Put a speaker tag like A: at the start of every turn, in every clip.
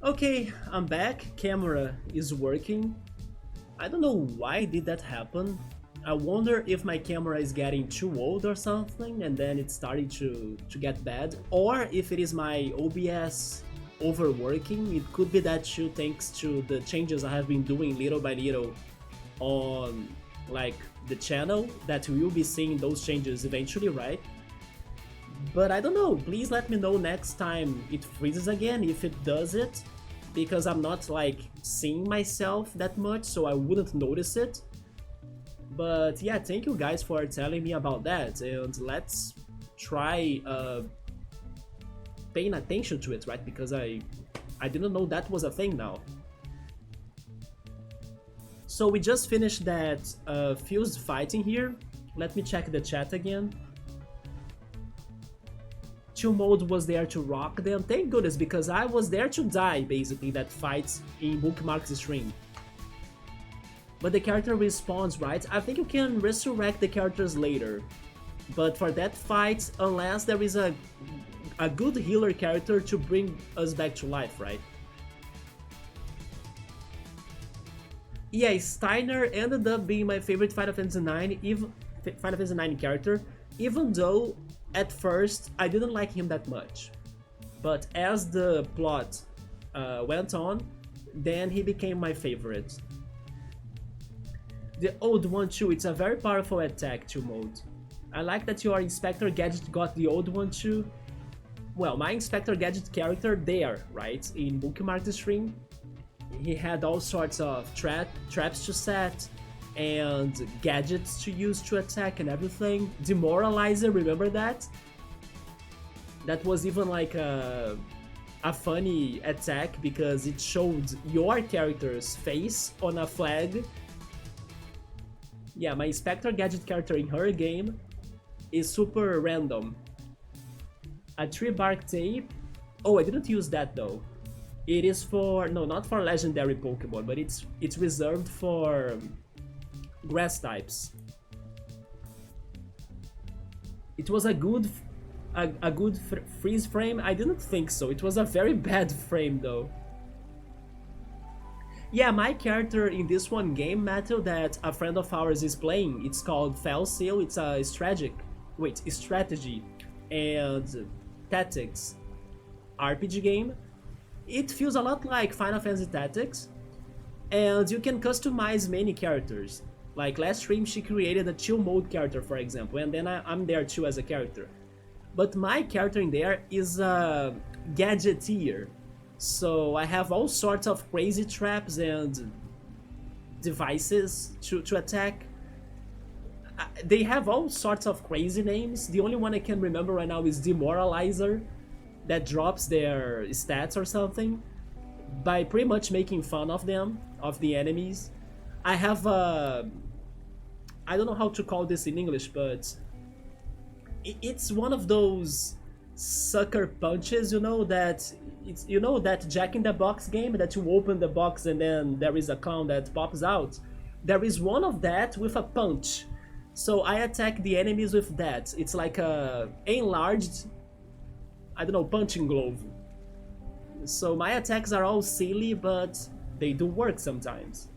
A: Okay, I'm back. Camera is working. I don't know why did that happen. I wonder if my camera is getting too old or something and then it's starting to get bad, or if it is my OBS overworking. It could be that too, thanks to the changes I have been doing little by little on like the channel, that we will be seeing those changes eventually, right? But I don't know, please let me know next time it freezes again, if it does it, because I'm not like seeing myself that much, so I wouldn't notice it. But yeah, thank you guys for telling me about that, and let's try paying attention to it, right? Because I didn't know that was a thing now. So we just finished that fused fighting here. Let me check the chat again. Chill mode was there to rock them. Thank goodness, because I was there to die, basically, that fight in Bookmark's stream. But the character respawns, right? I think you can resurrect the characters later. But for that fight, unless there is a good healer character to bring us back to life, right? Yeah, Steiner ended up being my favorite Final Fantasy IX character, even though at first I didn't like him that much. But as the plot went on, then he became my favorite. The old one too, it's a very powerful attack to mode. I like that your Inspector Gadget got the old one too. Well, my Inspector Gadget character there, right, in Bookmark's stream, he had all sorts of traps to set and gadgets to use to attack and everything. Demoralizer, remember that? That was even like a funny attack because it showed your character's face on a flag. Yeah, my Spectre Gadget character in her game is super random. A tree bark tape. Oh, I didn't use that though. It is for, no, not for legendary Pokemon, but it's reserved for grass types. It was a good freeze frame. I didn't think so. It was a very bad frame though. Yeah, my character in this one game, Matthew, that a friend of ours is playing, it's called Falldown. It's a strategy and tactics RPG game. It feels a lot like Final Fantasy Tactics, and you can customize many characters. Like last stream she created a chill mode character, for example, and then I'm there too as a character. But my character in there is a gadgeteer, so I have all sorts of crazy traps and devices to attack. They have all sorts of crazy names. The only one I can remember right now is Demoralizer, that drops their stats or something by pretty much making fun of them, of the enemies. I have I don't know how to call this in English, but it's one of those sucker punches, that it's, that Jack in the Box game that you open the box and then there is a clown that pops out. There is one of that with a punch. So I attack the enemies with that. It's like a enlarged, I don't know, punching glove. So my attacks are all silly, but they do work sometimes.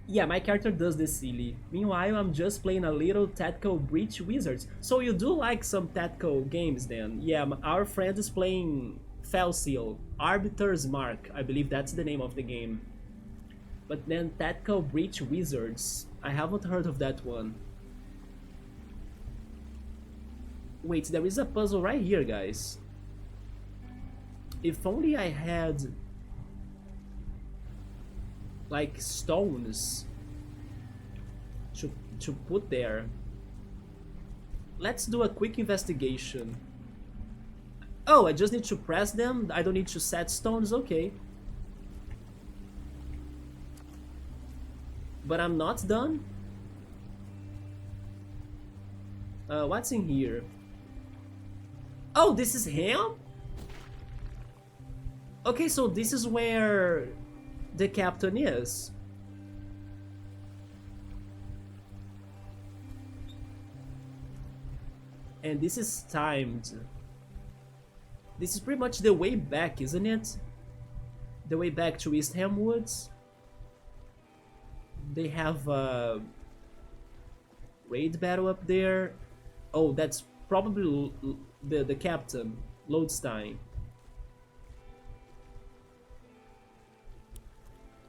A: Yeah, my character does this silly. Meanwhile, I'm just playing a little tactical breach wizards. So you do like some tactical games then? Yeah, our friend is playing Felseal, Arbiter's Mark. I believe that's the name of the game. But then tactical breach wizards, I haven't heard of that one. Wait, there is a puzzle right here, guys. If only I had like stones to put there. Let's do a quick investigation. Oh, I just need to press them? I don't need to set stones? Okay. But I'm not done? What's in here? Oh, this is him? Okay, so this is where the captain is. And this is timed. This is pretty much the way back, isn't it? The way back to East Ham Woods. They have a raid battle up there. Oh, that's probably the captain, Lodestein.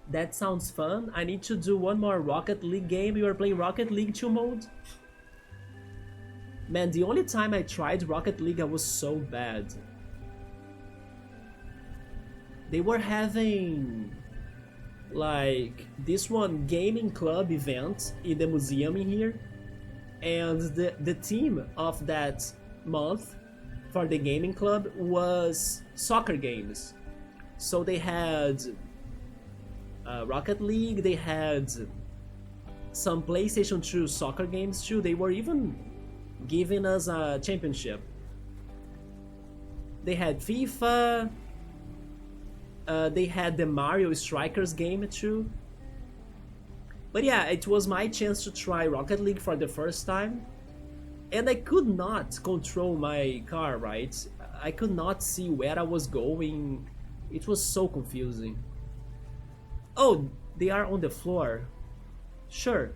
A: That sounds fun. I need to do one more Rocket League game. You are playing Rocket League 2 mode? Man, the only time I tried Rocket League I was so bad. They were having like this one gaming club event in the museum in here, and the theme of that month for the gaming club was soccer games. So they had Rocket League, they had some PlayStation 2 soccer games too. They were even giving us a championship. They had FIFA. They had the Mario Strikers game too. But yeah, it was my chance to try Rocket League for the first time. And I could not control my car, right? I could not see where I was going. It was so confusing. Oh, they are on the floor. Sure.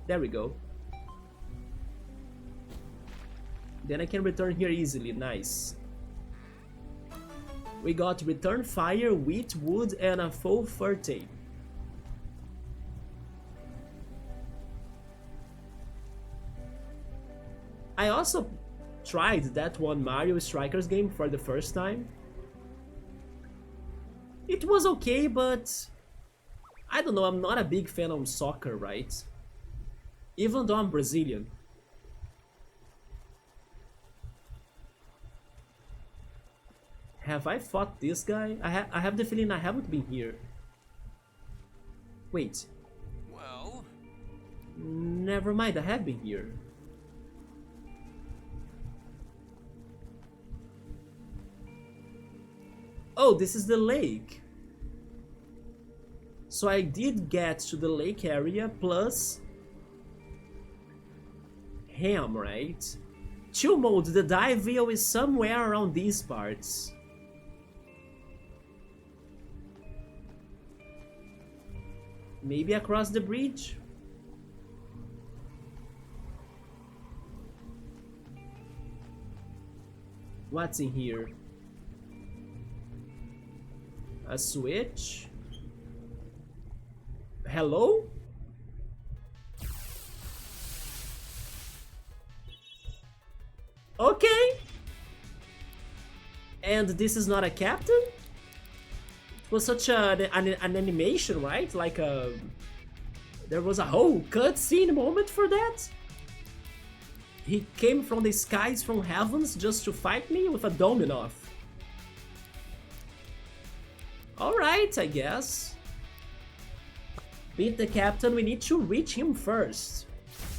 A: There we go. Then I can return here easily, nice. We got return fire, wheat, wood, and a faux fur tape. I also tried that one Mario Strikers game for the first time. It was okay, but I don't know, I'm not a big fan of soccer, right? Even though I'm Brazilian. Have I fought this guy? I have the feeling I haven't been here. Wait.
B: Well?
A: Never mind, I have been here. Oh, this is the lake. So I did get to the lake area plus Ham, right? Chill mode, the dive wheel is somewhere around these parts. Maybe across the bridge? What's in here? A switch? Hello? Okay. And this is not a captain? It was such an animation, right? Like there was a whole cutscene moment for that? He came from the skies, from heavens, just to fight me with a Dominov. Alright, I guess. Beat the captain, we need to reach him first.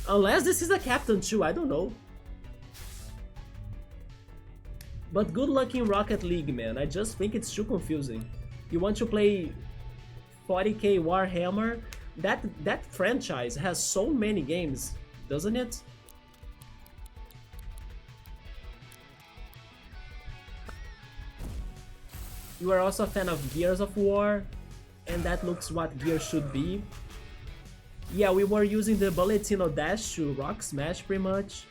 A: Unless this is a captain too, I don't know. But good luck in Rocket League, man. I just think it's too confusing. You want to play 40k Warhammer? That franchise has so many games, doesn't it? You are also a fan of Gears of War, and that looks what Gears should be. Yeah, we were using the Bulletino dash to rock smash pretty much.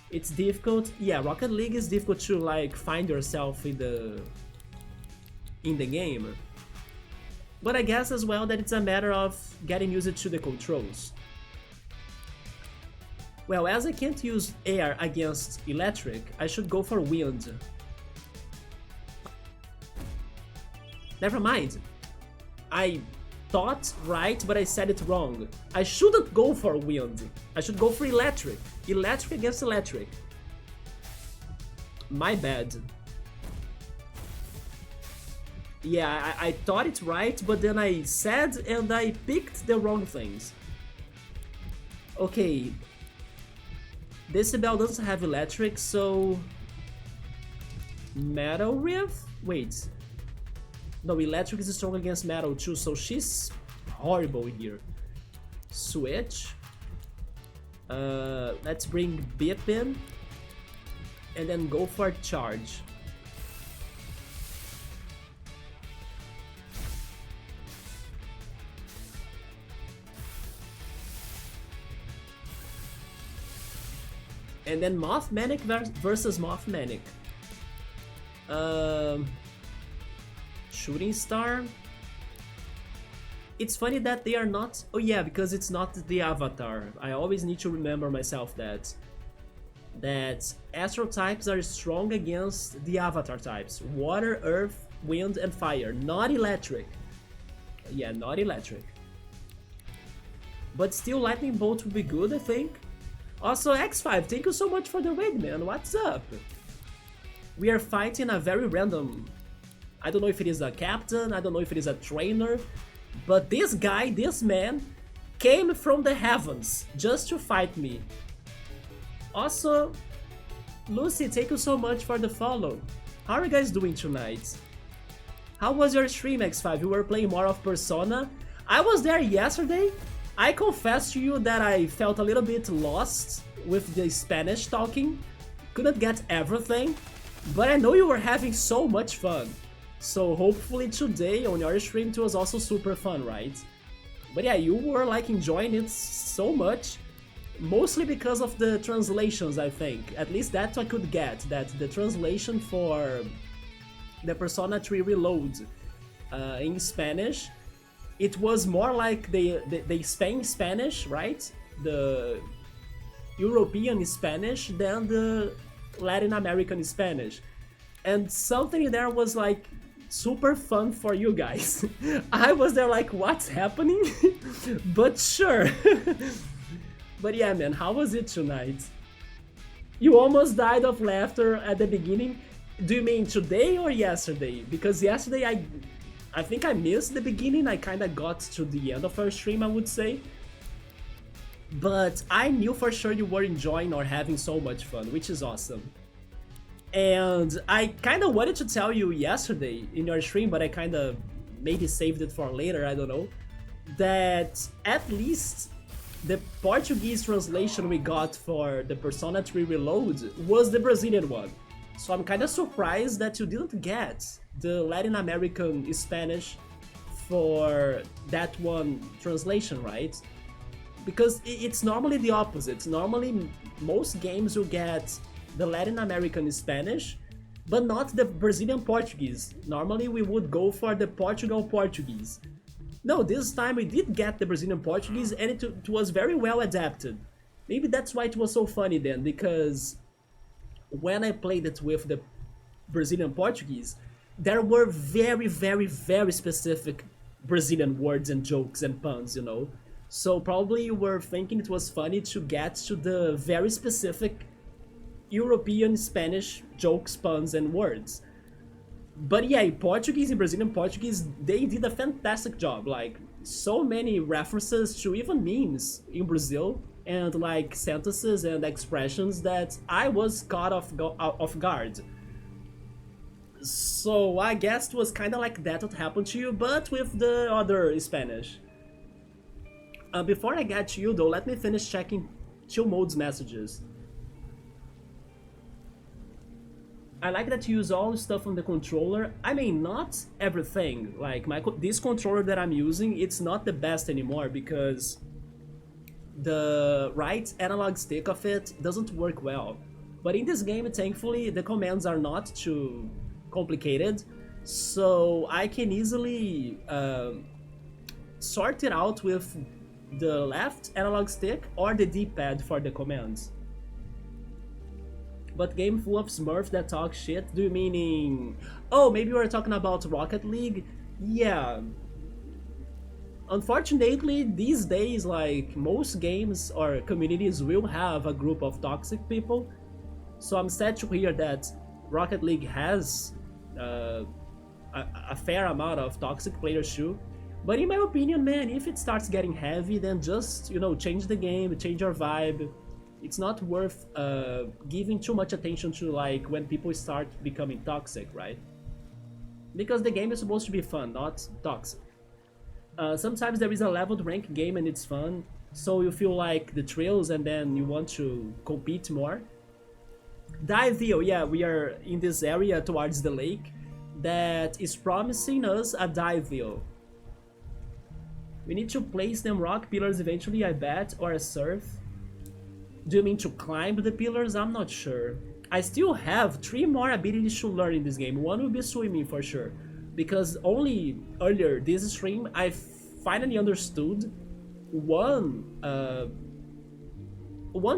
A: It's difficult. Yeah, Rocket League is difficult to like find yourself in the game. But I guess as well that it's a matter of getting used to the controls. Well, as I can't use air against electric, I should go for wind. Never mind. I thought right, but I said it wrong. I shouldn't go for wind. I should go for electric. Electric against electric. My bad. Yeah, I thought it right, but then I said and I picked the wrong things. Okay. Decibel doesn't have electric, so... Meadow Riff? Wait. No, electric is strong against metal too, so she's horrible here. Switch. Let's bring Bip in. and then go for charge. And then Mothmanic versus Mothmanic. Shooting Star. It's funny that they are not... Oh yeah, because it's not the avatar. I always need to remember myself that astral types are strong against the avatar types. Water, earth, wind, and fire. Not electric. Yeah, not electric. But still, lightning bolt would be good, I think. Also, X5, thank you so much for the raid, man. What's up? We are fighting a very random... I don't know if it is a captain, I don't know if it is a trainer, but this guy, this man, came from the heavens just to fight me. Also, Lucy, thank you so much for the follow. How are you guys doing tonight? How was your stream, X5? You were playing more of Persona? I was there yesterday. I confess to you that I felt a little bit lost with the Spanish talking. Couldn't get everything, but I know you were having so much fun. So hopefully today on your stream it was also super fun, right? But yeah, you were like enjoying it so much. Mostly because of the translations, I think. At least that I could get, that the translation for the Persona 3 Reload in Spanish, it was more like the Spain Spanish, right? The European Spanish than the Latin American Spanish. And something there was like super fun for you guys. I was there like, what's happening? But sure. But yeah, man, how was it tonight? You almost died of laughter at the beginning. Do you mean today or yesterday? Because yesterday I think I missed the beginning. I kind of got to the end of our stream, I would say. But I knew for sure you were enjoying or having so much fun, which is awesome. And I kind of wanted to tell you yesterday in your stream, but I kind of maybe saved it for later, I don't know, that at least the Portuguese translation we got for the Persona 3 Reload was the Brazilian one. So I'm kind of surprised that you didn't get the Latin American Spanish for that one translation, right? Because it's normally the opposite. Normally, most games will get the Latin American Spanish, but not the Brazilian Portuguese. Normally, we would go for the Portugal Portuguese. No, this time we did get the Brazilian Portuguese, and it was very well adapted. Maybe that's why it was so funny then, because when I played it with the Brazilian Portuguese, there were very, very, very specific Brazilian words and jokes and puns, you know? So probably you were thinking it was funny to get to the very specific European Spanish jokes, puns, and words. But yeah, in Portuguese, in Brazilian Portuguese, they did a fantastic job. Like, so many references to even memes in Brazil, and like sentences and expressions that I was caught off guard. So I guess it was kind of like that what happened to you, but with the other Spanish. Before I get to you though, let me finish checking Chill Mode's messages. I like that you use all the stuff on the controller. I mean, not everything. Like, this controller that I'm using, it's not the best anymore because the right analog stick of it doesn't work well. But in this game, thankfully, the commands are not too complicated, so I can easily sort it out with the left analog stick or the D-pad for the commands. But game full of Smurfs that talk shit? Do you meaning... Oh, maybe you were talking about Rocket League? Yeah. Unfortunately, these days, like, most games or communities will have a group of toxic people. So I'm sad to hear that Rocket League has a fair amount of toxic players too. But in my opinion, man, if it starts getting heavy, then just, you know, change the game, change your vibe. It's not worth giving too much attention to, like, when people start becoming toxic, right? Because the game is supposed to be fun, not toxic. Sometimes there is a leveled rank game and it's fun, so you feel like the thrills and then you want to compete more. Diveville, yeah, we are in this area towards the lake that is promising us a Diveville. We need to place them rock pillars eventually, I bet, or a surf. Do you mean to climb the pillars? I'm not sure. I still have 3 more abilities to learn in this game. One will be swimming for sure. Because only earlier this stream I finally understood one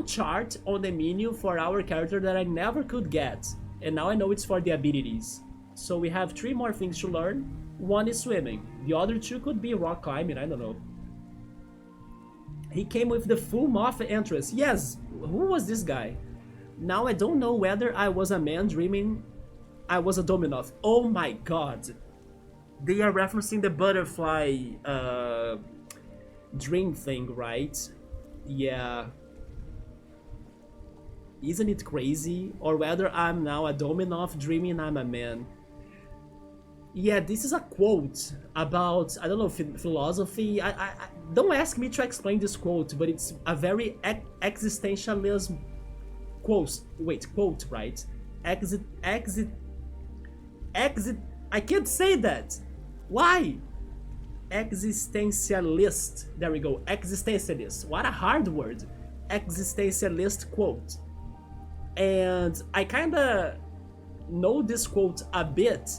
A: chart on the menu for our character that I never could get. And now I know it's for the abilities. So we have 3 more things to learn. One is swimming. The other 2 could be rock climbing, I don't know. He came with the full moth entrance. Yes, who was this guy? Now I don't know whether I was a man dreaming I was a Dominoth. Oh my god. They are referencing the butterfly dream thing, right? Yeah. Isn't it crazy? Or whether I'm now a Dominoth dreaming I'm a man. Yeah, this is a quote about, I don't know, philosophy. I don't ask me to explain this quote, but it's a very existentialism quote, right? I can't say that. Why? Existentialist. There we go. Existentialist. What a hard word. Existentialist quote. And I kinda know this quote a bit.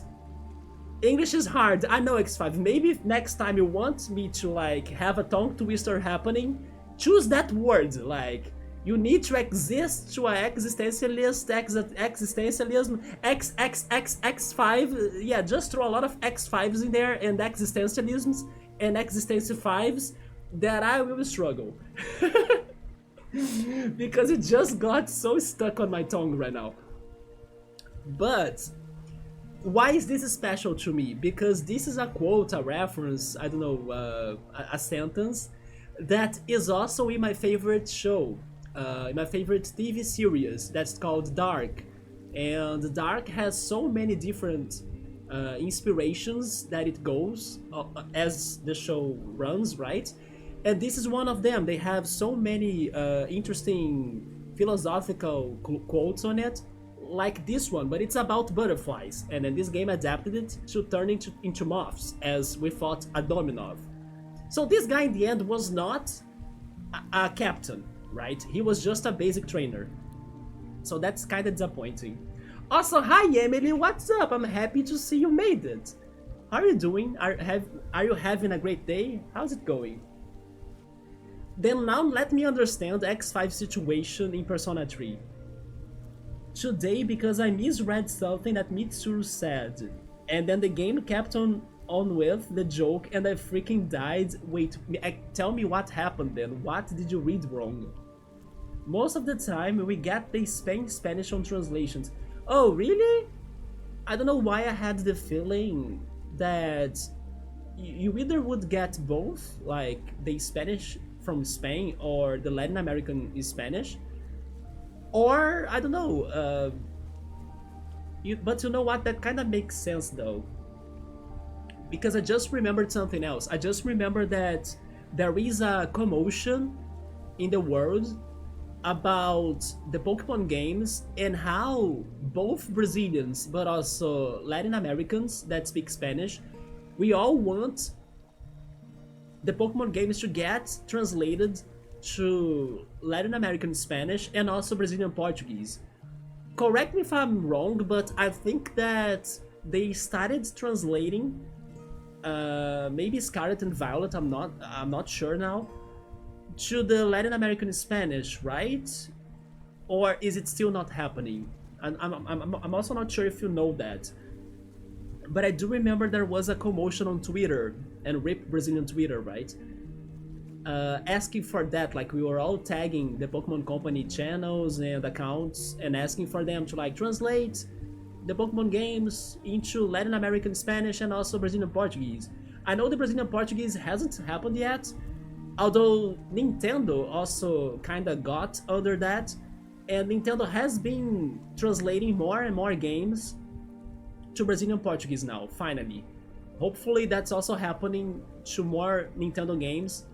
A: English is hard, I know, X5. Maybe next time you want me to like have a tongue twister happening, choose that word. Like, you need to exist to an existentialist, existentialism, X5. Yeah, just throw a lot of X5s in there and existentialisms and existenci5s that I will struggle. Because it just got so stuck on my tongue right now. But why is this special to me? Because this is a quote, a reference, I don't know, a sentence that is also in my favorite show, in my favorite TV series that's called Dark. And Dark has so many different inspirations that it goes as the show runs, right? And this is one of them. They have so many interesting philosophical quotes on it, like this one, but it's about butterflies, and then this game adapted it to turn into moths, as we fought a Dominoth. So this guy in the end was not a captain, right? He was just a basic trainer. So that's kind of disappointing. Also, hi Emily, what's up? I'm happy to see you made it. How are you doing? Are you having a great day? How's it going? Then now let me understand X5 situation in Persona 3. Today, because I misread something that Mitsuru said, and then the game kept on with the joke and I freaking died. Wait, tell me what happened then. What did you read wrong? Most of the time we get the Spanish on translations. Oh, really? I don't know why I had the feeling that you either would get both, like the Spanish from Spain or the Latin American Spanish, or I don't know, but you know what, that kind of makes sense though, because I just remembered something else. I just remembered that there is a commotion in the world about the Pokemon games and how both Brazilians but also Latin Americans that speak Spanish, we all want the Pokemon games to get translated to Latin American Spanish and also Brazilian Portuguese. Correct me if I'm wrong, but I think that they started translating maybe Scarlet and Violet, I'm not sure now, to the Latin American Spanish, right? Or is it still not happening? I'm also not sure if you know that. But I do remember there was a commotion on Twitter, and RIP Brazilian Twitter, right? Asking for that, like we were all tagging the Pokemon Company channels and accounts and asking for them to like translate the Pokemon games into Latin American Spanish and also Brazilian Portuguese. I know the Brazilian Portuguese hasn't happened yet, although Nintendo also kinda got under that, and Nintendo has been translating more and more games to Brazilian Portuguese now, finally. Hopefully that's also happening to more Nintendo games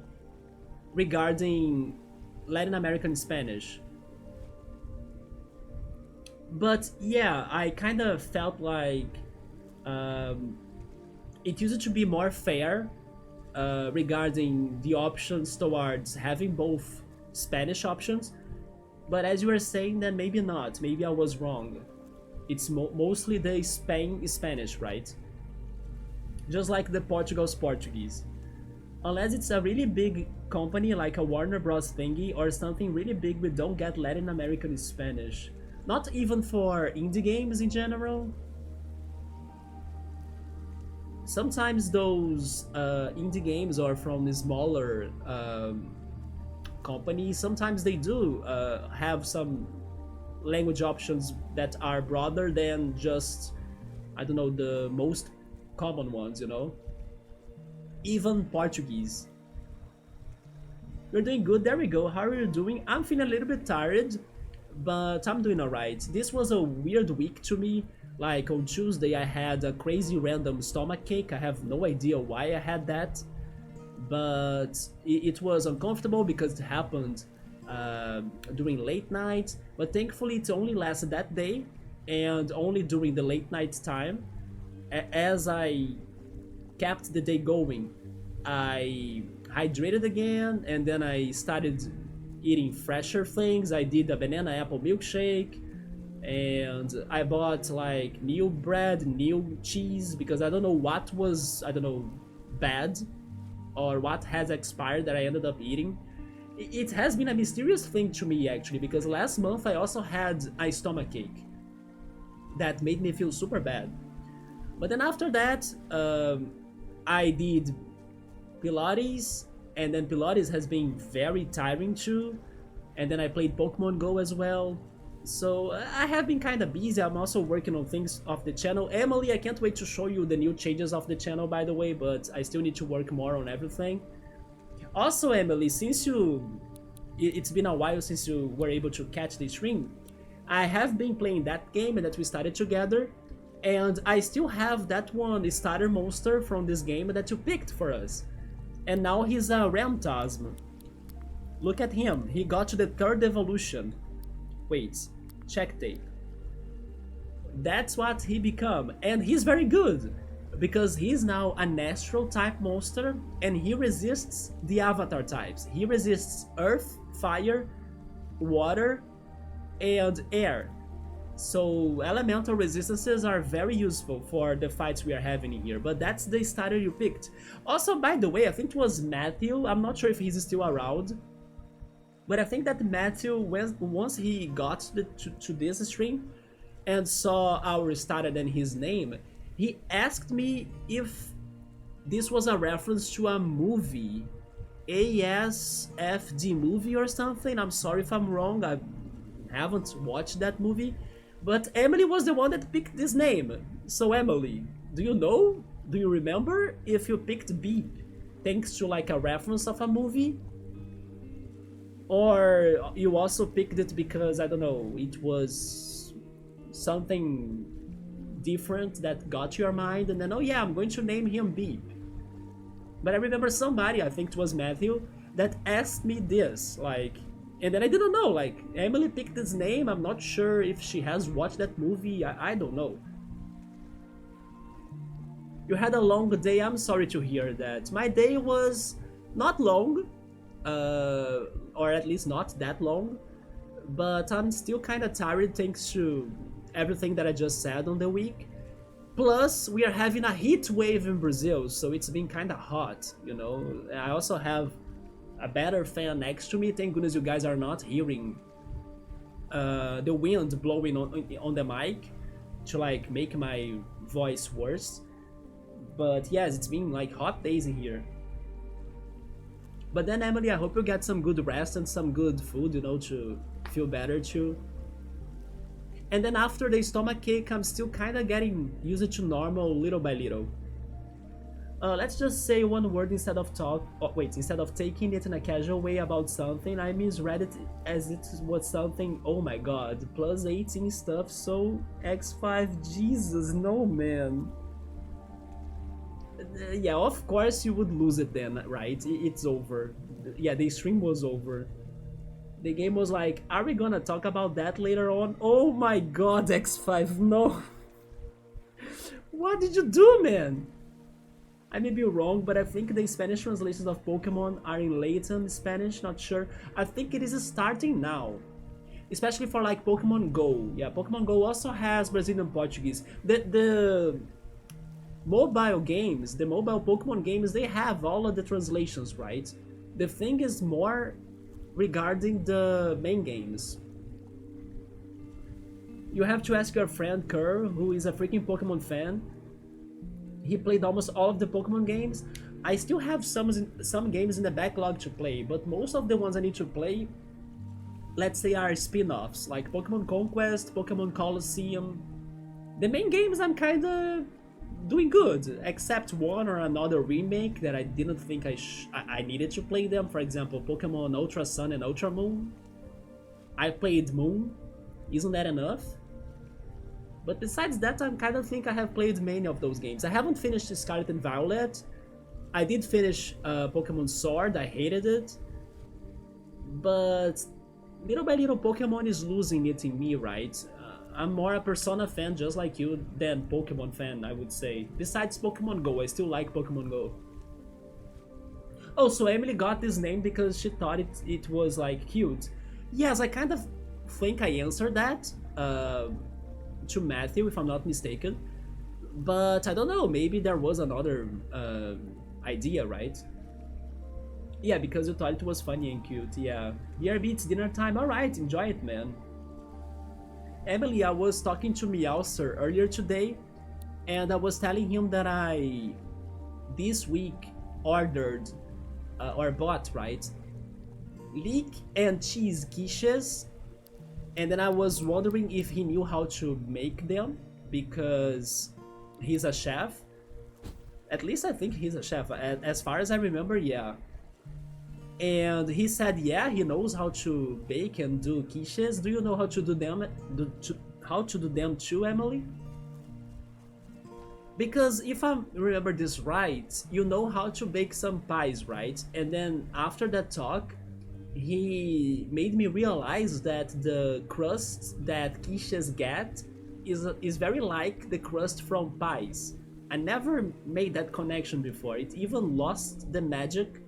A: regarding Latin American Spanish. But yeah, I kind of felt like um, it used to be more fair regarding the options towards having both Spanish options. But as you were saying, then maybe not. Maybe I was wrong. It's mostly the Spanish, right? Just like the Portugal's Portuguese. Unless it's a really big company like a Warner Bros. Thingy or something really big, we don't get Latin American Spanish. Not even for indie games in general. Sometimes those indie games or from the smaller companies, sometimes they do have some language options that are broader than just, I don't know, the most common ones, you know? Even Portuguese. You're doing good, there we go. How are you doing? I'm feeling a little bit tired, but I'm doing alright. This was a weird week to me. Like on Tuesday I had a crazy random stomach ache. I have no idea why I had that, but it was uncomfortable because it happened during late night. But thankfully it only lasted that day and only during the late night time. As I kept the day going, I hydrated again and then I started eating fresher things. I did a banana apple milkshake and I bought like new bread, new cheese because I don't know what was, I don't know, bad or what has expired that I ended up eating. It has been a mysterious thing to me actually because last month I also had a stomach ache that made me feel super bad. But then after that, I did Pilates, and then Pilates has been very tiring too. And then I played Pokemon Go as well. So I have been kind of busy. I'm also working on things off the channel. Emily, I can't wait to show you the new changes of the channel, by the way, but I still need to work more on everything. Also, Emily, since it's been a while since you were able to catch the stream, I have been playing that game that we started together, and I still have that one starter monster from this game that you picked for us. And now he's a Ramtasm. Look at him, he got to the 3rd evolution. Wait, check tape. That's what he become, and he's very good because he's now a natural type monster and he resists the avatar types. He resists earth, fire, water, and air. So elemental resistances are very useful for the fights we are having in here, but that's the starter you picked. Also, by the way, I think it was Matthew, I'm not sure if he's still around, but I think that Matthew, once he got to this stream and saw our starter and his name, he asked me if this was a reference to a movie, ASFD movie or something. I'm sorry if I'm wrong, I haven't watched that movie. But Emily was the one that picked this name. So Emily, do you know? Do you remember if you picked Beep thanks to like a reference of a movie? Or you also picked it because, I don't know, it was something different that got your mind and then, oh yeah, I'm going to name him Beep. But I remember somebody, I think it was Matthew, that asked me this, like, and then I didn't know, like, Emily picked this name, I'm not sure if she has watched that movie, I don't know. You had a long day, I'm sorry to hear that. My day was not long, or at least not that long, but I'm still kinda tired thanks to everything that I just said on the week. Plus, we are having a heat wave in Brazil, so it's been kinda hot, you know. I also have a better fan next to me. Thank goodness you guys are not hearing the wind blowing on the mic to like make my voice worse. But yes, it's been like hot days in here. But then Emily, I hope you get some good rest and some good food, you know, to feel better too. And then after the stomach ache, I'm still kinda getting used to normal little by little. Let's just say one word instead of instead of taking it in a casual way about something, I misread it as it was something, oh my god, plus 18 stuff, so X5, Jesus, no man. Yeah, of course you would lose it then, right? It's over. Yeah, the stream was over. The game was like, are we gonna talk about that later on? Oh my god, X5, no. What did you do, man? I may be wrong, but I think the Spanish translations of Pokemon are in latent Spanish, not sure. I think it is starting now. Especially for like Pokemon Go. Yeah, Pokemon Go also has Brazilian Portuguese. The mobile games, the mobile Pokemon games, they have all of the translations, right? The thing is more regarding the main games. You have to ask your friend Kerr, who is a freaking Pokemon fan. He played almost all of the Pokemon games. I still have some games in the backlog to play, but most of the ones I need to play, let's say, are spin-offs, like Pokemon Conquest, Pokemon Colosseum. The main games I'm kinda doing good, except one or another remake that I didn't think I needed to play them. For example, Pokemon Ultra Sun and Ultra Moon. I played Moon. Isn't that enough? But besides that, I kind of think I have played many of those games. I haven't finished Scarlet and Violet. I did finish Pokemon Sword, I hated it. But little by little, Pokemon is losing it in me, right? I'm more a Persona fan just like you than Pokemon fan, I would say. Besides Pokemon Go, I still like Pokemon Go. Oh, so Emily got this name because she thought it was like cute. Yes, I kind of think I answered that to Matthew, if I'm not mistaken. But I don't know, maybe there was another idea, right? Yeah, because you thought it was funny and cute, yeah. BRB, it's dinner time, alright, enjoy it, man. Emily, I was talking to Meowser earlier today, and I was telling him that I, this week, ordered, or bought, right, leek and cheese quiches, and then I was wondering if he knew how to make them, because he's a chef. At least I think he's a chef, as far as I remember, yeah. And he said, yeah, he knows how to bake and do quiches. Do you know how to do them? How to do them too, Emily? Because if I remember this right, you know how to bake some pies, right? And then after that talk, he made me realize that the crust that quiches get is very like the crust from pies. I never made that connection before. It even lost the magic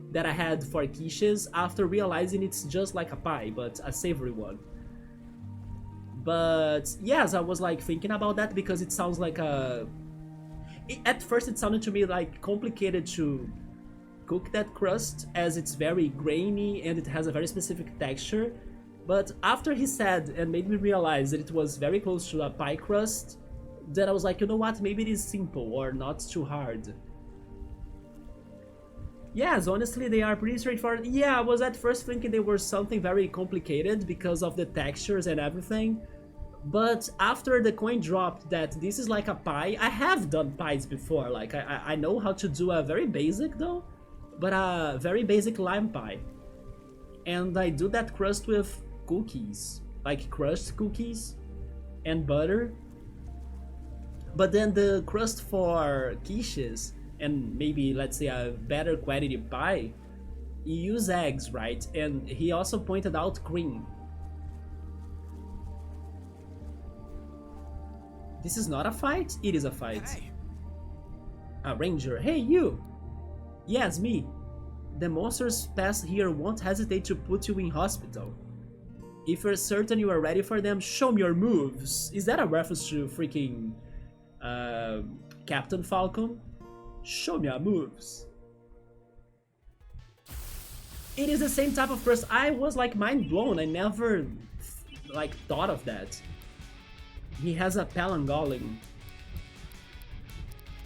A: that I had for quiches after realizing it's just like a pie, but a savory one. But yes, I was like thinking about that because it sounds like at first it sounded to me like complicated to cook that crust, as it's very grainy and it has a very specific texture. But after he said and made me realize that it was very close to a pie crust, then I was like, you know what, maybe it is simple or not too hard. Yes, honestly, they are pretty straightforward. Yeah, I was at first thinking they were something very complicated because of the textures and everything. But after the coin dropped that this is like a pie, I have done pies before. Like, I know how to do a very basic though, but a very basic lime pie. And I do that crust with cookies, like crushed cookies and butter. But then the crust for quiches, and maybe, let's say, a better quality pie, you use eggs, right? And he also pointed out cream. This is not a fight? It is a fight.
B: Hey.
A: A ranger. Hey, you! Yes, me. The monsters past here won't hesitate to put you in hospital. If you're certain you are ready for them, show me your moves. Is that a reference to freaking Captain Falcon? Show me your moves. It is the same type of crust. I was like mind blown. I never like thought of that. He has a Palangoling.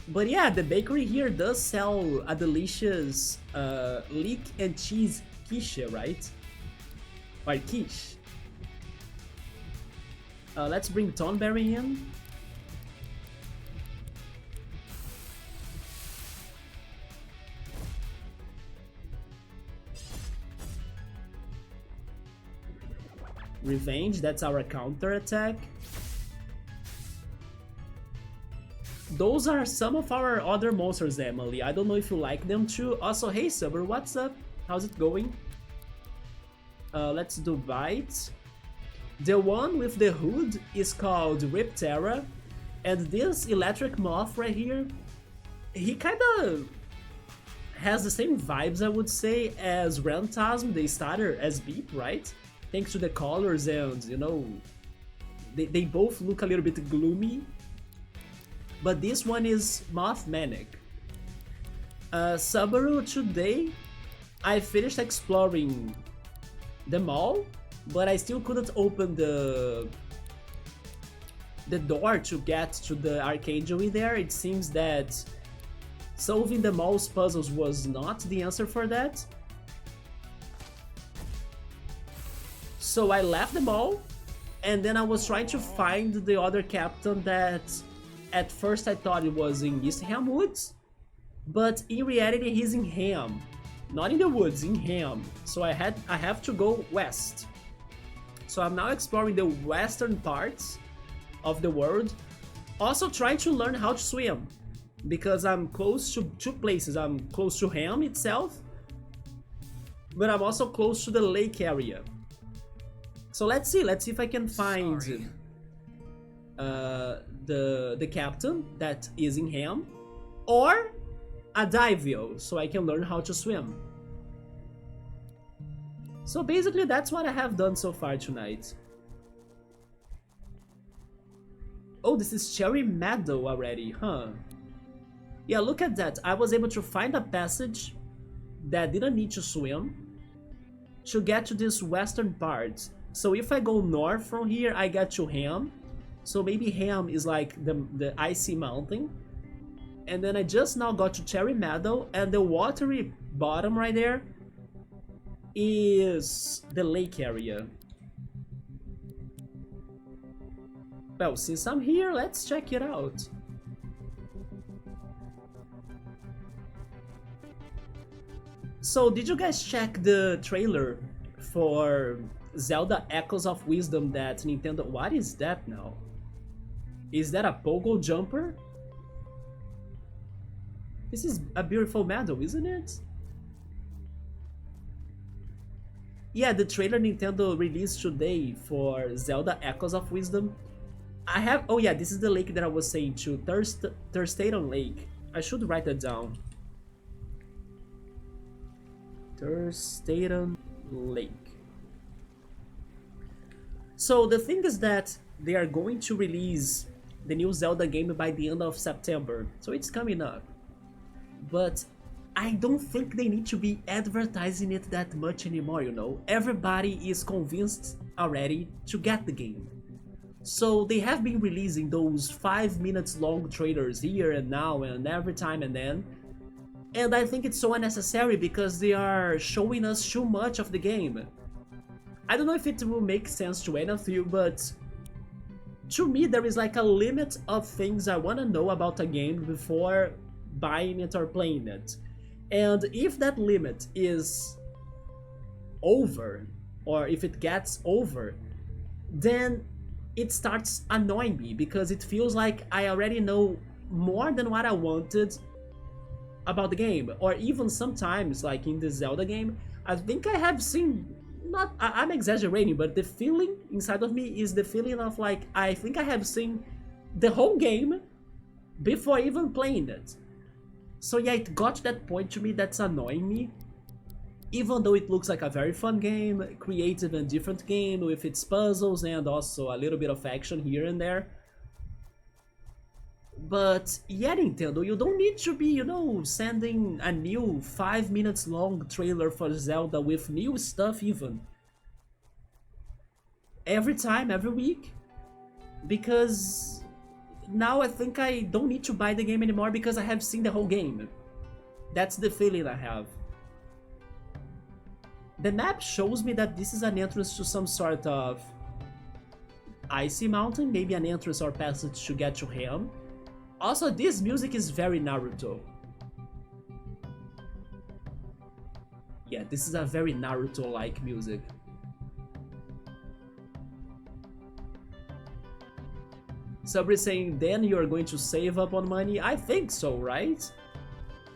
A: But yeah, the bakery here does sell a delicious leek and cheese quiche, right? Or quiche. Let's bring Tonberry in. Revenge, that's our counter attack. Those are some of our other monsters, Emily. I don't know if you like them too. Also, hey Summer, what's up? How's it going? Let's do Bite. The one with the hood is called Riptera, and this electric moth right here, he kinda has the same vibes, I would say, as Rantasm, the starter, as Beep, right? Thanks to the colors and, you know, they both look a little bit gloomy. But this one is Moth Manic. Subaru, today I finished exploring the mall, but I still couldn't open the door to get to the Archangel in there. It seems that solving the mall's puzzles was not the answer for that. So I left the mall, and then I was trying to find the other captain that at first I thought it was in East Ham Woods, but in reality he's in Ham. Not in the woods, in Ham. So I have to go west. So I'm now exploring the western parts of the world, also trying to learn how to swim, because I'm close to two places. I'm close to Ham itself, but I'm also close to the lake area. So let's see if I can find the captain that is in Ham, or a Divio, so I can learn how to swim. So basically that's what I have done so far tonight. Oh, this is Cherry Meadow already, huh? Yeah, look at that. I was able to find a passage that didn't need to swim to get to this western part. So if I go north from here, I get to Ham. So maybe Ham is like the icy mountain. And then I just now got to Cherry Meadow, and the watery bottom right there is the lake area. Well, since I'm here, let's check it out. So, did you guys check the trailer for Zelda Echoes of Wisdom that Nintendo... What is that now? Is that a pogo jumper? This is a beautiful meadow, isn't it? Yeah, the trailer Nintendo released today for Zelda Echoes of Wisdom. Oh yeah, this is the lake that I was saying too, Thirstaton Lake. I should write that down. Thirstaton Lake. So the thing is that they are going to release the new Zelda game by the end of September, so it's coming up. But I don't think they need to be advertising it that much anymore, you know? Everybody is convinced already to get the game. So they have been releasing those 5 minutes long trailers here and now and every time and then. And I think it's so unnecessary because they are showing us too much of the game. I don't know if it will make sense to any of you, but to me there is like a limit of things I want to know about a game before buying it or playing it. And if that limit is over, or if it gets over, then it starts annoying me because it feels like I already know more than what I wanted about the game. Or even sometimes, like in the Zelda game, I think I have seen, I'm exaggerating, but the feeling inside of me is the feeling of like, I think I have seen the whole game before even playing it. So yeah, it got to that point to me that's annoying me. Even though it looks like a very fun game, creative and different game with its puzzles and also a little bit of action here and there. But yeah, Nintendo, you don't need to be, you know, sending a new 5 minutes long trailer for Zelda with new stuff even. Every time, every week. Because now I think I don't need to buy the game anymore because I have seen the whole game. That's the feeling I have. The map shows me that this is an entrance to some sort of icy mountain, maybe an entrance or passage to get to Ham. Also, this music is very Naruto. Yeah, this is a very Naruto-like music. Sabri saying, then you're going to save up on money? I think so, right?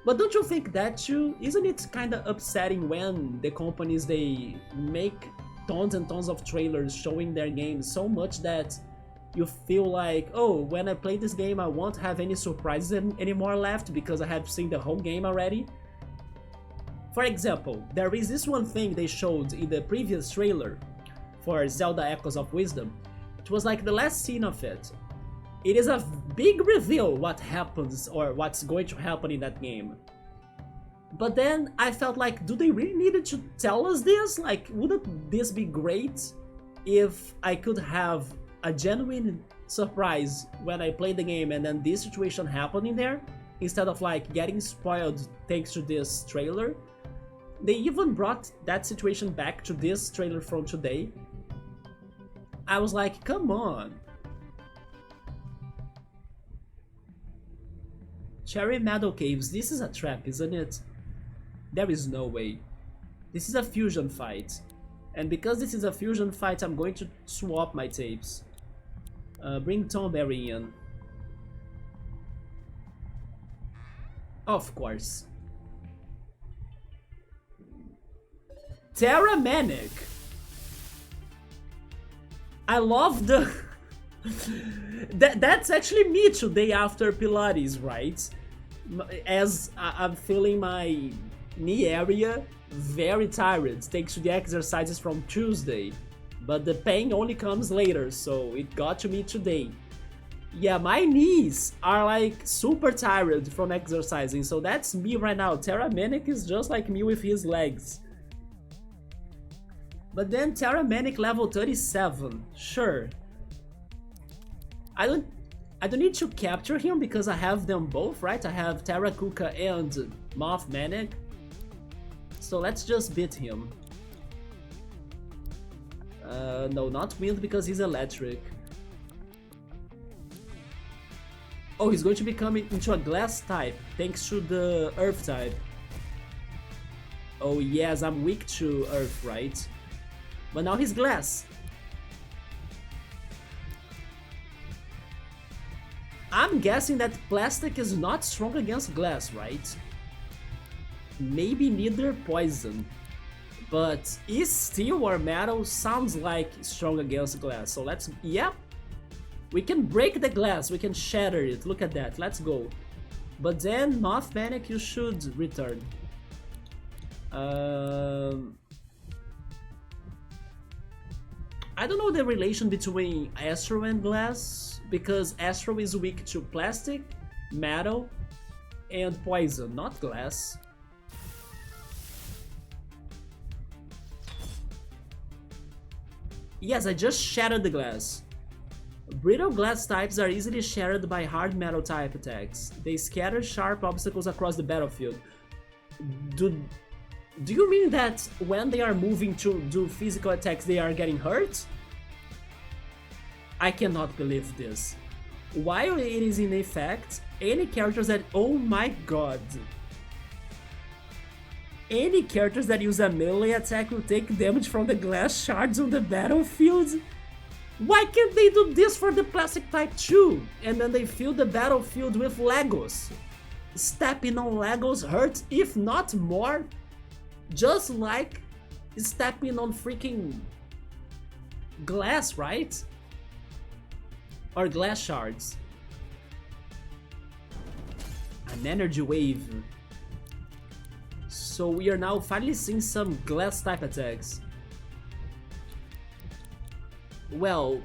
A: But don't you think that too? Isn't it kinda upsetting when the companies, they make tons and tons of trailers showing their games so much that you feel like, oh, when I play this game I won't have any surprises anymore left because I have seen the whole game already. For example, there is this one thing they showed in the previous trailer for Zelda Echoes of Wisdom. It was like the last scene of it. It is a big reveal what happens or what's going to happen in that game. But then I felt like, do they really need to tell us this? Like, wouldn't this be great if I could have a genuine surprise when I play the game and then this situation happening there, instead of like getting spoiled thanks to this trailer? They even brought that situation back to this trailer from today. I was like, come on. Cherry Meadow Caves, this is a trap, isn't it? There is no way. This is a fusion fight. And because this is a fusion fight, I'm going to swap my tapes. Bring Tomberry in. Of course. Terra Manic. I love the... That's actually me today after Pilates, right? As I'm feeling my knee area very tired thanks to the exercises from Tuesday. But the pain only comes later, so it got to me today. Yeah, my knees are like super tired from exercising, so that's me right now. Terra Manic is just like me with his legs. But then Terra Manic level 37, sure. I don't need to capture him because I have them both, right? I have Terra Kuka and Moth Manic. So let's just beat him. No, not Wind because he's electric. Oh, he's going to become into a glass type thanks to the earth type. Oh yes, I'm weak to earth, right? But now he's glass. I'm guessing that plastic is not strong against glass, right? Maybe neither poison. But is steel or metal sounds like strong against glass. So let's... Yep. We can break the glass. We can shatter it. Look at that. Let's go. But then, Moth Manic, you should return. I don't know the relation between Astro and glass, because Astro is weak to plastic, metal, and poison, not glass. Yes, I just shattered the glass. Brittle glass types are easily shattered by hard metal type attacks. They scatter sharp obstacles across the battlefield. Do you mean that when they are moving to do physical attacks they are getting hurt? I cannot believe this. While it is in effect, any characters that... Oh my god. Any characters that use a melee attack will take damage from the glass shards on the battlefield? Why can't they do this for the plastic type too? And then they fill the battlefield with Legos. Stepping on Legos hurts, if not more. Just like stepping on freaking glass, right? Or glass shards. An energy wave. So we are now finally seeing some glass type attacks. Well,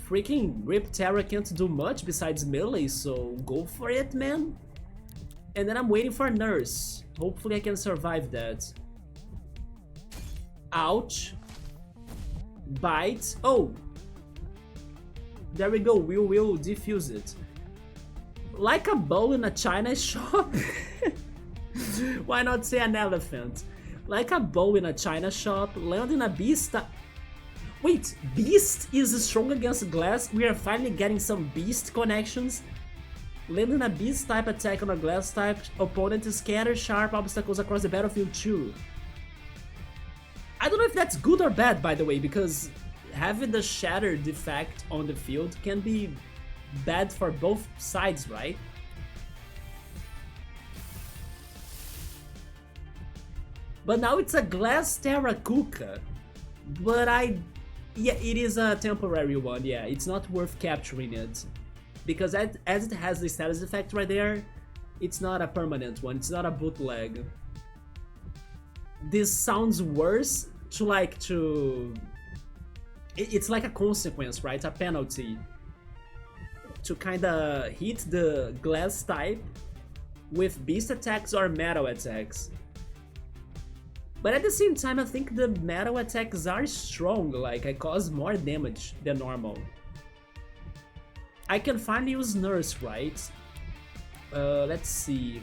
A: freaking Rip Terra can't do much besides melee, so go for it, man. And then I'm waiting for Nurse. Hopefully I can survive that. Ouch. Bite. Oh. There we go. We will defuse it. Like a bowl in a China shop. Why not say an elephant? Like a bow in a China shop, landing a beast. Wait, beast is strong against glass? We are finally getting some beast connections. Landing a beast type attack on a glass type opponent to scatter sharp obstacles across the battlefield too. I don't know if that's good or bad, by the way, because having the shatter defect on the field can be bad for both sides, right? But now it's a glass Terra Kuka. But yeah, it is a temporary one, yeah, it's not worth capturing it. Because as it has the status effect right there, it's not a permanent one, it's not a bootleg. This sounds worse it's like a consequence, right? A penalty to kinda hit the glass type with beast attacks or metal attacks. But at the same time, I think the metal attacks are strong, like I cause more damage than normal. I can finally use Nurse, right? Let's see.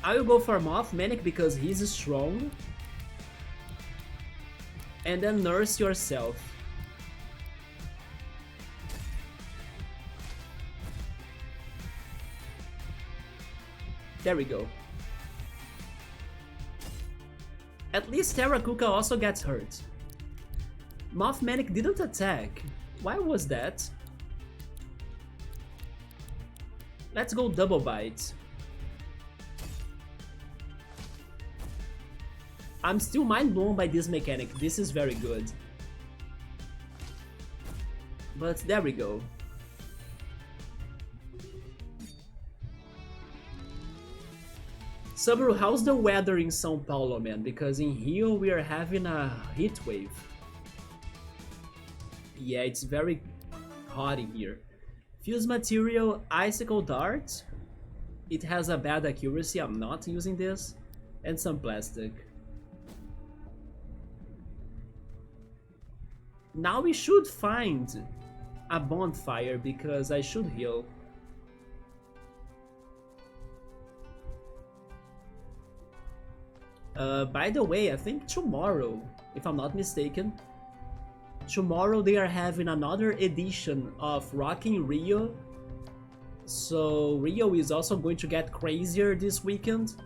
A: I will go for Mothmanic because he's strong. And then Nurse yourself. There we go. At least Terrakuka also gets hurt. Mothmanic didn't attack. Why was that? Let's go double bite. I'm still mind blown by this mechanic. This is very good. But there we go. Subaru, how's the weather in São Paulo, man? Because in Rio we are having a heat wave. Yeah, it's very hot in here. Fuse material, icicle dart. It has a bad accuracy, I'm not using this. And some plastic. Now we should find a bonfire because I should heal. By the way, I think tomorrow, if I'm not mistaken, tomorrow they are having another edition of Rockin' Rio. So Rio is also going to get crazier this weekend.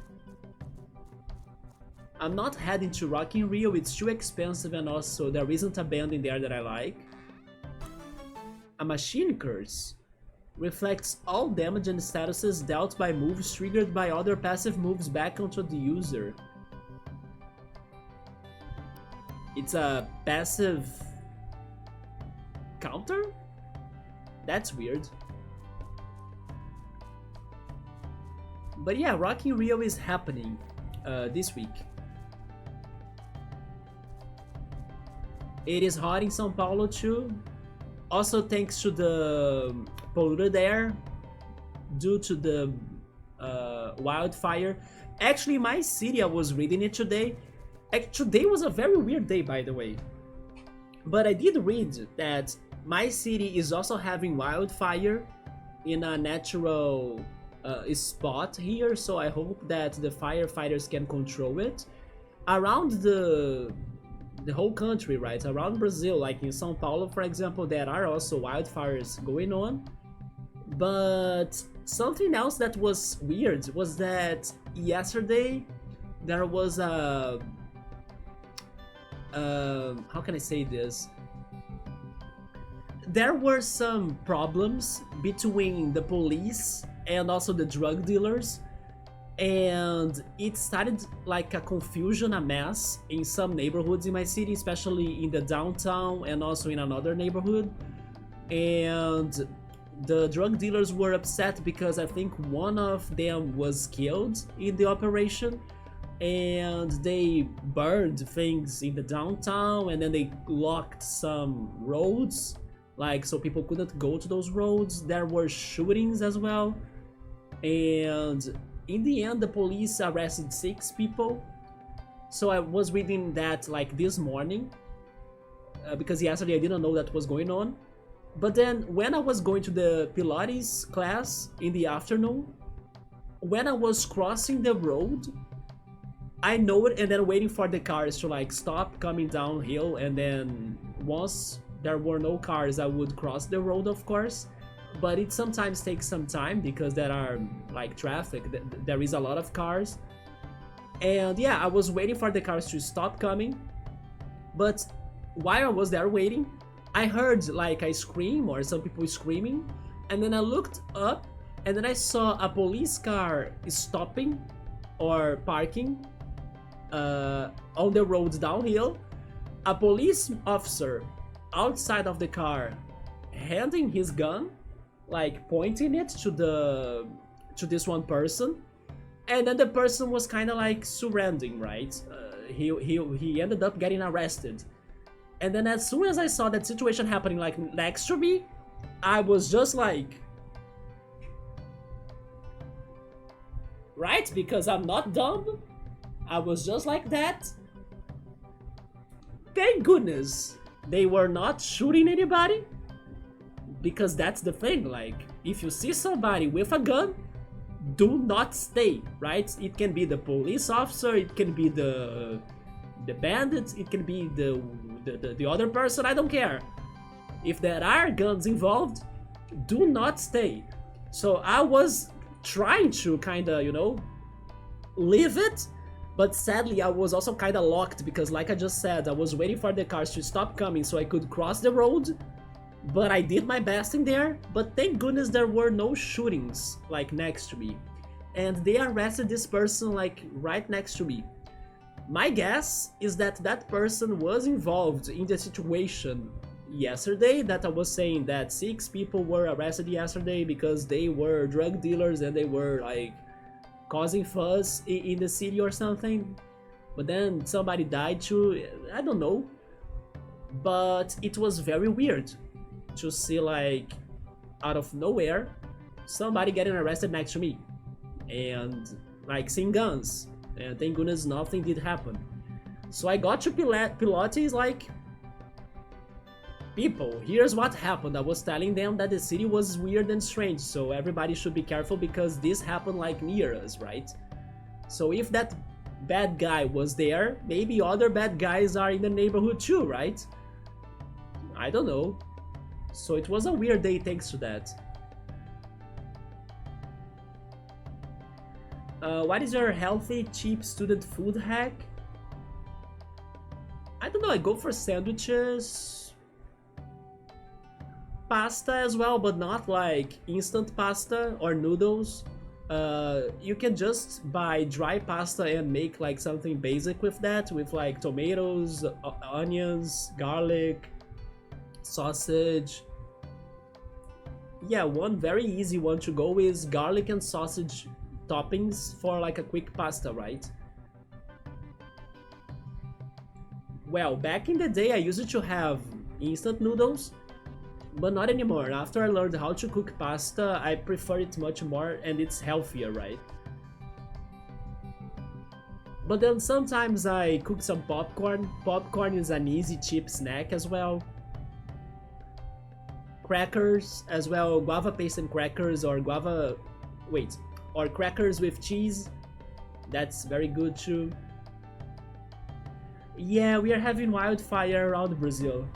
A: I'm not heading to Rockin' Rio, it's too expensive and also there isn't a band in there that I like. A Machine Curse reflects all damage and statuses dealt by moves triggered by other passive moves back onto the user. It's a passive counter? That's weird. But yeah, Rockin' Rio is happening this week. It is hot in São Paulo too. Also thanks to the polluted air due to the wildfire. Actually, my city, I was reading it today. Today was a very weird day, by the way. But I did read that my city is also having wildfire in a natural spot here, so I hope that the firefighters can control it. Around the whole country, right? Around Brazil, like in São Paulo, for example, there are also wildfires going on. But something else that was weird was that yesterday there was a how can I say this? There were some problems between the police and also the drug dealers, and it started like a confusion, a mess in some neighborhoods in my city, especially in the downtown and also in another neighborhood. And the drug dealers were upset because I think one of them was killed in the operation, and they burned things in the downtown, and then they locked some roads, like so people couldn't go to those roads. There were shootings as well, and in the end the police arrested 6 people. So I was reading that like this morning because yesterday I didn't know that was going on. But then when I was going to the Pilates class in the afternoon, when I was crossing the road, I know it, and then waiting for the cars to like stop coming downhill, and then once there were no cars I would cross the road, of course. But it sometimes takes some time because there are like traffic, there is a lot of cars. And yeah, I was waiting for the cars to stop coming, but while I was there waiting, I heard like a scream or some people screaming, and then I looked up and then I saw a police car stopping or parking on the road downhill, a police officer outside of the car handing his gun, like pointing it to this one person, and then the person was kind of like surrendering, right? He ended up getting arrested. And then as soon as I saw that situation happening like next to me, I was just like, right? Because I'm not dumb. I was just like that. Thank goodness they were not shooting anybody, because that's the thing, like, if you see somebody with a gun, do not stay, right? It can be the police officer, it can be the bandits, it can be the other person, I don't care. If there are guns involved, do not stay. So I was trying to kinda, leave it, but sadly I was also kinda locked, because like I just said, I was waiting for the cars to stop coming so I could cross the road. But I did my best in there, but thank goodness there were no shootings like next to me. And they arrested this person like right next to me. My guess is that that person was involved in the situation yesterday that I was saying, that 6 people were arrested yesterday because they were drug dealers and they were like causing fuss in the city or something. But then somebody died too, I don't know. But it was very weird to see, like, out of nowhere, somebody getting arrested next to me and like seeing guns, and thank goodness nothing did happen. So I got to Pilates like, people, here's what happened. I was telling them that the city was weird and strange, so everybody should be careful because this happened like near us, right? So if that bad guy was there, maybe other bad guys are in the neighborhood too, right? I don't know. So it was a weird day thanks to that. What is your healthy, cheap student food hack? I don't know, I go for sandwiches, pasta as well, but not like instant pasta or noodles. You can just buy dry pasta and make like something basic with that, with like tomatoes, onions, garlic, sausage. Yeah, one very easy one to go is garlic and sausage toppings for like a quick pasta, right? Well, back in the day I used to have instant noodles, but not anymore. After I learned how to cook pasta, I prefer it much more and it's healthier, right? But then sometimes I cook some popcorn. Popcorn is an easy, cheap snack as well. Crackers as well, guava paste and crackers, or or crackers with cheese. That's very good too. Yeah, we are having wildfire around Brazil.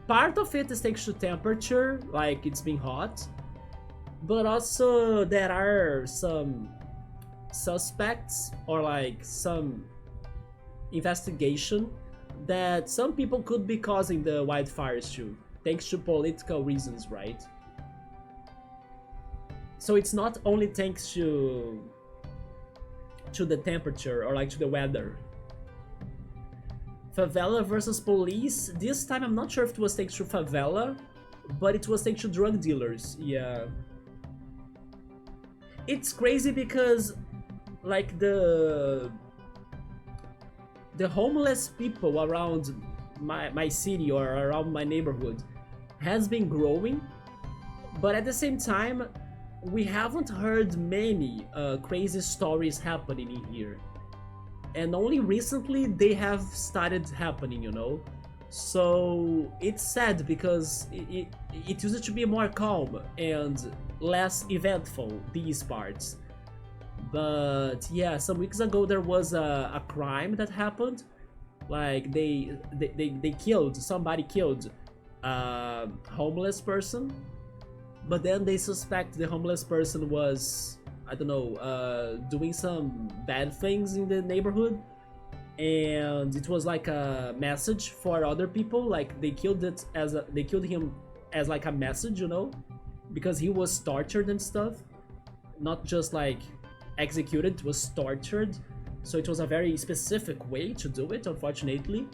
A: Part of it is thanks to temperature, like it's been hot, but also there are some suspects or like some investigation that some people could be causing the wildfires too, thanks to political reasons, right? So it's not only thanks to the temperature or like to the weather. Favela versus police. This time I'm not sure if it was thanks to favela, but it was thanks to drug dealers. Yeah. It's crazy because like the homeless people around my city or around my neighborhood has been growing, but at the same time we haven't heard many crazy stories happening in here. And only recently they have started happening, you know? So it's sad because it used to be more calm and less eventful, these parts. But yeah, some weeks ago there was a crime that happened. Like they somebody killed a homeless person, but then they suspect the homeless person was, I don't know, doing some bad things in the neighborhood, and it was like a message for other people. Like they killed him as like a message, you know. because he was tortured and stuff, not just like executed, it was tortured. So it was a very specific way to do it, unfortunately.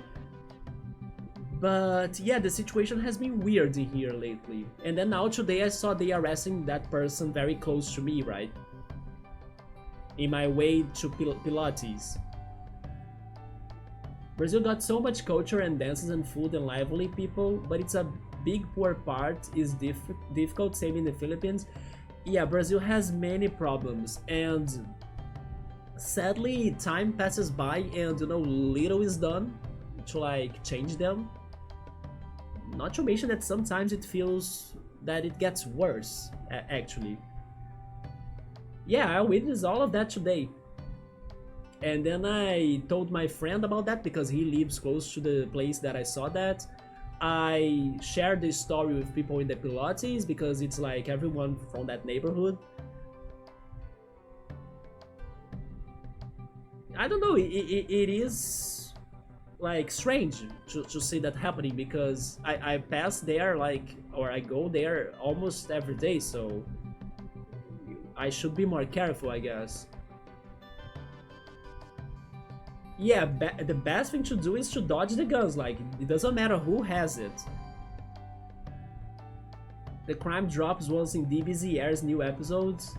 A: But yeah, the situation has been weird in here lately. And then now today I saw they arresting that person very close to me, right? In my way to Pilates. Brazil got so much culture and dances and food and lively people, but it's a big poor part is difficult, same in the Philippines. Yeah, Brazil has many problems, and sadly time passes by and little is done to like change them. Not to mention that sometimes it feels that it gets worse, actually. Yeah, I witnessed all of that today. And then I told my friend about that because he lives close to the place that I saw that. I shared this story with people in the Pilates because it's like everyone from that neighborhood. I don't know, it is like strange to see that happening because I pass there like, or I go there almost every day, so I should be more careful, I guess. Yeah, the best thing to do is to dodge the guns, like, it doesn't matter who has it. The crime drops once in DBZ airs new episodes.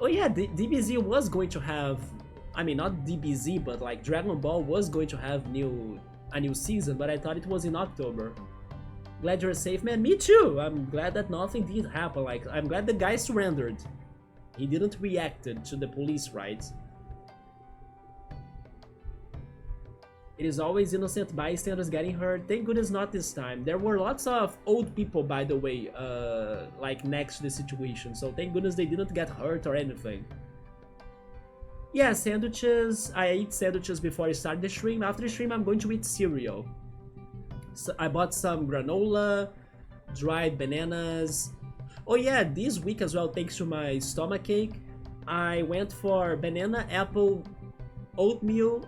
A: Oh yeah, DBZ was going to have, I mean not DBZ, but like Dragon Ball was going to have a new season, but I thought it was in October. Glad you're safe, man. Me too! I'm glad that nothing did happen, like, I'm glad the guy surrendered. He didn't react to the police, right? It is always innocent bystanders getting hurt. Thank goodness not this time. There were lots of old people, by the way, like next to the situation. So thank goodness they didn't get hurt or anything. Yeah, sandwiches. I ate sandwiches before I started the stream. After the stream, I'm going to eat cereal. So I bought some granola, dried bananas. Oh yeah, this week as well, thanks to my stomach ache, I went for banana, apple, oatmeal,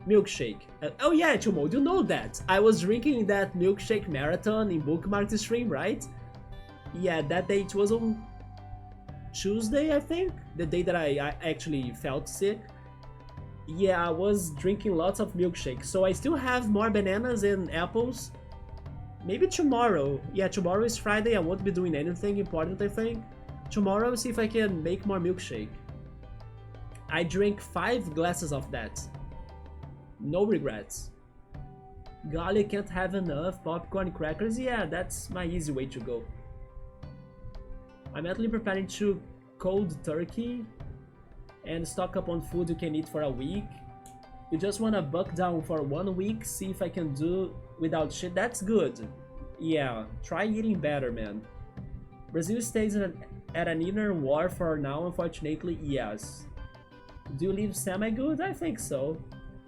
A: milkshake. Oh yeah, Chumo, you know that. I was drinking that milkshake marathon in Bookmark the stream, right? Yeah, that day it was on Tuesday, I think. The day that I actually felt sick. Yeah, I was drinking lots of milkshake. So I still have more bananas and apples. Maybe tomorrow. Yeah, tomorrow is Friday. I won't be doing anything important, I think. Tomorrow I'll see if I can make more milkshake. I drank 5 glasses of that. No regrets. Golly, can't have enough popcorn crackers? Yeah, that's my easy way to go. I'm mentally preparing to cold turkey and stock up on food you can eat for a week. You just wanna buck down for 1 week, see if I can do without shit. That's good. Yeah, try eating better, man. Brazil stays at an inner war for now, unfortunately, yes. Do you live semi-good? I think so.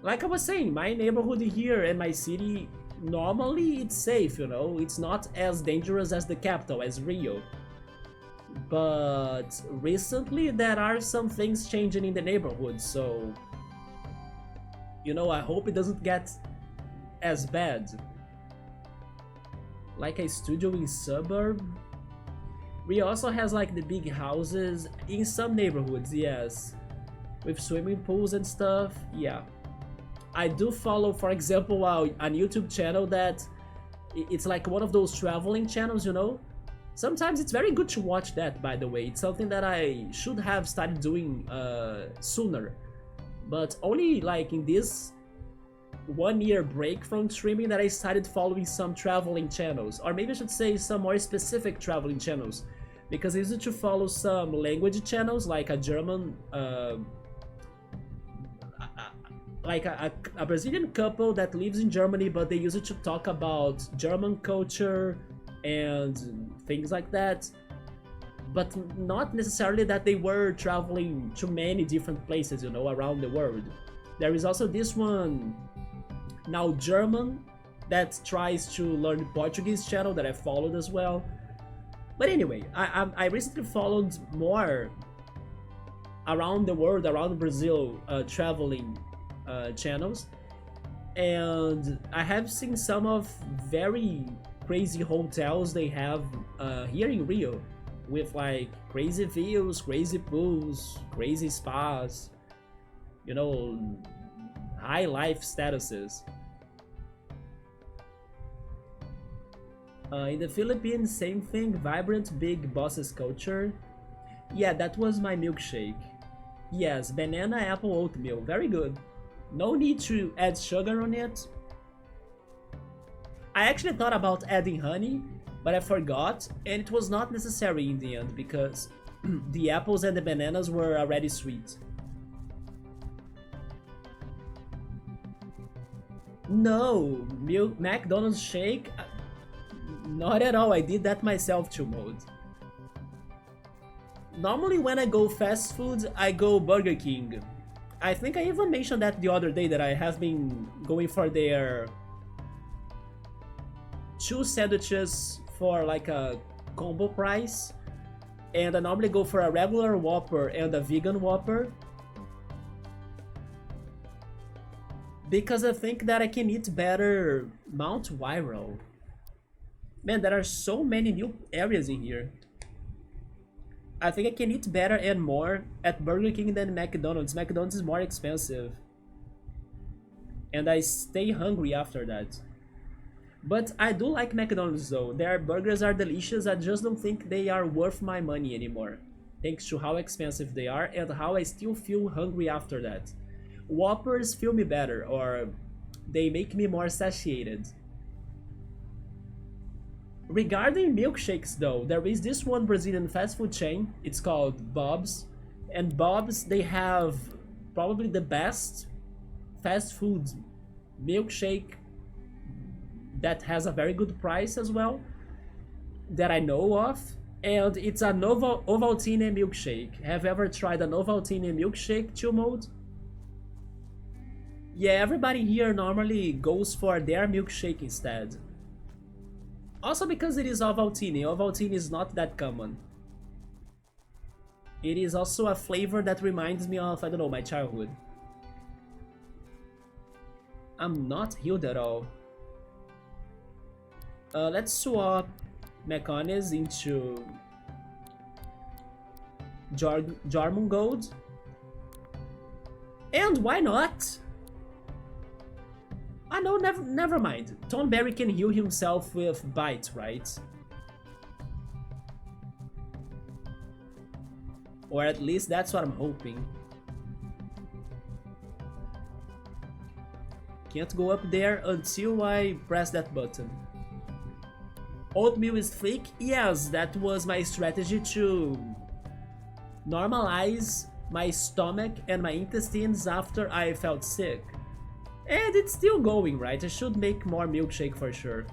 A: Like I was saying, my neighborhood here and my city, normally it's safe, it's not as dangerous as the capital, as Rio. But recently there are some things changing in the neighborhood, so I hope it doesn't get as bad. Like a studio in suburb. Rio also has like the big houses in some neighborhoods, yes. With swimming pools and stuff, yeah. I do follow, for example, a YouTube channel that it's like one of those traveling channels, Sometimes it's very good to watch that, by the way. It's something that I should have started doing sooner. But only like in this 1 year break from streaming that I started following some traveling channels. Or maybe I should say some more specific traveling channels. Because I used to follow some language channels, like a German... like a Brazilian couple that lives in Germany, but they use it to talk about German culture and things like that. But not necessarily that they were traveling to many different places, around the world. There is also this one, now German, that tries to learn Portuguese channel that I followed as well. But anyway, I recently followed more around the world, around Brazil, traveling channels, and I have seen some of very crazy hotels they have here in Rio, with like crazy views, crazy pools, crazy spas, you know, high life statuses. In the Philippines, same thing, vibrant big bosses culture. Yeah, that was my milkshake. Yes, banana apple oatmeal, very good. No need to add sugar on it. I actually thought about adding honey, but I forgot, and it was not necessary in the end because the apples and the bananas were already sweet. No, McDonald's shake? Not at all, I did that myself to mode. Normally when I go fast food, I go Burger King. I think I even mentioned that the other day that I have been going for their two sandwiches for like a combo price, and I normally go for a regular Whopper and a vegan Whopper because I think that I can eat better Mount Wirral. Man, there are so many new areas in here. I think I can eat better and more at Burger King than McDonald's. McDonald's is more expensive. And I stay hungry after that. But I do like McDonald's though. Their burgers are delicious, I just don't think they are worth my money anymore. Thanks to how expensive they are and how I still feel hungry after that. Whoppers feel me better, or they make me more satiated. Regarding milkshakes though, there is this one Brazilian fast food chain, it's called Bob's, and Bob's, they have probably the best fast food milkshake that has a very good price as well, that I know of, and it's a Ovaltine milkshake. Have you ever tried an Ovaltine milkshake, chill mode? Yeah, everybody here normally goes for their milkshake instead. Also because it is Ovaltine. Ovaltine is not that common. It is also a flavor that reminds me of, I don't know, my childhood. I'm not healed at all. Let's swap Mechonis into Jarmon Gold. And why not? Ah no, never mind. Tonberry can heal himself with Bite, right? Or at least that's what I'm hoping. Can't go up there until I press that button. Oatmeal is thick? Yes, that was my strategy to normalize my stomach and my intestines after I felt sick. And it's still going, right? I should make more milkshake for sure.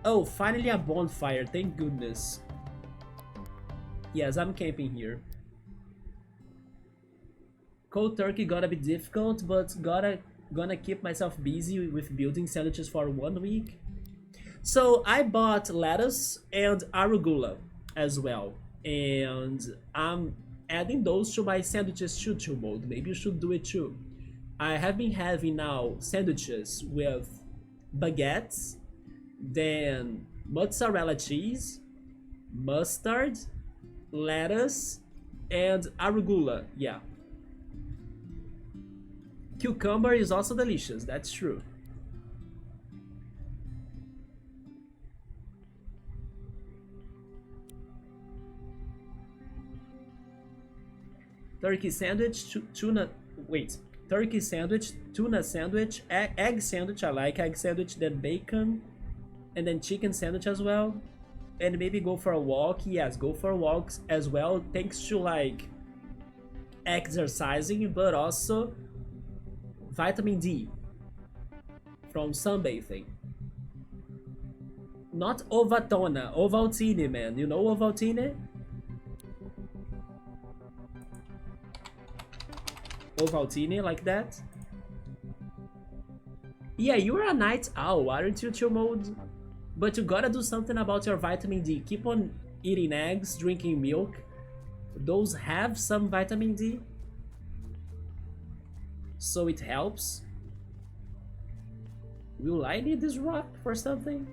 A: Oh, finally a bonfire, thank goodness. Yes, I'm camping here. Cold turkey gonna be difficult, but gonna keep myself busy with building sandwiches for 1 week. So I bought lettuce and arugula as well, and I'm adding those to my sandwiches choo-choo mode. Maybe you should do it too. I have been having now sandwiches with baguettes, then mozzarella cheese, mustard, lettuce, and arugula, yeah. Cucumber is also delicious, that's true. Turkey sandwich, tuna, wait. Turkey sandwich, tuna sandwich, egg sandwich, I like egg sandwich, then bacon, and then chicken sandwich as well. And maybe go for a walk, yes, go for walks as well, thanks to like exercising, but also vitamin D from sunbathing. Not Ovatona, Ovaltine, man, you know Ovaltine? Ovaltine, like that. Yeah, you're a night owl, aren't you, chill mode? But you gotta do something about your vitamin D. Keep on eating eggs, drinking milk. Those have some vitamin D, so it helps. Will I need this rock for something?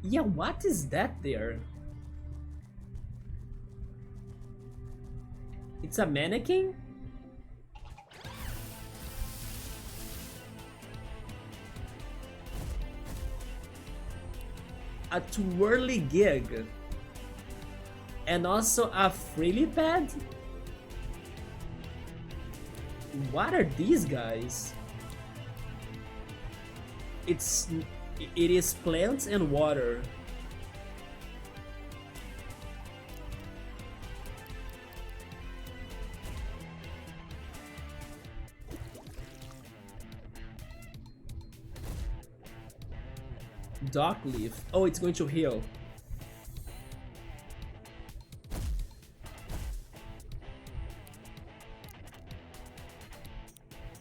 A: Yeah, what is that there? It's a mannequin? A twirly gig. And also a frilly pad? What are these guys? It is plants and water. Dock leaf. Oh, it's going to heal.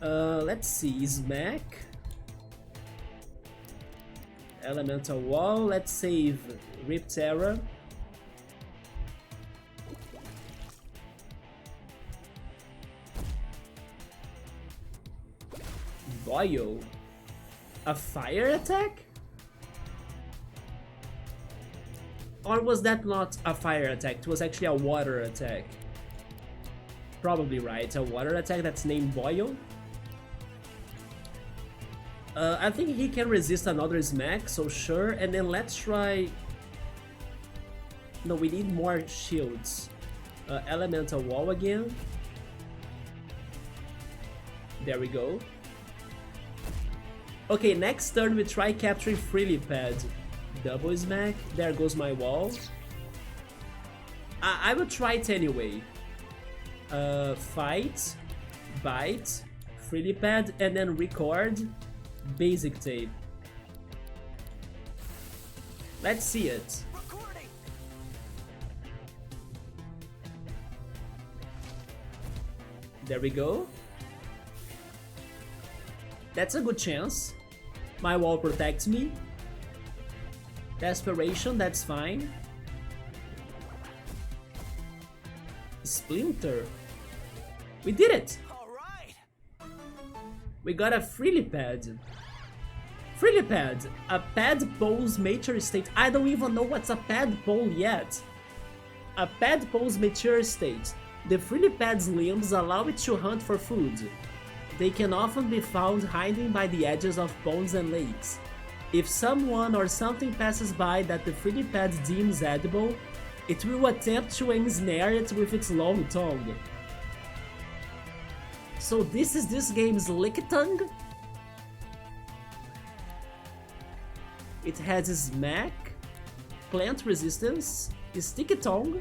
A: Let's see. Smack. Elemental wall. Let's save Rip Terra. Boil. A fire attack? Or was that not a fire attack? It was actually a water attack. Probably right, a water attack that's named Boil. I think he can resist another smack, so sure. And then let's try... No, we need more shields. Elemental wall again. There we go. Okay, next turn we try capturing Frilly Pad. Double smack. There goes my wall. I will try it anyway. Fight, bite, Frilly Pad, and then record. Basic tape. Let's see it.
B: Recording.
A: There we go. That's a good chance. My wall protects me. Desperation, that's fine. Splinter. We did it!
B: All right.
A: We got a Frilly Pad. Frilly Pad, a pad pole's mature state. I don't even know what's a pad pole yet. A pad pole's mature state. The Frilly Pad's limbs allow it to hunt for food. They can often be found hiding by the edges of ponds and lakes. If someone or something passes by that the Frilly Pad deems edible, it will attempt to ensnare it with its long tongue. So this is this game's lick tongue? It has smack, plant resistance, sticky tongue,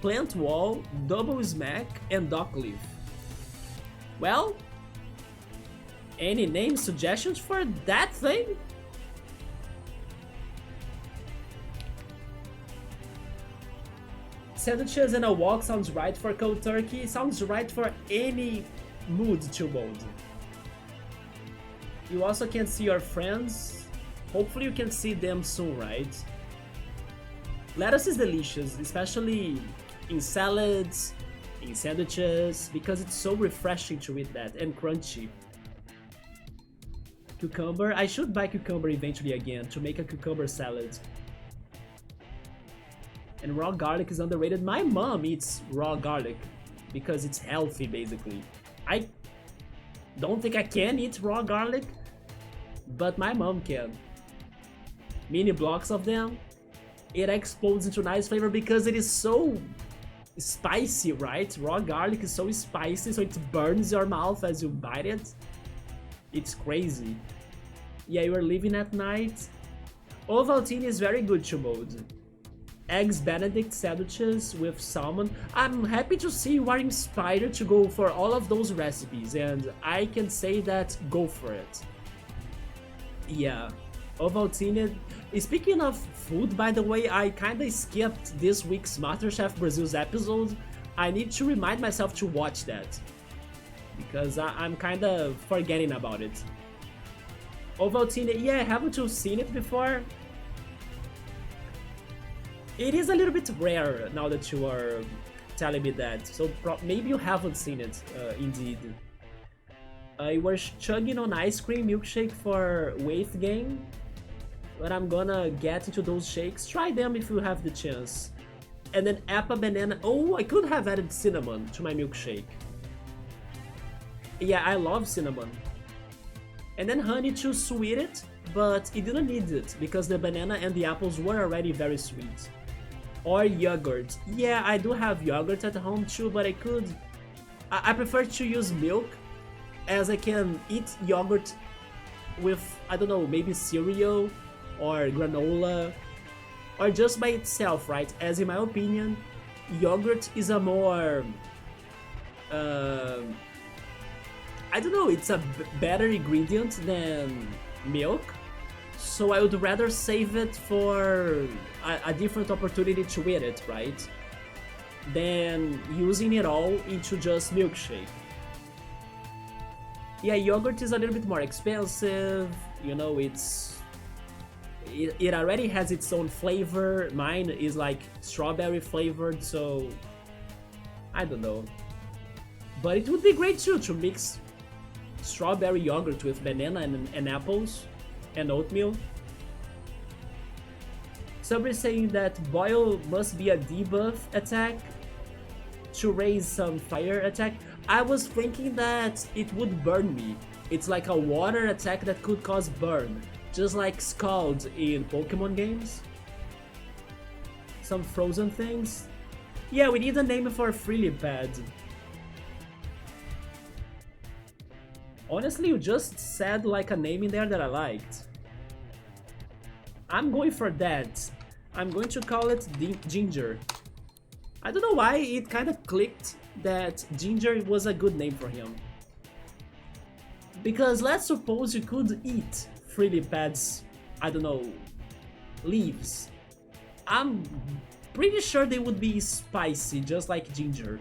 A: plant wall, double smack, and dock leaf. Well, any name suggestions for that thing? Sandwiches and a walk sounds right for cold turkey, sounds right for any mood to mold. You also can see your friends. Hopefully you can see them soon, right? Lettuce is delicious, especially in salads, in sandwiches, because it's so refreshing to eat that, and crunchy. Cucumber, I should buy cucumber eventually again to make a cucumber salad. And raw garlic is underrated. My mom eats raw garlic because it's healthy, basically. I don't think I can eat raw garlic, but my mom can. Mini blocks of them. It explodes into nice flavor because it is so spicy, right? Raw garlic is so spicy, so it burns your mouth as you bite it. It's crazy. Yeah, you are leaving at night. Ovaltine is very good to mold. Eggs Benedict sandwiches with salmon. I'm happy to see you are inspired to go for all of those recipes, and I can say that go for it. Yeah, Ovaltine. Speaking of food, by the way, I kinda skipped this week's MasterChef Brazil's episode. I need to remind myself to watch that, because I'm kinda forgetting about it. Ovaltine, yeah, haven't you seen it before? It is a little bit rare now that you are telling me that, so maybe you haven't seen it, indeed. I was chugging on ice cream milkshake for weight gain, but I'm gonna get into those shakes. Try them if you have the chance. And then apple banana. Oh, I could have added cinnamon to my milkshake. Yeah, I love cinnamon. And then honey to sweet it, but it didn't need it because the banana and the apples were already very sweet. Or yogurt. Yeah, I do have yogurt at home too, but I prefer to use milk, as I can eat yogurt with, I don't know, maybe cereal or granola, or just by itself, right? As in my opinion, yogurt is a more, I don't know, it's a better ingredient than milk. So I would rather save it for a different opportunity to eat it, right? Than using it all into just milkshake. Yeah, yogurt is a little bit more expensive, you know, it already has its own flavor. Mine is like strawberry flavored, so I don't know. But it would be great too to mix strawberry yogurt with banana and apples and oatmeal. Somebody saying that boil must be a debuff attack to raise some fire attack. I was thinking that it would burn me. It's like a water attack that could cause burn, just like Scald in Pokemon games. Some frozen things. Yeah, we need a name for Freely Pad. Honestly, you just said like a name in there that I liked. I'm going for that. I'm going to call it Ginger. I don't know why it kind of clicked that Ginger was a good name for him. Because let's suppose you could eat Freely Pad's, I don't know, leaves. I'm pretty sure they would be spicy, just like Ginger.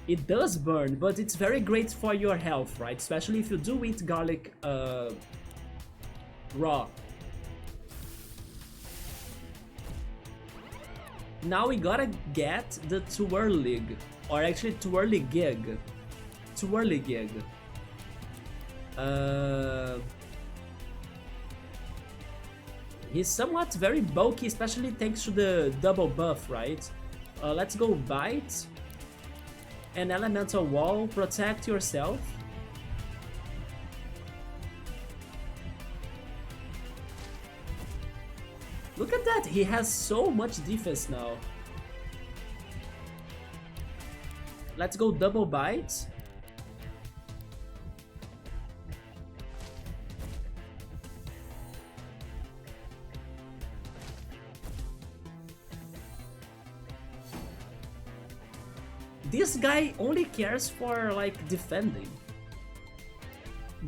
A: It does burn, but it's very great for your health, right? Especially if you do eat garlic raw. Now we gotta get the Twirlig, or actually Twirligig. Twirligig. He's somewhat very bulky, especially thanks to the double buff, right? Let's go Bite. An Elemental Wall, protect yourself. Look at that, he has so much defense now. Let's go Double Bite. This guy only cares for like defending.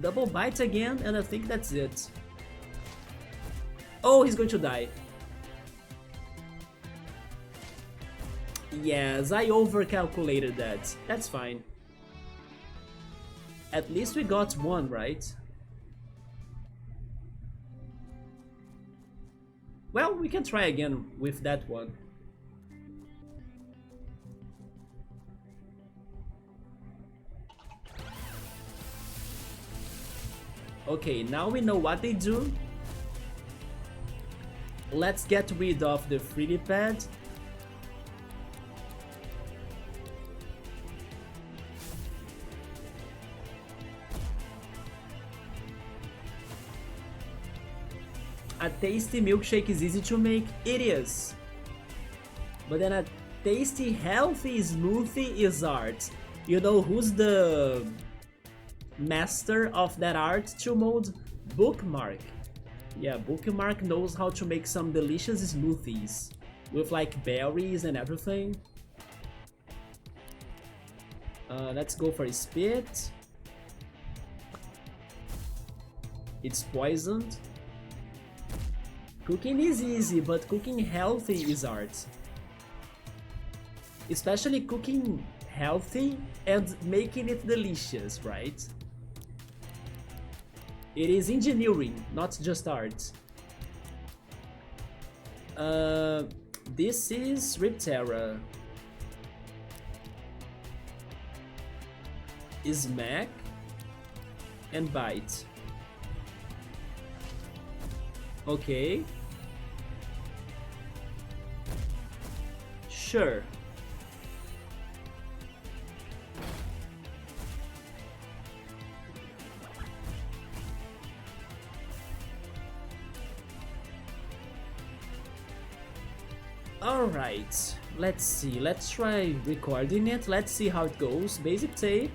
A: Double Bite again, and I think that's it. Oh, he's going to die. Yes, I overcalculated that. That's fine. At least we got one, right? Well, we can try again with that one. Okay, now we know what they do. Let's get rid of the Freely Pad. A tasty milkshake is easy to make? It is. But then a tasty, healthy smoothie is art. You know who's the master of that art to mode? Bookmark. Yeah, Bookmark knows how to make some delicious smoothies with like berries and everything. Let's go for Spit. It's poisoned. Cooking is easy, but cooking healthy is art. Especially cooking healthy and making it delicious, right? It is engineering, not just art. This is Riptera. Smack and bite. Okay. Sure. Alright, let's see, let's try recording it, let's see how it goes. Basic tape.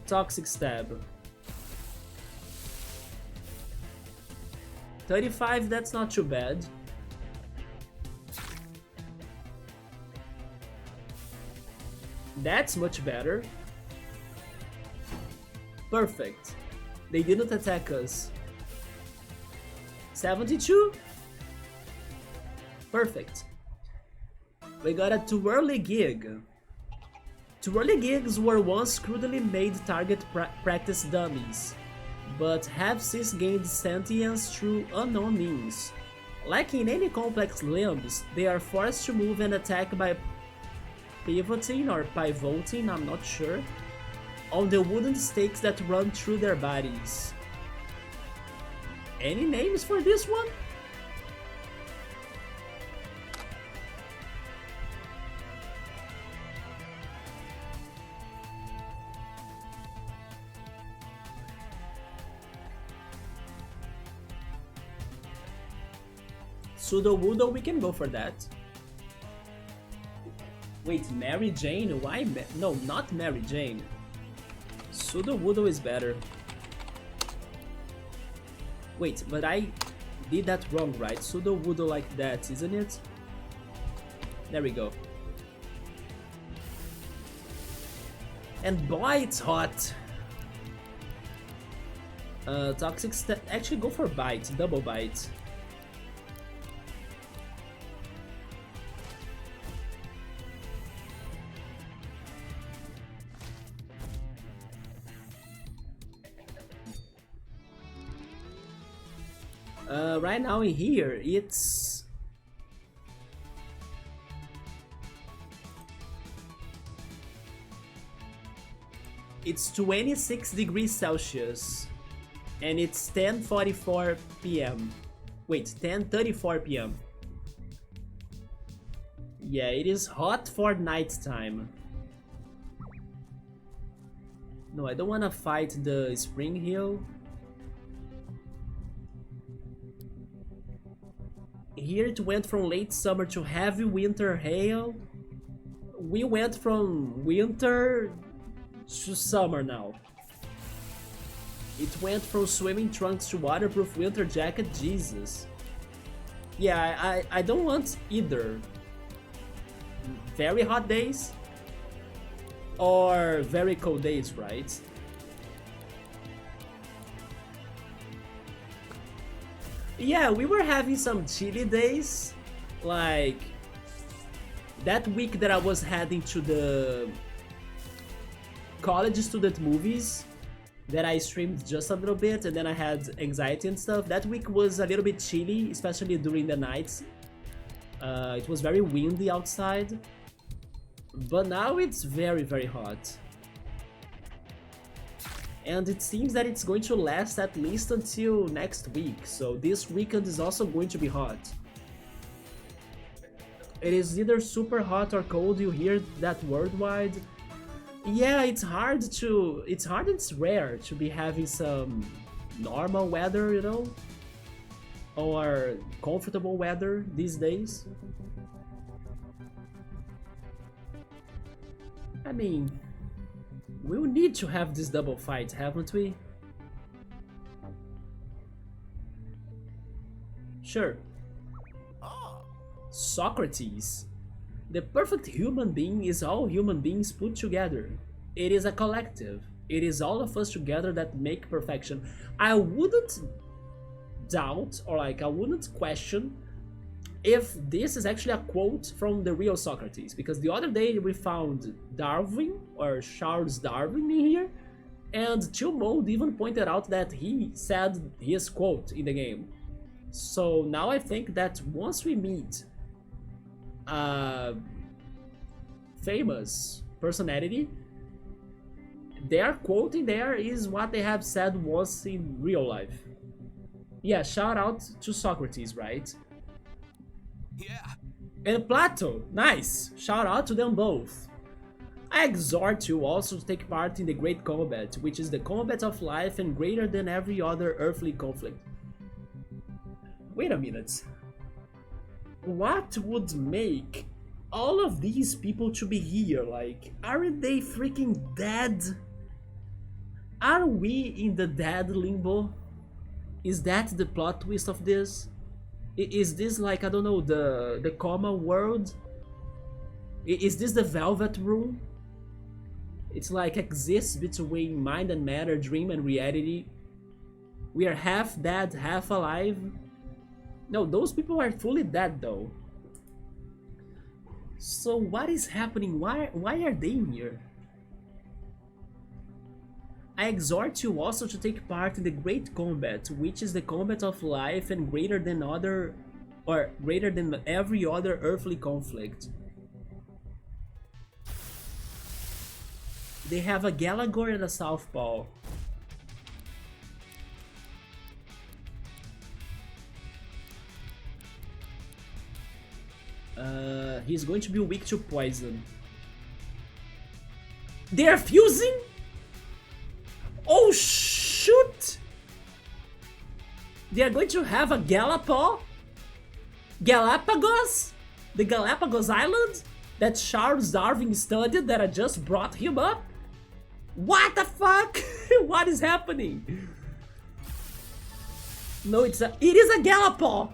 A: Toxic stab. 35, that's not too bad. That's much better. Perfect. They didn't attack us. 72? Perfect. We got a twirly gig. Twirly gigs were once crudely made target practice dummies, but have since gained sentience through unknown means. Like in any complex limbs, they are forced to move and attack by pivoting or pivoting, I'm not sure, on the wooden stakes that run through their bodies. Any names for this one? Pseudo Woodle, we can go for that. Wait, Mary Jane? Why? No, not Mary Jane. Pseudo Woodle is better. Wait, but I did that wrong, right? Pseudo Woodle like that, isn't it? There we go. And boy, it's hot. Toxic actually go for bite, double bite. Right now in here, it's 26 degrees Celsius and it's 10:44 p.m. Wait, 10:34 p.m. Yeah, it is hot for night time. No, I don't want to fight the Spring Hill. Here it went from late summer to heavy winter hail. We went from winter to summer now. It went from swimming trunks to waterproof winter jacket, Jesus. Yeah, I don't want either very hot days or very cold days, right? Yeah, we were having some chilly days, like that week that I was heading to the college student movies that I streamed just a little bit and then I had anxiety and stuff. That week was a little bit chilly, especially during the nights. It was very windy outside, but now it's very, very hot. And it seems that it's going to last at least until next week, so this weekend is also going to be hot. It is either super hot or cold, you hear that worldwide. Yeah, it's hard and it's rare to be having some normal weather, you know? Or comfortable weather these days. I mean, we'll need to have this double fight, haven't we? Sure. Socrates. The perfect human being is all human beings put together. It is a collective. It is all of us together that make perfection. I wouldn't doubt, or I wouldn't question if this is actually a quote from the real Socrates, because the other day we found Darwin, or Charles Darwin in here, and Chillmode even pointed out that he said his quote in the game. So now I think that once we meet a famous personality. Their quoting there is what they have said once in real life. Yeah, shout out to Socrates, right?
B: Yeah.
A: And Plato, nice! Shout out to them both. I exhort you also to take part in the great combat, which is the combat of life and greater than every other earthly conflict. Wait a minute. What would make all of these people to be here? Like, aren't they freaking dead? Are we in the dead limbo? Is that the plot twist of this? Is this like, I don't know, the coma world? Is this the Velvet Room? It's like exists between mind and matter, dream and reality. We are half dead, half alive. No, those people are fully dead though. So what is happening? Why are they here? I exhort you also to take part in the great combat, which is the combat of life and greater than every other earthly conflict. They have a Gallagher and a Southpaw. He's going to be weak to poison. They are fusing? Oh shoot! They are going to have a Galapagos? The Galapagos Island that Charles Darwin studied that I just brought him up? What the fuck? What is happening? No, it is a Galapagos!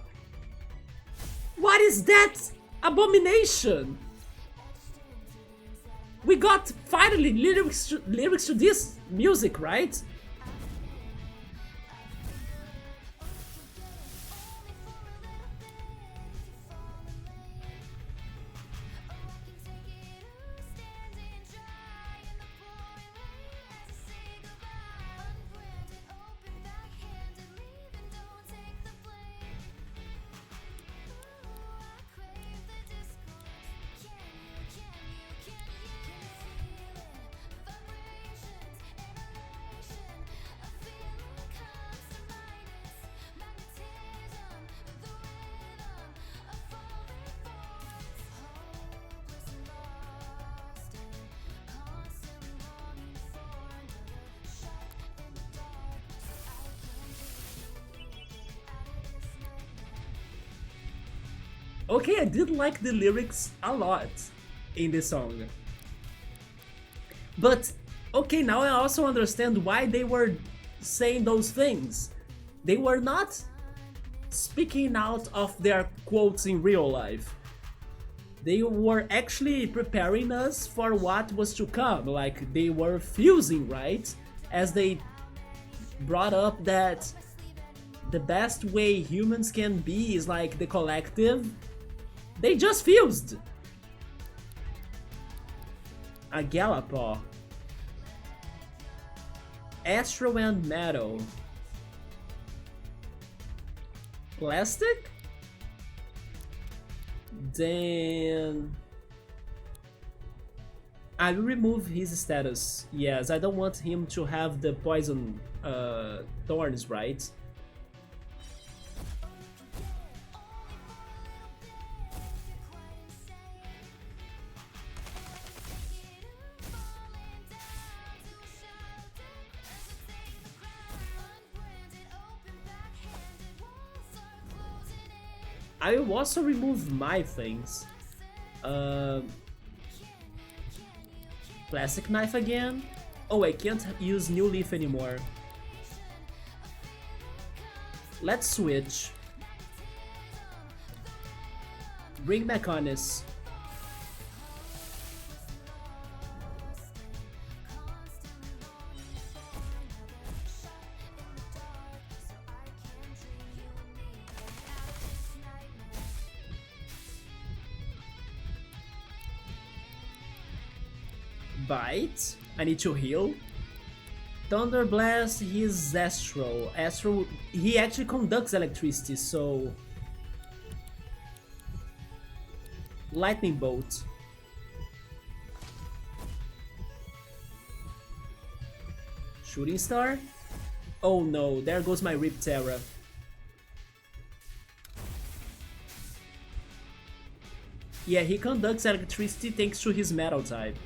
A: What is that abomination? We got finally lyrics to this music, right? Okay, I did like the lyrics a lot in this song. But, okay, now I also understand why they were saying those things. They were not speaking out of their quotes in real life. They were actually preparing us for what was to come. Like, they were fusing, right? As they brought up that the best way humans can be is like the collective. They just fused! A Galapagos. Astro and Meadow. Plastic? Then I will remove his status. Yes, I don't want him to have the poison thorns, right? I will also remove my things. Plastic knife again. Oh, I can't use new leaf anymore. Let's switch. Bring back Honest. Bite. I need to heal. Thunder Blast, he's Astro. Astro, he actually conducts electricity, so... Lightning Bolt. Shooting star? Oh no, there goes my Riptera. Yeah, he conducts electricity thanks to his metal type.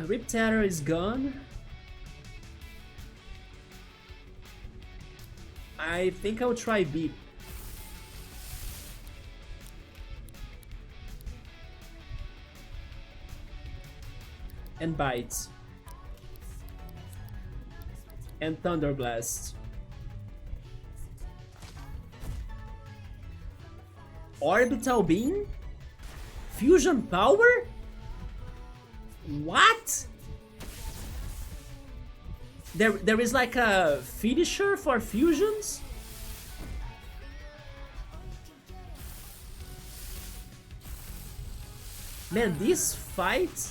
A: Riptera is gone. I think I'll try Beep. And Bite. And Thunder Blast. Orbital Beam? Fusion Power? What? There is like a finisher for fusions? Man, this fight...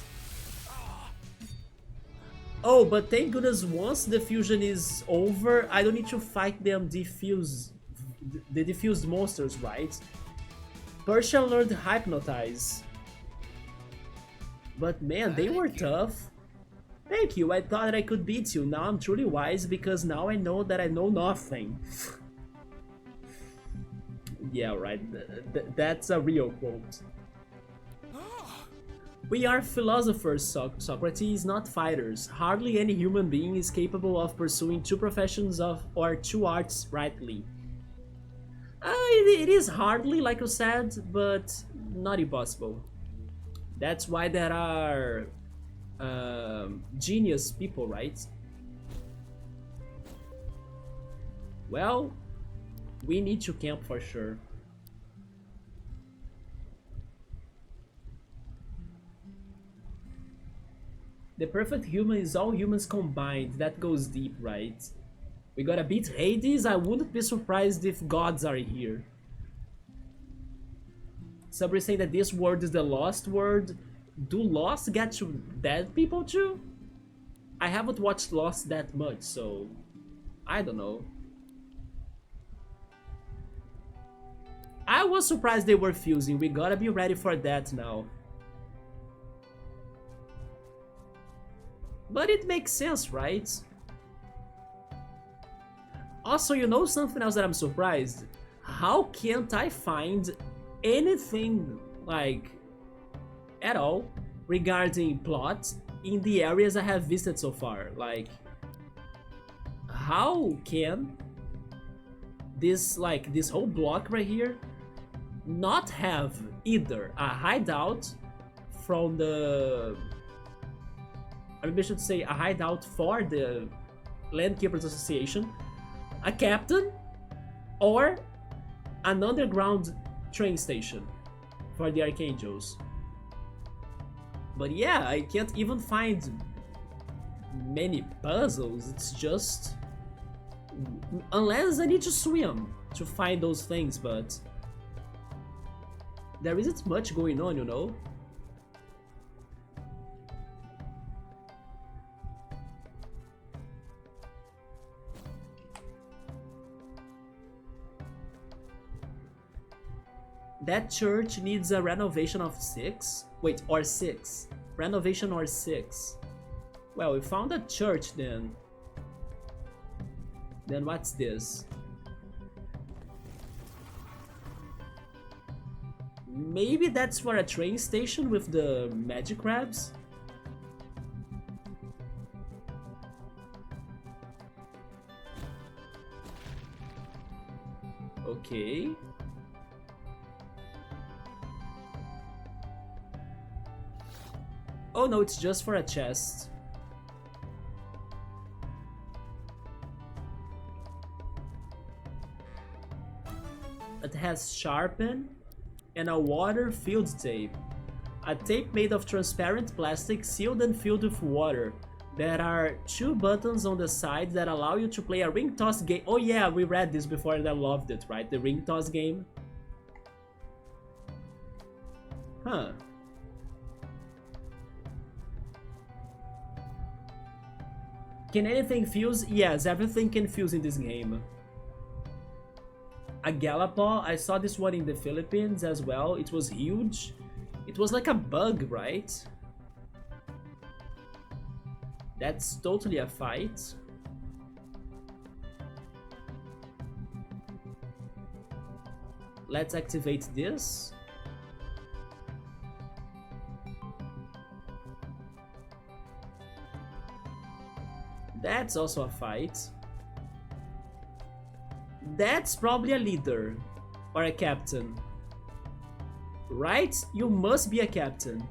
A: Oh, but thank goodness once the fusion is over, I don't need to fight them the diffused monsters, right? Persian learned Hypnotize. But man, they were tough. Thank you, I thought that I could beat you. Now I'm truly wise because now I know that I know nothing. Yeah, right, that's a real quote. We are philosophers, Socrates, not fighters. Hardly any human being is capable of pursuing two professions or two arts rightly. It is hardly, like you said, but not impossible. That's why there are genius people, right? Well, we need to camp for sure. The perfect human is all humans combined. That goes deep, right? We gotta beat Hades. I wouldn't be surprised if gods are here. Somebody saying that this world is the lost world. Do Lost get to dead people too? I haven't watched Lost that much, so I don't know. I was surprised they were fusing. We gotta be ready for that now. But it makes sense, right? Also, you know something else that I'm surprised? How can't I find anything, like, at all regarding plot in the areas I have visited so far? Like, how can this whole block right here not have either a hideout from the... maybe I should say a hideout for the Landkeepers Association, a captain, or an underground train station for the Archangels. But yeah, I can't even find many puzzles. It's just... unless I need to swim to find those things, but there isn't much going on, you know? That church needs a renovation of 6? Wait, or 6. Renovation or 6. Well, we found a church then. Then what's this? Maybe that's for a train station with the magic crabs? Okay. Oh no, it's just for a chest. It has sharpen and a water-filled tape. A tape made of transparent plastic sealed and filled with water. There are 2 buttons on the side that allow you to play a ring toss game. Oh yeah, we read this before and I loved it, right? The ring toss game. Huh. Can anything fuse? Yes, everything can fuse in this game. A Galapaw, I saw this one in the Philippines as well. It was huge. It was like a bug, right? That's totally a fight. Let's activate this. That's also a fight. That's probably a leader or a captain. Right? You must be a captain.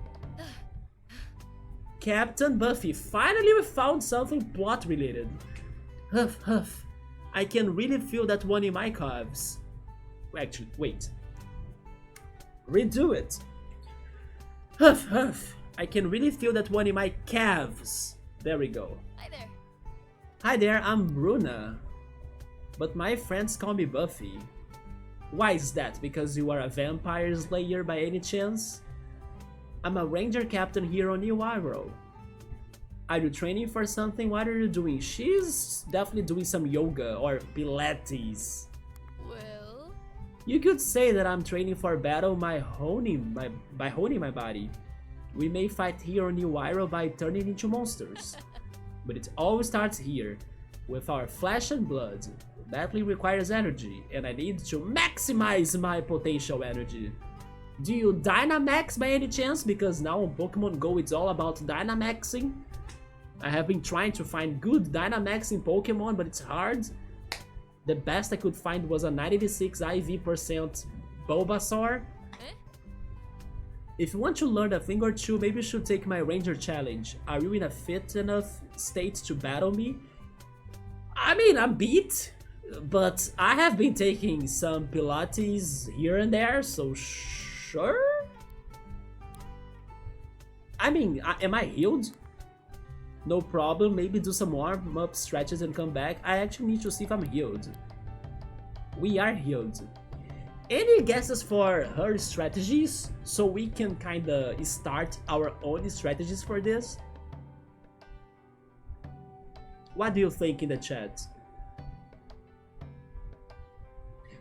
A: Captain Buffy. Finally we found something plot related. Huff, huff. I can really feel that one in my calves. Actually, wait. Redo it. Huff, huff. I can really feel that one in my calves. There we go.
C: Hi there.
A: Hi there, I'm Bruna. But my friends call me Buffy. Why is that? Because you are a vampire slayer by any chance? I'm a ranger captain here on Wirral. Are you training for something? What are you doing? She's definitely doing some yoga or pilates.
C: Well,
A: You could say that I'm training for battle by honing my body. We may fight here on Wirral by turning into monsters. But it all starts here, with our flesh and blood. Battling requires energy, and I need to maximize my potential energy. Do you Dynamax by any chance? Because now on Pokemon Go it's all about Dynamaxing. I have been trying to find good Dynamaxing Pokemon, but it's hard. The best I could find was a 96 IV% Bulbasaur.
C: eh?
A: If you want to learn a thing or two, maybe you should take my Ranger Challenge. Are you in a fit enough state to battle me? I mean, I'm beat, but I have been taking some Pilates here and there, so sure? I mean, am I healed? No problem, maybe do some warm-up stretches and come back. I actually need to see if I'm healed. We are healed. Any guesses for her strategies so we can kinda start our own strategies for this? What do you think in the chat?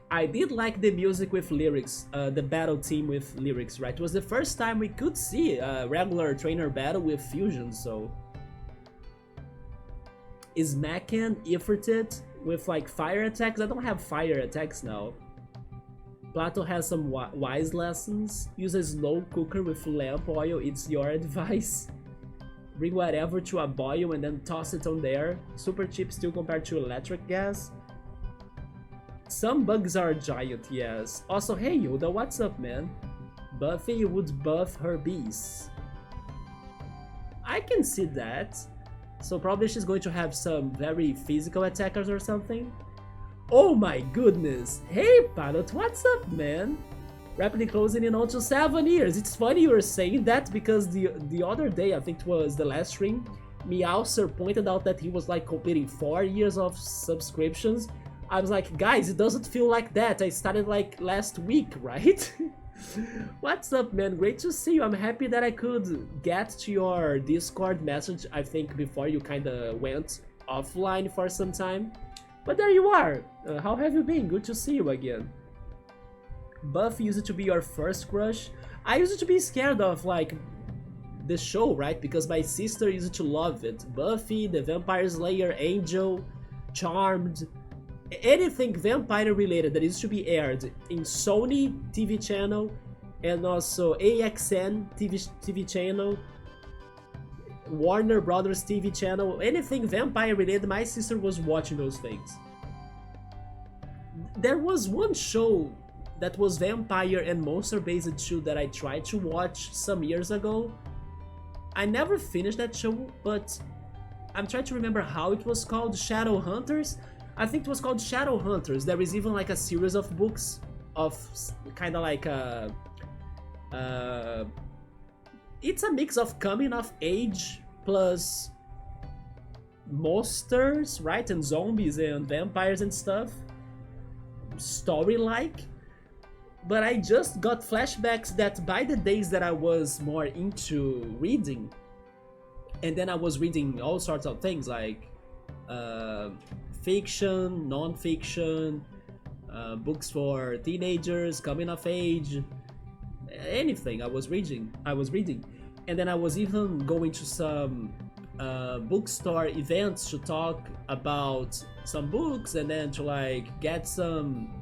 A: I did like the music with lyrics, the battle team with lyrics, right? It was the first time we could see a regular trainer battle with fusion, so... Is Macan efforted with like fire attacks? I don't have fire attacks now. Plato has some wise lessons. Use a slow cooker with lamp oil, it's your advice. Bring whatever to a boil and then toss it on there. Super cheap still compared to electric gas. Some bugs are giant, yes. Also, hey Yoda, what's up, man? Buffy would buff her beasts. I can see that. So probably she's going to have some very physical attackers or something. Oh my goodness! Hey Pilot, what's up, man? Rapidly closing in on to 7 years. It's funny you were saying that because the other day, I think it was the last stream, Meowser pointed out that he was like completing 4 years of subscriptions. I was like, guys, it doesn't feel like that. I started like last week, right? What's up, man? Great to see you. I'm happy that I could get to your Discord message, I think, before you kinda went offline for some time. But there you are. How have you been? Good to see you again. Buffy used to be your first crush. I used to be scared of, like, the show, right? Because my sister used to love it. Buffy, the Vampire Slayer, Angel, Charmed, anything vampire related that used to be aired in Sony TV channel and also AXN TV channel, Warner Brothers TV channel, anything vampire related, my sister was watching those things. There was one show that was vampire and monster based too that I tried to watch some years ago. I never finished that show, but I'm trying to remember how it was called. Shadow Hunters? I think it was called Shadow Hunters. There is even like a series of books of kind of like a... it's a mix of coming of age plus monsters, right? And zombies and vampires and stuff. Story-like. But I just got flashbacks that by the days that I was more into reading, and then I was reading all sorts of things like fiction, non-fiction, books for teenagers, coming of age, anything I was reading. And then I was even going to some bookstore events to talk about some books and then to like get some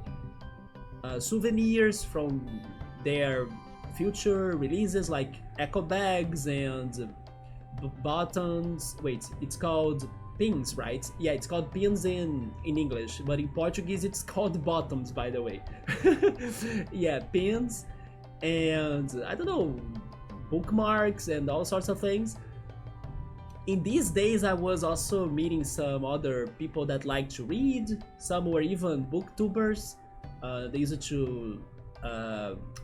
A: souvenirs from their future releases, like echo bags and buttons. Wait, it's called pins, right? Yeah, it's called pins in English, but in Portuguese it's called bottoms, by the way. Yeah, pins and I don't know, bookmarks and all sorts of things. In these days I was also meeting some other people that like to read. Some were even booktubers. They used to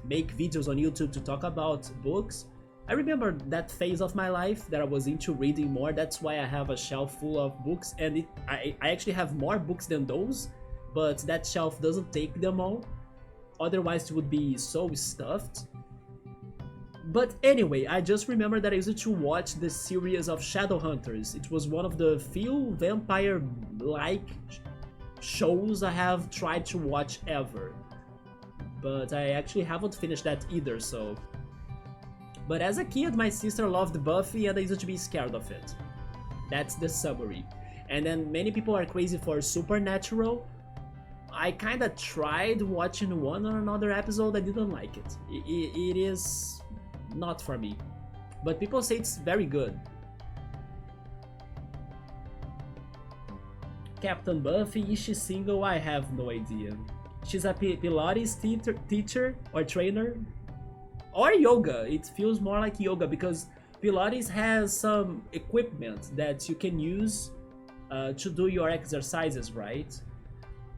A: make videos on YouTube to talk about books. I remember that phase of my life that I was into reading more. That's why I have a shelf full of books, and I actually have more books than those, but that shelf doesn't take them all. Otherwise it would be so stuffed. But anyway, I just remember that I used to watch the series of Shadowhunters. It was one of the few vampire-like shows I have tried to watch ever. But I actually haven't finished that either, so... But as a kid, my sister loved Buffy and I used to be scared of it. That's the summary. And then many people are crazy for Supernatural. I kinda tried watching one or another episode, I didn't like it. It is not for me. But people say it's very good. Captain Buffy, is she single? I have no idea. She's a Pilates teacher or trainer? Or yoga. It feels more like yoga because Pilates has some equipment that you can use to do your exercises, right?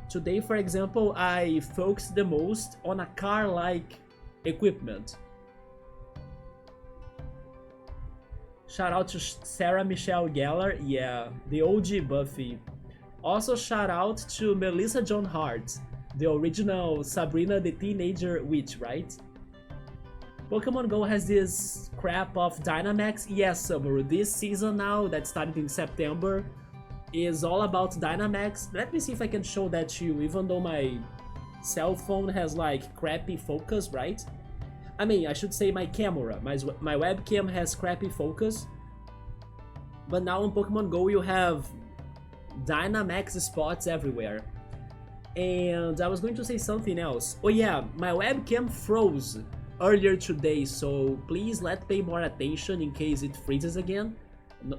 A: Today, for example, I focused the most on a car-like equipment. Shout out to Sarah Michelle Gellar, yeah, the OG Buffy. Also shout out to Melissa Joan Hart, the original Sabrina the Teenager Witch, right? Pokemon Go has this crap of Dynamax. Yes, Subaru, this season now that started in September is all about Dynamax. Let me see if I can show that to you, even though my cell phone has like crappy focus, right? I mean, I should say my camera. My webcam has crappy focus. But now on Pokemon Go you have Dynamax spots everywhere. And I was going to say something else. Oh yeah, my webcam froze earlier today, so please let's pay more attention in case it freezes again.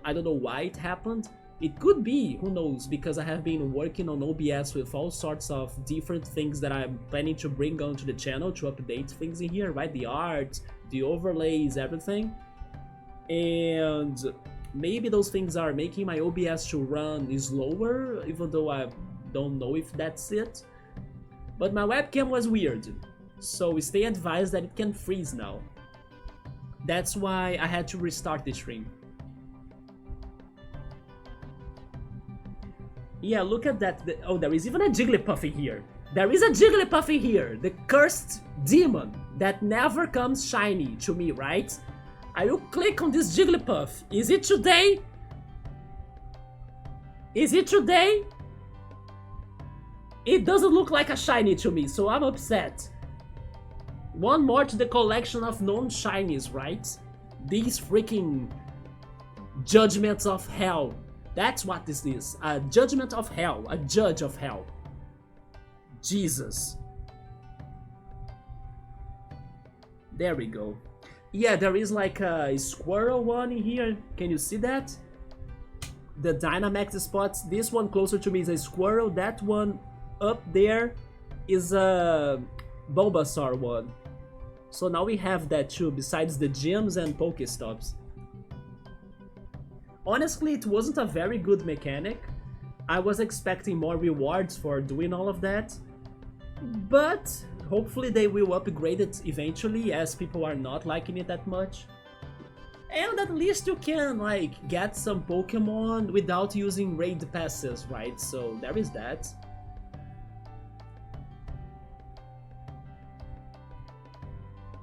A: I don't know why it happened. It could be, who knows, because I have been working on OBS with all sorts of different things that I'm planning to bring onto the channel to update things in here, right? The art, the overlays, everything. And maybe those things are making my OBS to run slower, even though I don't know if that's it. But my webcam was weird, so stay advised that it can freeze now. That's why I had to restart the stream. Yeah, look at that. Oh, there is even a Jigglypuff in here. There is a Jigglypuff in here. The cursed demon that never comes shiny to me, right? I will click on this Jigglypuff. Is it today? Is it today? It doesn't look like a shiny to me, so I'm upset. One more to the collection of non-shinies, right? These freaking judgments of hell. That's what this is. A judgment of hell. A judge of hell. Jesus. There we go. Yeah, there is like a squirrel one in here. Can you see that? The Dynamax spots. This one closer to me is a squirrel. That one up there is a Bulbasaur one. So now we have that too, besides the gyms and Pokestops. Honestly, it wasn't a very good mechanic. I was expecting more rewards for doing all of that. But hopefully they will upgrade it eventually, as people are not liking it that much. And at least you can like get some Pokemon without using raid passes, right? So there is that.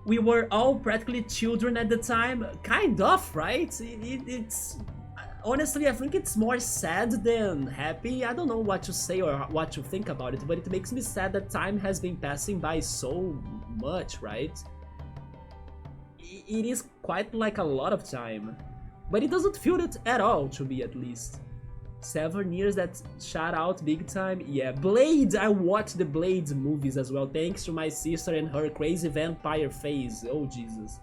A: We were all practically children at the time, kind of, right? It's honestly, I think it's more sad than happy. I don't know what to say or what to think about it, but it makes me sad that time has been passing by so much, right? It is quite like a lot of time. But it doesn't feel it at all to me, at least. 7 years, that shout out big time. Yeah, Blade! I watched the Blade movies as well, thanks to my sister and her crazy vampire phase. Oh, Jesus.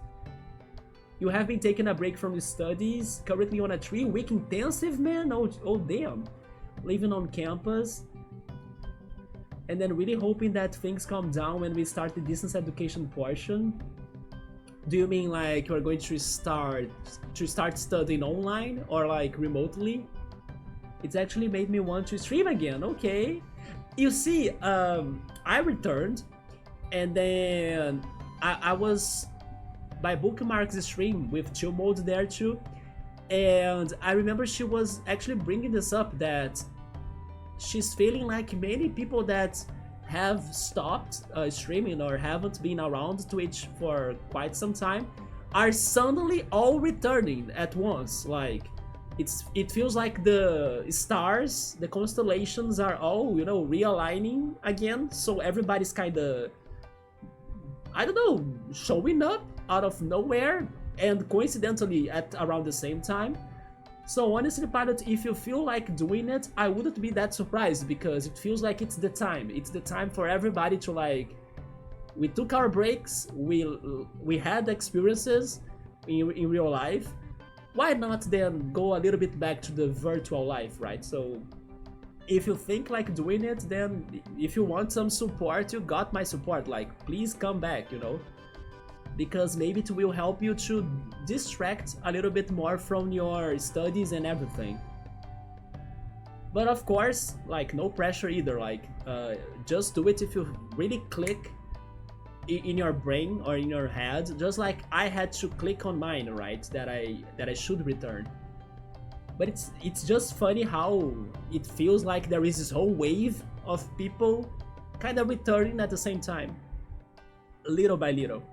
A: You have been taking a break from the studies, currently on a 3-week intensive, man? Oh damn. Living on campus. And then really hoping that things calm down when we start the distance education portion. Do you mean like you're going to start studying online or like remotely? It's actually made me want to stream again, okay. You see, I returned, and then I was by bookmarks the stream with chill mode there too, and I remember she was actually bringing this up, that she's feeling like many people that have stopped streaming or haven't been around Twitch for quite some time are suddenly all returning at once. Like, it feels like the stars, the constellations are all, you know, realigning again, so everybody's kind of, I don't know, showing up out of nowhere and coincidentally at around the same time. So honestly, Pilot, if you feel like doing it, I wouldn't be that surprised, because it feels like it's the time. It's the time for everybody to, like, we took our breaks, we had experiences in real life. Why not then go a little bit back to the virtual life, right? So if you think like doing it, then if you want some support, you got my support. Like, please come back, you know? Because maybe it will help you to distract a little bit more from your studies and everything. But of course, like, no pressure either. Like, just do it if you really click in your brain or in your head, just like I had to click on mine, right? That I should return. But it's just funny how it feels like there is this whole wave of people kind of returning at the same time, little by little,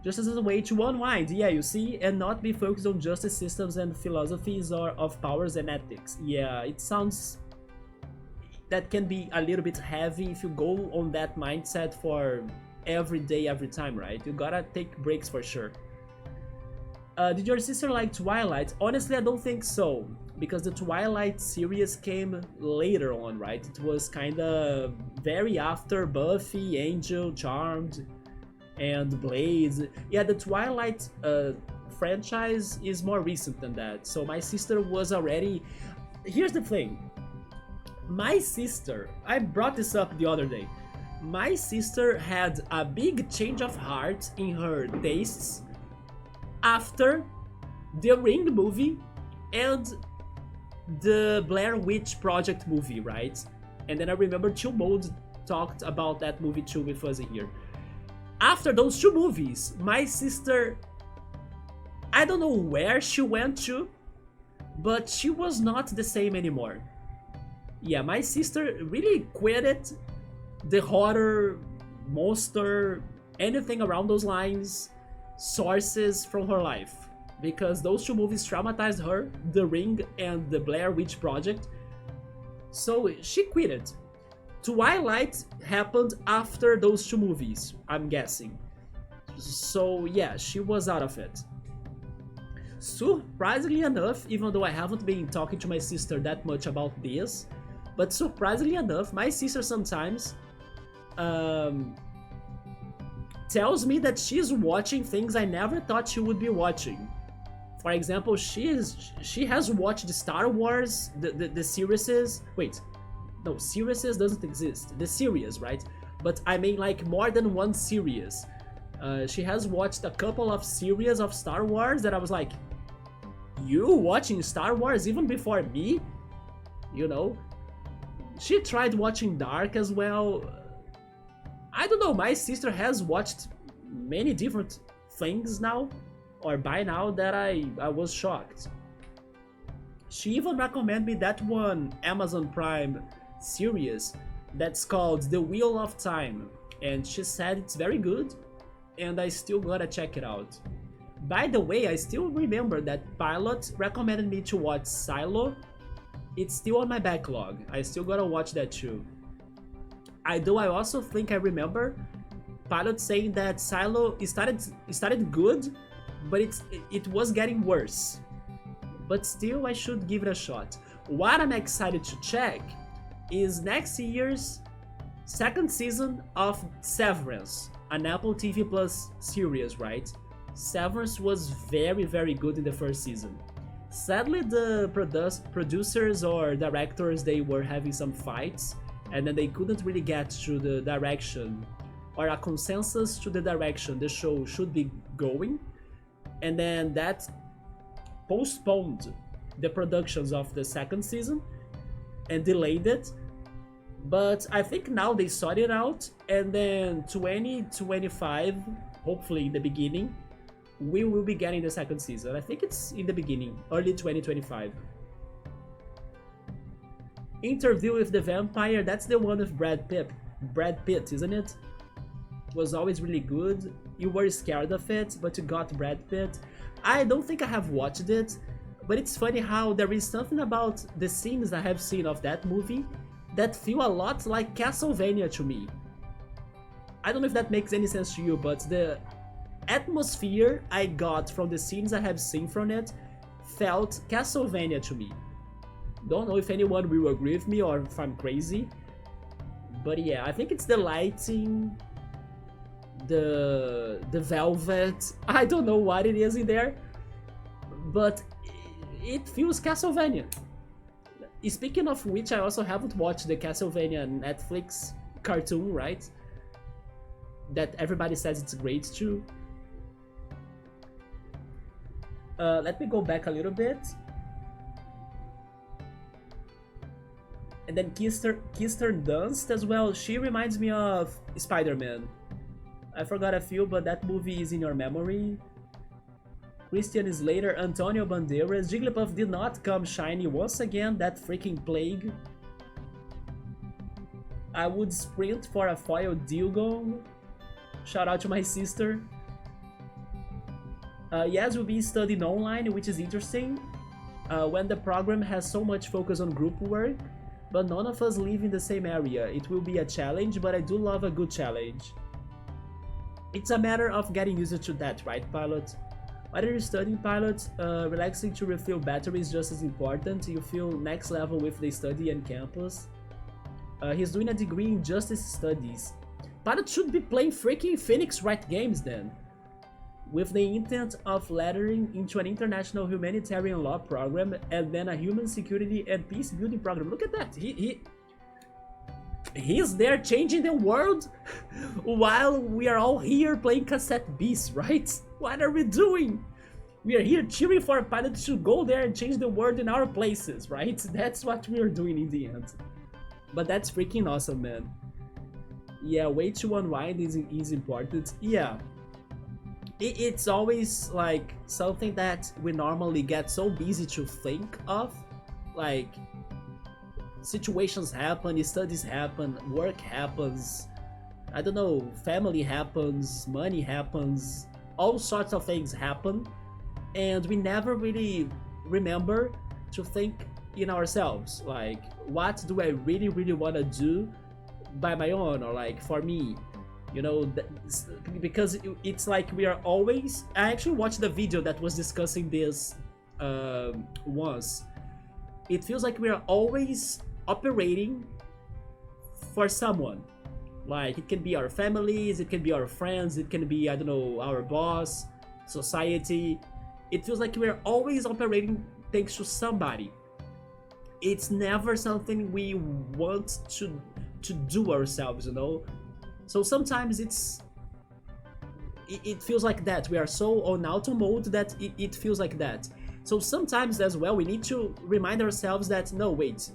A: just as a way to unwind, yeah, you see, and not be focused on justice systems and philosophies or of powers and ethics. Yeah, it sounds that can be a little bit heavy if you go on that mindset for every day, every time, right? You gotta take breaks for sure. Did your sister like Twilight? Honestly, I don't think so, because the Twilight series came later on, right? It was kinda very after Buffy, Angel, Charmed, and Blade. Yeah, the Twilight franchise is more recent than that, so my sister was already... Here's the thing. My sister, I brought this up the other day, my sister had a big change of heart in her tastes after the Ring movie and the Blair Witch Project movie, right? And then I remember Chill Mode talked about that movie too with us here. After those two movies, my sister, I don't know where she went to, but she was not the same anymore. Yeah, my sister really quitted the horror, monster, anything around those lines, sources from her life, because those two movies traumatized her, The Ring and the Blair Witch Project, so she quitted. Twilight happened after those two movies, I'm guessing. So yeah, she was out of it. Surprisingly enough, even though I haven't been talking to my sister that much about this, but surprisingly enough, my sister sometimes tells me that she's watching things I never thought she would be watching. For example, she has watched the Star Wars, the series. Wait, no, series doesn't exist. The series, right? But I mean like more than one series. She has watched a couple of series of Star Wars that I was like, you watching Star Wars even before me? You know? She tried watching Dark as well. I don't know, my sister has watched many different things now, or by now, that I was shocked. She even recommended me that one Amazon Prime series that's called The Wheel of Time, and she said it's very good, and I still gotta check it out. By the way, I still remember that Pilot recommended me to watch Silo. It's still on my backlog, I still gotta watch that too. I also think I remember Pilot saying that Silo started good, but it was getting worse. but still I should give it a shot. What I'm excited to check is next year's second season of Severance, an Apple TV Plus series, right? Severance was very, very good in the first season. Sadly, the producers or directors, they were having some fights, and then they couldn't really get to the direction or a consensus to the direction the show should be going, and then that postponed the productions of the second season and delayed it. But I think now they sorted it out, and then 2025, hopefully in the beginning, we will be getting the second season. I think it's in the beginning, early 2025. Interview with the Vampire, that's the one with Brad Pitt, isn't it? Was always really good. You were scared of it, but you got Brad Pitt. I don't think I have watched it, but it's funny how there is something about the scenes I have seen of that movie that feel a lot like Castlevania to me. I don't know if that makes any sense to you, but the atmosphere I got from the scenes I have seen from it felt Castlevania to me. Don't know if anyone will agree with me or if I'm crazy, but yeah, I think it's the lighting, the velvet, I don't know what it is in there, but it feels Castlevania. Speaking of which, I also haven't watched the Castlevania Netflix cartoon, right? That everybody says it's great too. Let me go back a little bit. And then Kirsten Dunst as well. She reminds me of Spider-Man. I forgot a few, but that movie is in your memory. Christian Slater, Antonio Banderas. Jigglypuff did not come shiny once again, that freaking plague. I would sprint for a foil Dilgon. Shout out to my sister. Yes, we'll be studying online, which is interesting. When the program has so much focus on group work, but none of us live in the same area. It will be a challenge, but I do love a good challenge. It's a matter of getting used to that, right, Pilot? While you're studying, Pilot, relaxing to refill batteries is just as important. You feel next level with the study and campus. He's doing a degree in justice studies. Pilot should be playing freaking Phoenix Wright games then, with the intent of lettering into an international humanitarian law program and then a human security and peace building program. Look at that. He's there changing the world while we are all here playing Cassette Beasts, right? What are we doing? We are here cheering for a pilot to go there and change the world in our places, right? That's what we are doing in the end. But that's freaking awesome, man. Yeah, way to unwind is important. Yeah. It's always like something that we normally get so busy to think of. Like, situations happen, studies happen, work happens, I don't know, family happens, money happens, all sorts of things happen, and we never really remember to think in ourselves, like, what do I really, really want to do by my own, or like for me, you know, because it's like we are always. I actually watched the video that was discussing this once. It feels like we are always operating for someone. Like, it can be our families, it can be our friends, it can be, I don't know, our boss, society. It feels like we're always operating thanks to somebody. It's never something we want to do ourselves, you know? So sometimes it feels like that. We are so on auto mode that it feels like that. So sometimes as well, we need to remind ourselves that, no, wait,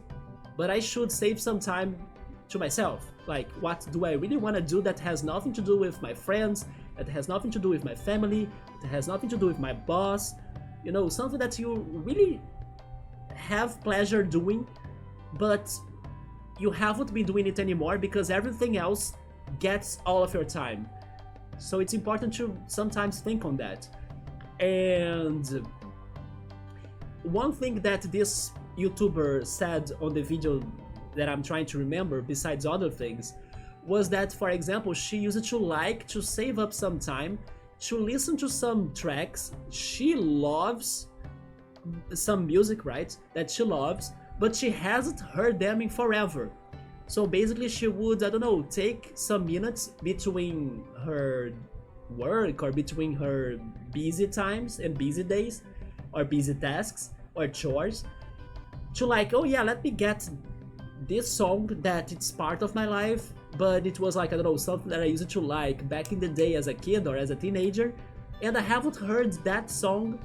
A: but I should save some time to myself. Like, what do I really want to do that has nothing to do with my friends, that has nothing to do with my family, that has nothing to do with my boss, you know, something that you really have pleasure doing, but you haven't been doing it anymore because everything else gets all of your time. So it's important to sometimes think on that. And one thing that this YouTuber said on the video that I'm trying to remember, besides other things, was that, for example, she used to like to save up some time to listen to some tracks she loves some music, right, that she loves, but she hasn't heard them in forever. So basically she would, I don't know, take some minutes between her work or between her busy times and busy days or busy tasks or chores to like, oh yeah, let me get this song that it's part of my life, but it was like, I don't know, something that I used to like back in the day as a kid or as a teenager, and I haven't heard that song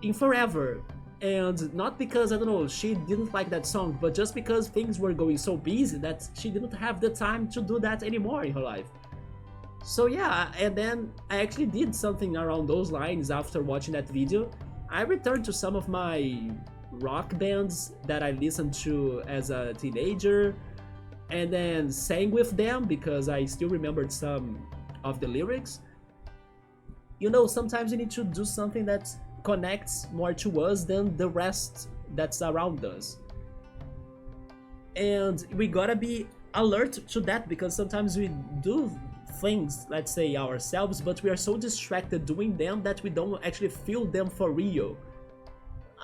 A: in forever. And not because, I don't know, she didn't like that song, but just because things were going so busy that she didn't have the time to do that anymore in her life. So yeah, and then I actually did something around those lines after watching that video. I returned to some of my rock bands that I listened to as a teenager and then sang with them because I still remembered some of the lyrics. You know, sometimes you need to do something that connects more to us than the rest that's around us. And we gotta be alert to that because sometimes we do things, let's say ourselves, but we are so distracted doing them that we don't actually feel them for real.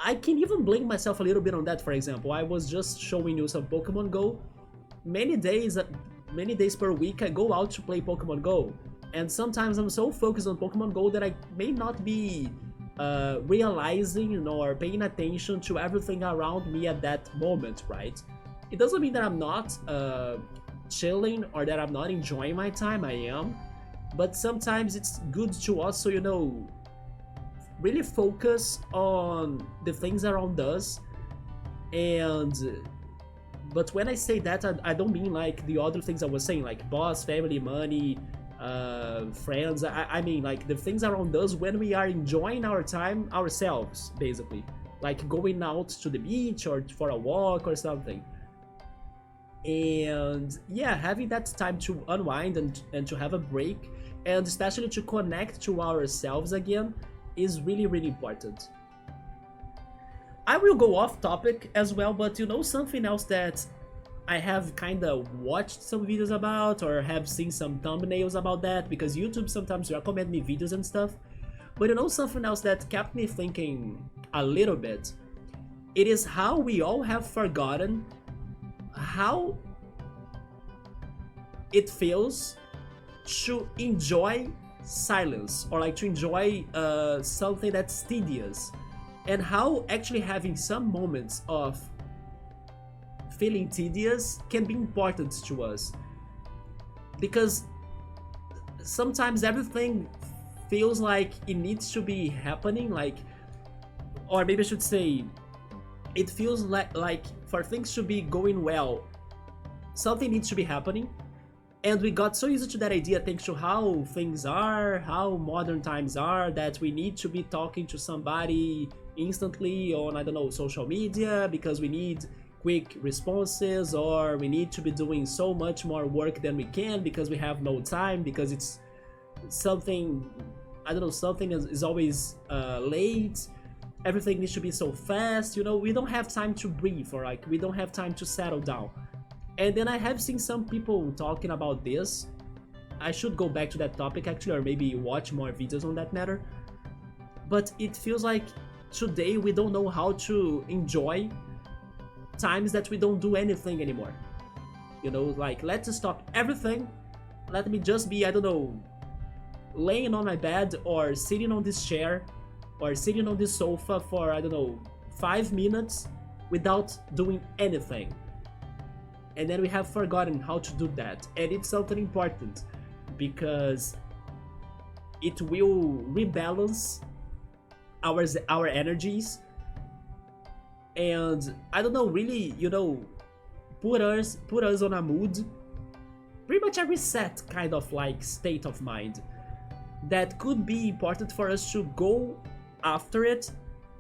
A: I can even blame myself a little bit on that. For example, I was just showing you some Pokemon Go. Many days per week I go out to play Pokemon Go, and sometimes I'm so focused on Pokemon Go that I may not be realizing or paying attention to everything around me at that moment, right? It doesn't mean that I'm not chilling or that I'm not enjoying my time. I am, but sometimes it's good to also, you know, really focus on the things around us. And but when I say that, I don't mean like the other things I was saying, like boss, family, money, friends. I mean like the things around us when we are enjoying our time ourselves, basically, like going out to the beach or for a walk or something. And yeah, having that time to unwind and to have a break, and especially to connect to ourselves again, is really, really important. I will go off topic as well, but you know, something else that I have kind of watched some videos about or have seen some thumbnails about that, because YouTube sometimes recommend me videos and stuff. But you know, something else that kept me thinking a little bit, it is how we all have forgotten how it feels to enjoy silence, or like to enjoy something that's tedious, and how actually having some moments of feeling tedious can be important to us, because sometimes everything feels like it needs to be happening, like, or maybe I should say, it feels like for things to be going well, something needs to be happening. And we got so used to that idea thanks to how things are, how modern times are, that we need to be talking to somebody instantly on, I don't know, social media, because we need quick responses, or we need to be doing so much more work than we can because we have no time, because it's something, I don't know, something is always late. Everything needs to be so fast, you know, we don't have time to breathe, or like we don't have time to settle down. And then I have seen some people talking about this. I should go back to that topic actually, or maybe watch more videos on that matter. But it feels like today we don't know how to enjoy times that we don't do anything anymore. You know, like, let's stop everything. Let me just be, I don't know, laying on my bed or sitting on this chair or sitting on this sofa for, I don't know, 5 minutes without doing anything. And then we have forgotten how to do that. And it's something important because it will rebalance our energies, and I don't know, really, you know, put us on a mood, pretty much a reset kind of like state of mind that could be important for us to go after it,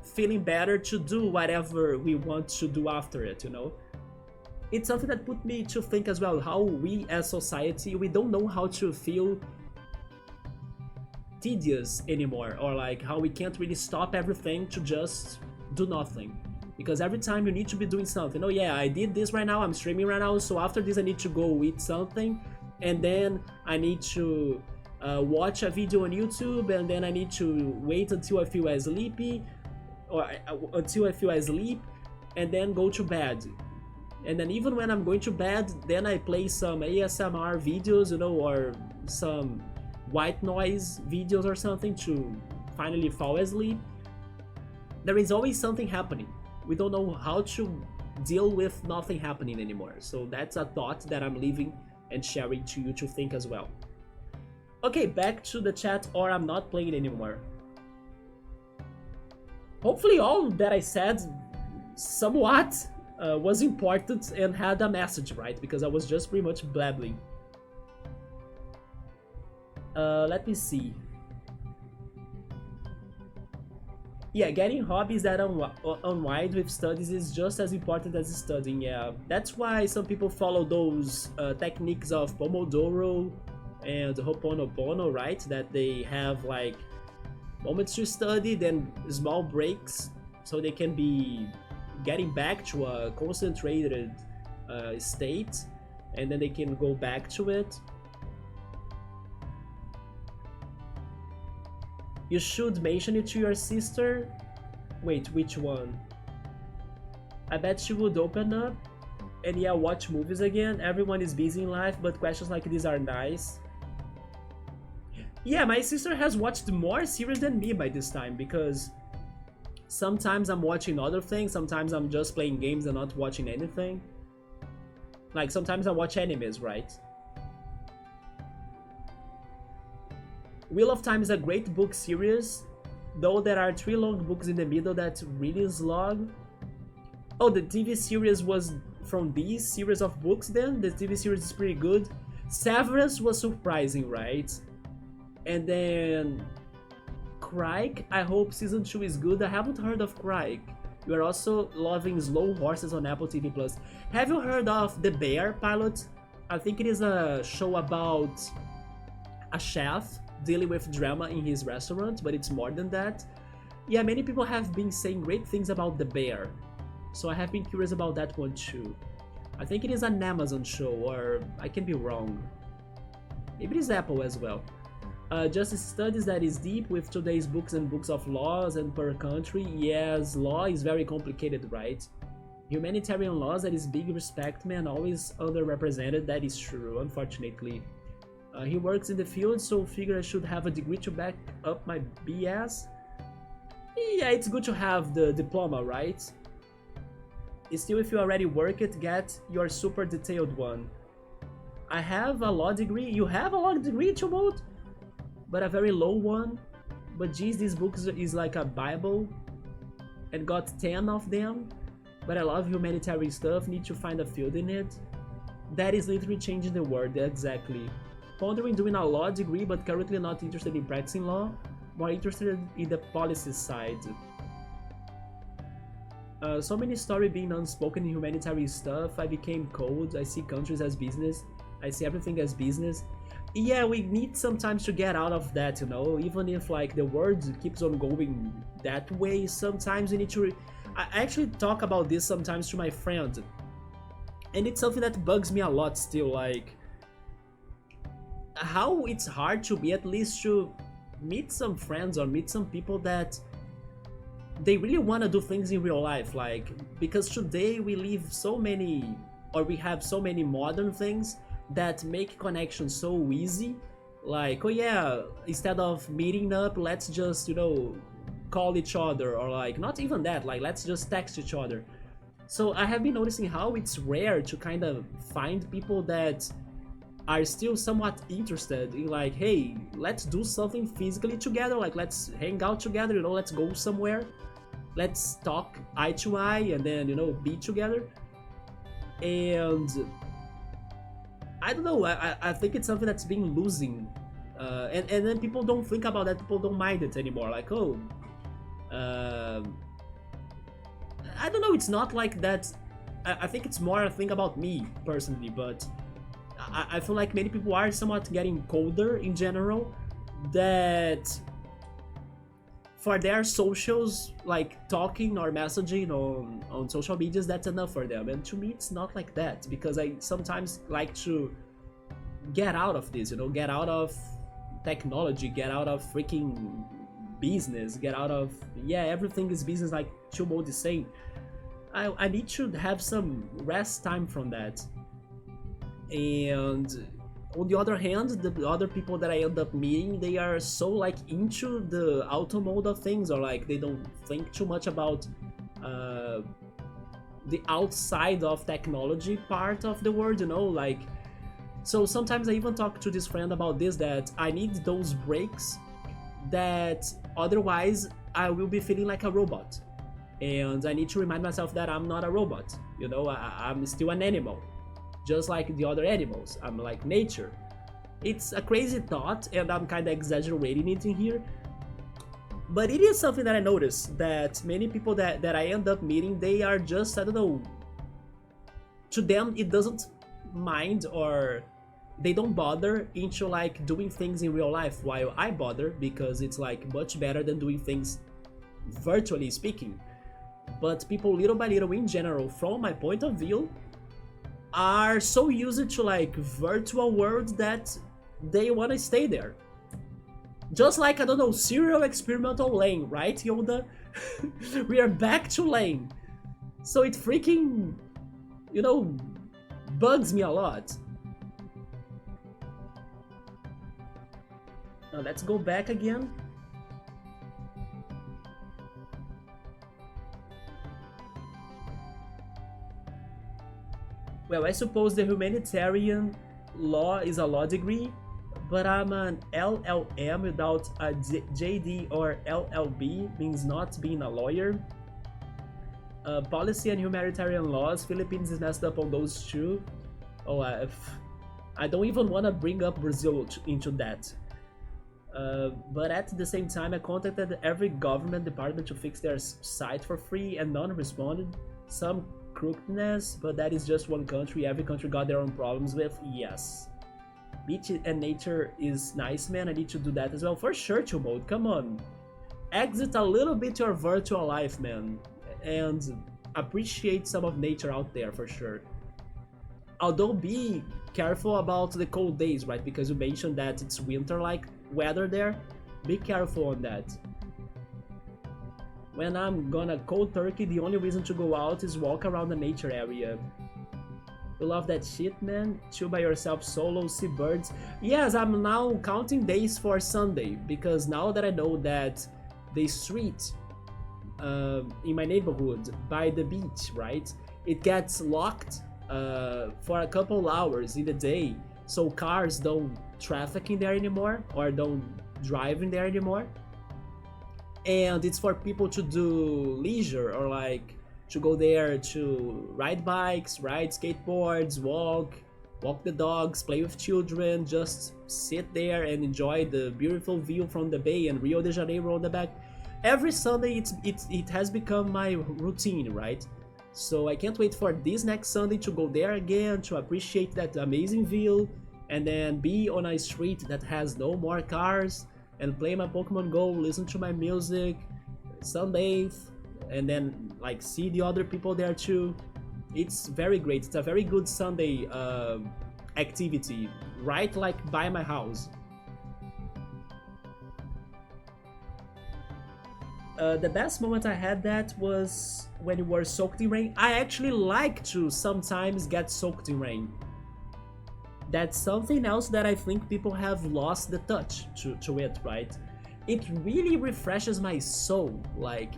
A: feeling better to do whatever we want to do after it, you know. It's something that put me to think as well, how we as society, we don't know how to feel tedious anymore, or like how we can't really stop everything to just do nothing, because every time you need to be doing something. Oh yeah, I did this right now, I'm streaming right now, so after this I need to go eat something, and then I need to watch a video on YouTube, and then I need to wait until I feel sleepy, until I feel asleep, and then go to bed. And then even when I'm going to bed, then I play some ASMR videos, you know, or some white noise videos or something to finally fall asleep. There is always something happening. We don't know how to deal with nothing happening anymore. So that's a thought that I'm leaving and sharing to you to think as well. Okay, back to the chat, or I'm not playing anymore. Hopefully all that I said somewhat was important and had a message, right? Because I was just pretty much blabbling. Let me see. Yeah, getting hobbies that unwind with studies is just as important as studying, yeah. That's why some people follow those techniques of Pomodoro and Ho'oponopono, right? That they have like moments to study, then small breaks, so they can be getting back to a concentrated state, and then they can go back to it. You should mention it to your sister. Wait, which one? I bet she would open up and yeah, watch movies again. Everyone is busy in life, but questions like these are nice. Yeah, my sister has watched more series than me by this time, because sometimes I'm watching other things, sometimes I'm just playing games and not watching anything. Like sometimes I watch animes, right? Wheel of Time is a great book series, though there are 3 long books in the middle that really slog. Oh, the TV series was from these series of books then? The TV series is pretty good. Severance was surprising, right? And then Crike, I hope season 2 is good. I haven't heard of Crike. You are also loving Slow Horses on Apple TV+. Have you heard of The Bear pilot? I think it is a show about a chef dealing with drama in his restaurant, but it's more than that. Yeah, many people have been saying great things about The Bear, so I have been curious about that one too. I think it is an Amazon show, or I can be wrong. Maybe it is Apple as well. Justice Studies that is deep with today's books and books of laws and per country. Yes, law is very complicated, right? Humanitarian laws, that is big respect, man, always underrepresented, that is true, unfortunately. He works in the field, so figure I should have a degree to back up my BS. Yeah, it's good to have the diploma, right? Still, if you already work it, get your super detailed one. I have a law degree. You have a law degree, Chumot? But a very low one. But geez, this book is like a Bible, and got 10 of them. But I love humanitarian stuff, need to find a field in it. That is literally changing the world, exactly. Pondering doing a law degree, but currently not interested in practicing law, more interested in the policy side. So many stories being unspoken in humanitarian stuff. I became cold. I see countries as business. I see everything as business. Yeah, we need sometimes to get out of that, you know. Even if like the world keeps on going that way, sometimes we need to. I actually talk about this sometimes to my friend, and it's something that bugs me a lot still. Like, how it's hard to be at least to meet some friends or meet some people that they really want to do things in real life, like, because today we live so many, or we have so many modern things that make connections so easy. Like, oh yeah, instead of meeting up, let's just, you know, call each other, or like, not even that, like, let's just text each other. So I have been noticing how it's rare to kind of find people that are still somewhat interested in like, hey, let's do something physically together, like let's hang out together, you know, let's go somewhere, let's talk eye to eye, and then, you know, be together. And I don't know, I think it's something that's been losing, and then people don't think about that, people don't mind it anymore, like, oh, I don't know, it's not like that. I think it's more a thing about me personally, but I feel like many people are somewhat getting colder in general, that for their socials, like talking or messaging on social medias, that's enough for them. And to me, it's not like that, because I sometimes like to get out of this, you know, get out of technology, get out of freaking business, get out of, yeah, everything is business, like Chill Mode is saying. I need to have some rest time from that. And on the other hand, the other people that I end up meeting, they are so like into the auto mode of things, or like they don't think too much about the outside of technology part of the world, you know, like. So sometimes I even talk to this friend about this, that I need those breaks, that otherwise I will be feeling like a robot. And I need to remind myself that I'm not a robot, you know, I'm still an animal, just like the other animals. I'm like nature. It's a crazy thought, and I'm kind of exaggerating it in here, but it is something that I noticed, that many people that I end up meeting, they are just, I don't know, to them it doesn't mind, or they don't bother into like doing things in real life, while I bother, because it's like much better than doing things virtually speaking. But people, little by little, in general, from my point of view, are so used to like virtual worlds that they want to stay there. Just like, I don't know, serial experimental Lane, right, Yoda? We are back to Lane. So it freaking, you know, bugs me a lot. Now let's go back again. Well, I suppose the humanitarian law is a law degree, but I'm an LLM without a JD, or LLB means not being a lawyer. Policy and humanitarian laws, Philippines is messed up on those too. Oh, I don't even want to bring up Brazil into that. But at the same time, I contacted every government department to fix their site for free, and none responded. Some crookedness, but that is just one country. Every country got their own problems with. Yes. Beach and nature is nice, man. I need to do that as well. For sure, Chill Mode. Come on. Exit a little bit your virtual life, man. And appreciate some of nature out there, for sure. Although be careful about the cold days, right? Because you mentioned that it's winter-like weather there. Be careful on that. When I'm gonna cold turkey, the only reason to go out is walk around the nature area. You love that shit, man? Chill by yourself solo, see birds. Yes, I'm now counting days for Sunday, because now that I know that the street in my neighborhood by the beach, right, it gets locked for a couple hours in the day, so cars don't traffic in there anymore, or don't drive in there anymore. And it's for people to do leisure, or like to go there to ride bikes, ride skateboards, walk the dogs, play with children, just sit there and enjoy the beautiful view from the bay and Rio de Janeiro on the back. Every Sunday it has become my routine, right? So I can't wait for this next Sunday to go there again, to appreciate that amazing view, and then be on a street that has no more cars, and play my Pokemon Go, listen to my music, sunbathe, and then like see the other people there too. It's very great. It's a very good Sunday activity, right, like by my house. The best moment I had that was when you were soaked in rain. I actually like to sometimes get soaked in rain. That's something else that I think people have lost the touch to it, right? It really refreshes my soul, like,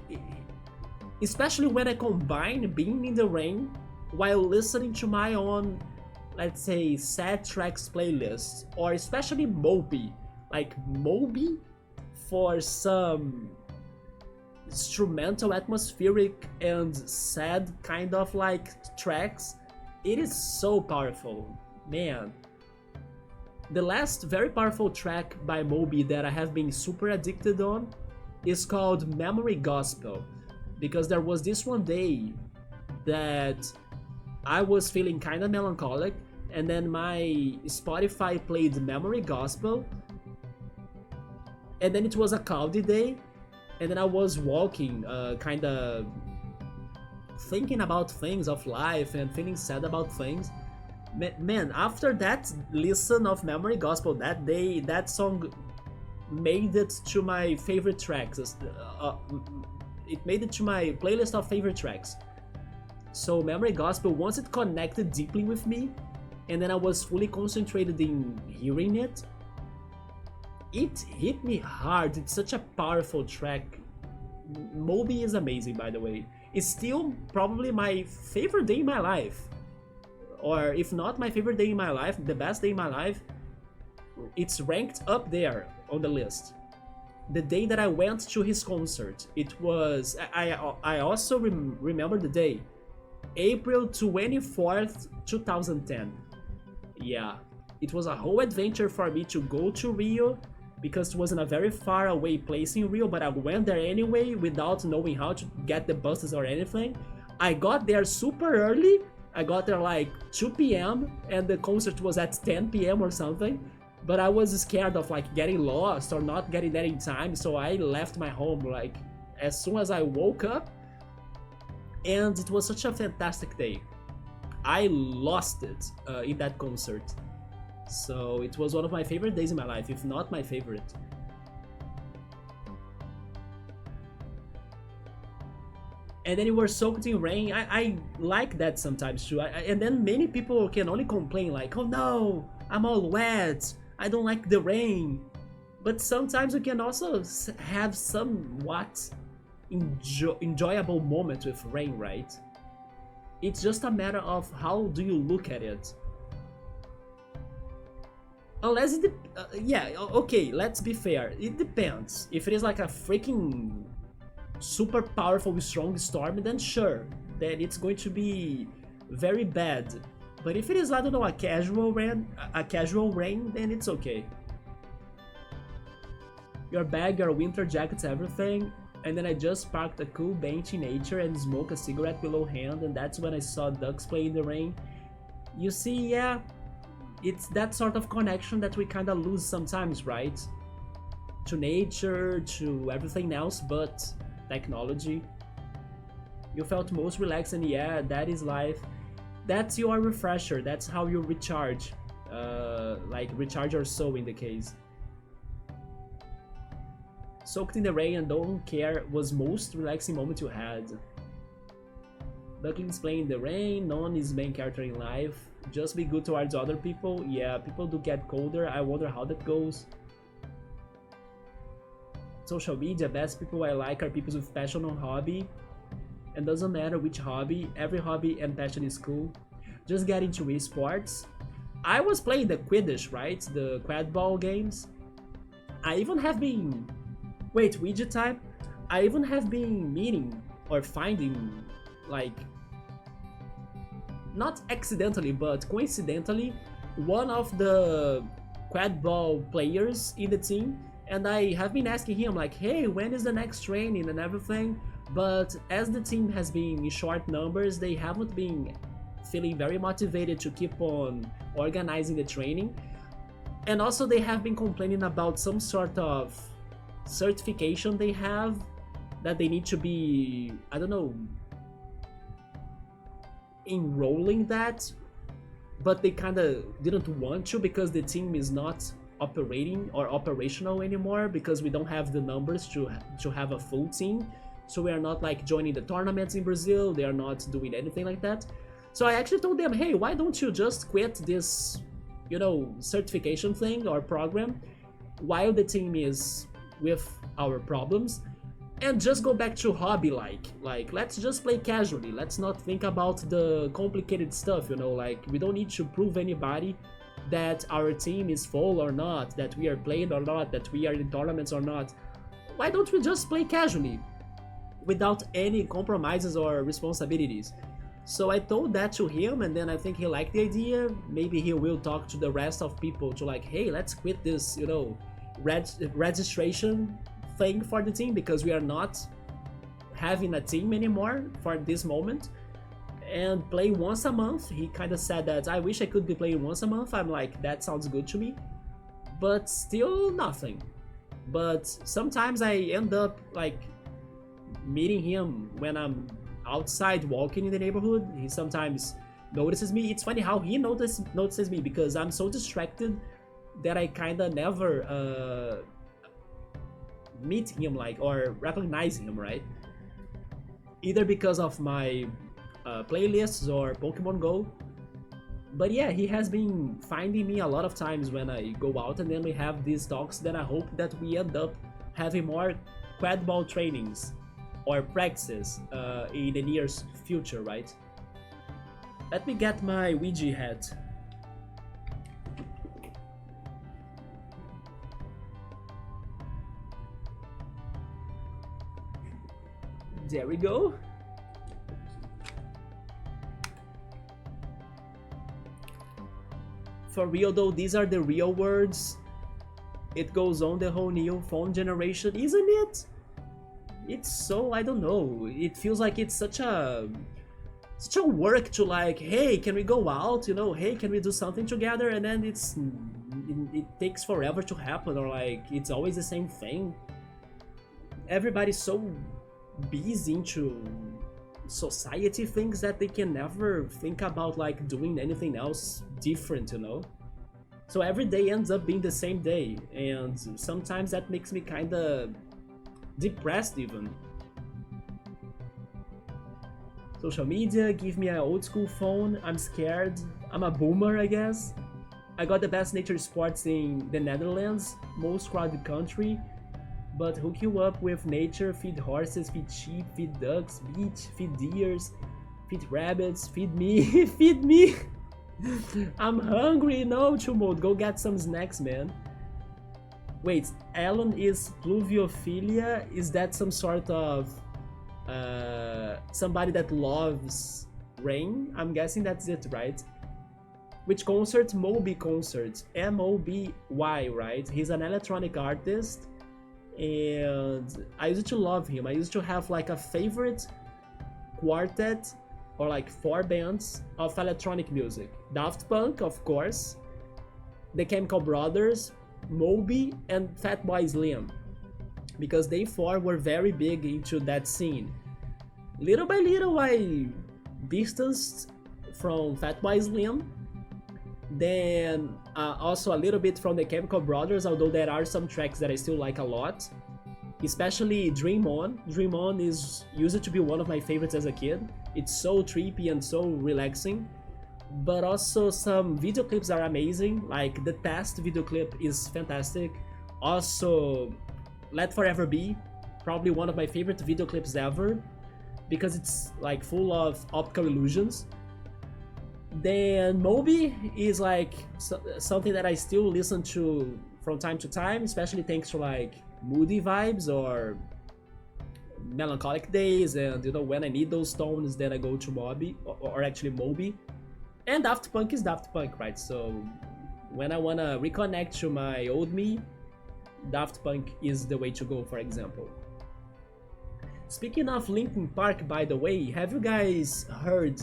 A: especially when I combine being in the rain while listening to my own, let's say, sad tracks playlist, or especially Moby. Like Moby for some instrumental, atmospheric, and sad kind of like tracks. It is so powerful, man. The last very powerful track by Moby that I have been super addicted on is called Memory Gospel, because there was this one day that I was feeling kind of melancholic, and then my Spotify played Memory Gospel, and then it was a cloudy day, and then I was walking, kind of thinking about things of life and feeling sad about things. Man, after that listen of Memory Gospel that day, that song made it to my favorite tracks. It made it to my playlist of favorite tracks. So Memory Gospel, once it connected deeply with me, and then I was fully concentrated in hearing it, it hit me hard. It's such a powerful track. Moby is amazing, by the way. It's still probably my favorite day in my life. Or if not my favorite day in my life, the best day in my life. It's ranked up there on the list. The day that I went to his concert, it was... I also remember the day. April 24th, 2010. Yeah, it was a whole adventure for me to go to Rio, because it was in a very far away place in Rio, but I went there anyway without knowing how to get the buses or anything. I got there super early. I got there like 2 p.m. and the concert was at 10 p.m. or something. But I was scared of like getting lost or not getting there in time, so I left my home like as soon as I woke up. And it was such a fantastic day. I lost it in that concert. So it was one of my favorite days in my life, if not my favorite. And then you were soaked in rain. I like that sometimes too. And then many people can only complain like, oh no, I'm all wet, I don't like the rain. But sometimes you can also have somewhat enjoyable moments with rain, right? It's just a matter of how do you look at it. Unless it, yeah, okay, let's be fair. It depends. If it is like a freaking super powerful, strong storm, then sure, then it's going to be very bad. But if it is, I don't know, a casual rain, then it's okay. Your bag, your winter jackets, everything. And then I just parked a cool bench in nature and smoked a cigarette below hand, and that's when I saw ducks play in the rain. You see, yeah, it's that sort of connection that we kind of lose sometimes, right? To nature, to everything else but technology. You felt most relaxed, and yeah, that is life. That's your refresher, that's how you recharge. Like recharge your soul in the case. Soaked in the rain and don't care was most relaxing moment you had. Ducklings playing in the rain, no one is main character in life. Just be good towards other people. Yeah, people do get colder, I wonder how that goes. Social media, best people I like are people with passion on hobby. And doesn't matter which hobby, every hobby and passion is cool. Just get into esports. I was playing the Quidditch, right? The quad ball games. I even have been... Wait, widget time? I even have been meeting or finding, like, not accidentally, but coincidentally, one of the quad ball players in the team, and I have been asking him, like, hey, when is the next training and everything? But as the team has been in short numbers, they haven't been feeling very motivated to keep on organizing the training. And also they have been complaining about some sort of certification they have that they need to be, I don't know, enrolling that, but they kind of didn't want to because the team is not operating or operational anymore, because we don't have the numbers to have a full team. So we are not like joining the tournaments in Brazil, they are not doing anything like that. So I actually told them, hey, why don't you just quit this, you know, certification thing or program while the team is with our problems, and just go back to hobby, like let's just play casually, let's not think about the complicated stuff, you know, like we don't need to prove anybody that our team is full or not, that we are playing or not, that we are in tournaments or not. Why don't we just play casually without any compromises or responsibilities? So I told that to him, and then I think he liked the idea. Maybe he will talk to the rest of people to like, hey, let's quit this, you know, registration thing for the team, because we are not having a team anymore for this moment, and play once a month. He kind of said that I wish I could be playing once a month. I'm like, that sounds good to me, but still nothing. But sometimes I end up like meeting him when I'm outside walking in the neighborhood. He sometimes notices me. It's funny how he notices me, because I'm so distracted that I kind of never meet him, like, or recognize him, right? Either because of my playlists or Pokemon Go. But yeah, he has been finding me a lot of times when I go out, and then we have these talks. Then I hope that we end up having more quad ball trainings or practices in the near future, right? Let me get my Ouija hat. There we go. For real though, these are the real words. It goes on the whole new phone generation, isn't it? It's so, I don't know. It feels like it's such a work to like, hey, can we go out? You know, hey, can we do something together? And then it takes forever to happen, or like it's always the same thing. Everybody's so busy into society things that they can never think about like doing anything else different, you know? So every day ends up being the same day, and sometimes that makes me kinda depressed even. Social media, give me an old school phone, I'm scared, I'm a boomer I guess. I got the best nature sports in the Netherlands, most crowded country, but hook you up with nature, feed horses, feed sheep, feed ducks, beach, feed deers, feed rabbits, feed me, feed me! I'm hungry, no Chumod, go get some snacks, man. Wait, Alan is pluviophilia? Is that some sort of somebody that loves rain? I'm guessing that's it, right? Which concert? Moby concert, M-O-B-Y, right? He's an electronic artist, and I used to love him. I used to have like a favorite quartet or like 4 bands of electronic music. Daft Punk, of course, The Chemical Brothers, Moby, and Fatboy Slim, because they 4 were very big into that scene. Little by little I distanced from Fatboy Slim, then also a little bit from The Chemical Brothers, although there are some tracks that I still like a lot, especially Dream On. Dream On used to be one of my favorites as a kid. It's so trippy and so relaxing. But also some video clips are amazing, like the Test video clip is fantastic. Also, Let Forever Be, probably one of my favorite video clips ever, because it's like full of optical illusions. Then Moby is like something that I still listen to from time to time, especially thanks to like moody vibes or melancholic days, and you know, when I need those tones, then I go to Moby, or actually Moby. And Daft Punk is Daft Punk, right? So when I wanna reconnect to my old me, Daft Punk is the way to go, for example. Speaking of Linkin Park, by the way, have you guys heard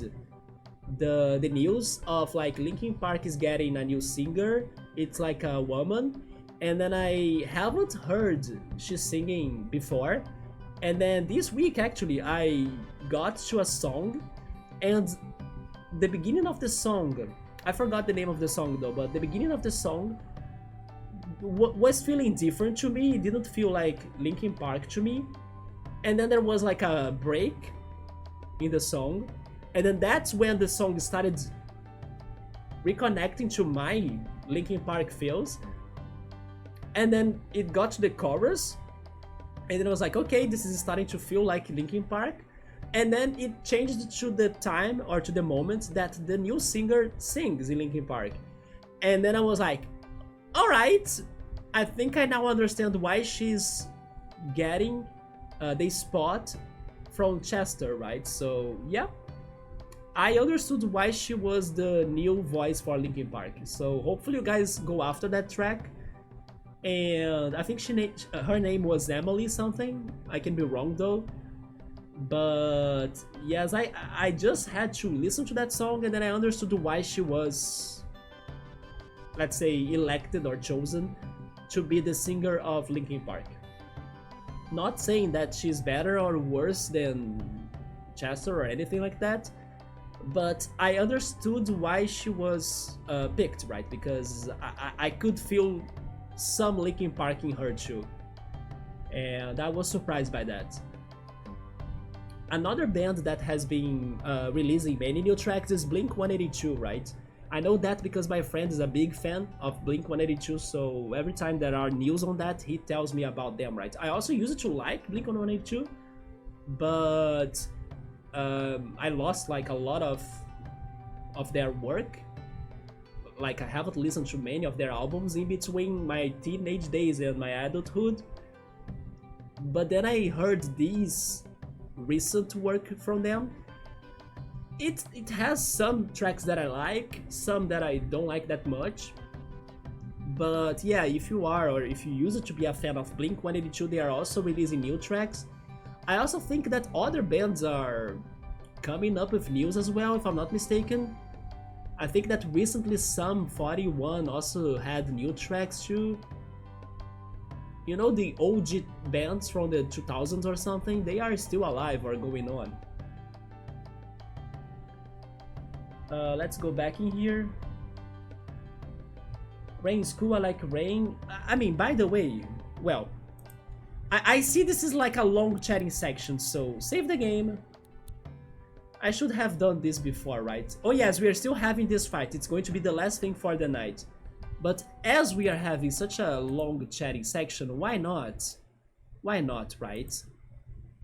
A: the news of like Linkin Park is getting a new singer? It's like a woman, and then I haven't heard she's singing before. And then this week actually I got to a song, and the beginning of the song, I forgot the name of the song though, but the beginning of the song was feeling different to me. It didn't feel like Linkin Park to me. And then there was like a break in the song, and then that's when the song started reconnecting to my Linkin Park feels. And then it got to the chorus, and then I was like, okay, this is starting to feel like Linkin Park. And then it changed to the time, or to the moment that the new singer sings in Linkin Park. And then I was like, alright, I think I now understand why she's getting the spot from Chester, right? So yeah, I understood why she was the new voice for Linkin Park. So hopefully you guys go after that track. And I think her name was Emily something. I can be wrong though. But yes, I just had to listen to that song, and then I understood why she was, let's say, elected or chosen to be the singer of Linkin Park. Not saying that she's better or worse than Chester or anything like that, but I understood why she was picked, right? Because I could feel some Linkin Park in her too. and I was surprised by that. Another band that has been releasing many new tracks is Blink-182, right? I know that because my friend is a big fan of Blink-182, so every time there are news on that, he tells me about them, right? I also used to like Blink-182, but I lost like a lot of their work. Like I haven't listened to many of their albums in between my teenage days and my adulthood. But then I heard these recent work from them. It has some tracks that I like, some that I don't like that much. But yeah, if you are or if you used to be a fan of Blink-182, they are also releasing new tracks. I also think that other bands are coming up with news as well, if I'm not mistaken. I think that recently Sum 41 also had new tracks too. You know, the OG bands from the 2000s or something, they are still alive or going on. Let's go back in here. Rain is cool, I like Rain. I mean, by the way, well, I see this is like a long chatting section, so save the game. I should have done this before, right? Oh yes, we are still having this fight. It's going to be the last thing for the night. But as we are having such a long chatting section, why not? Why not, right?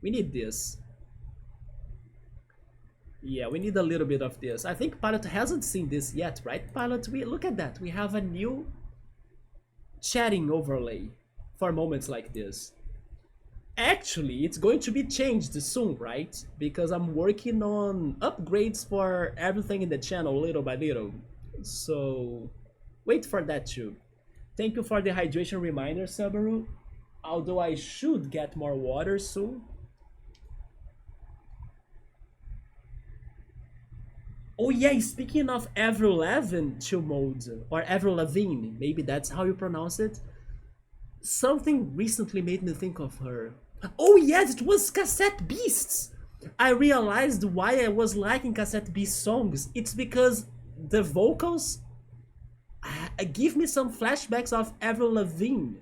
A: We need this. Yeah, we need a little bit of this. I think Pilot hasn't seen this yet, right? Pilot, look at that. We have a new chatting overlay for moments like this. Actually, it's going to be changed soon, right? Because I'm working on upgrades for everything in the channel little by little. So, wait for that too. Thank you for the hydration reminder, Subaru. Although I should get more water soon. Oh yeah, speaking of Avril Lavigne chill mode, or Avril Lavigne, maybe that's how you pronounce it. Something recently made me think of her. Oh yes, it was Cassette Beasts! I realized why I was liking Cassette Beasts songs. It's because the vocals give me some flashbacks of Avril Lavigne.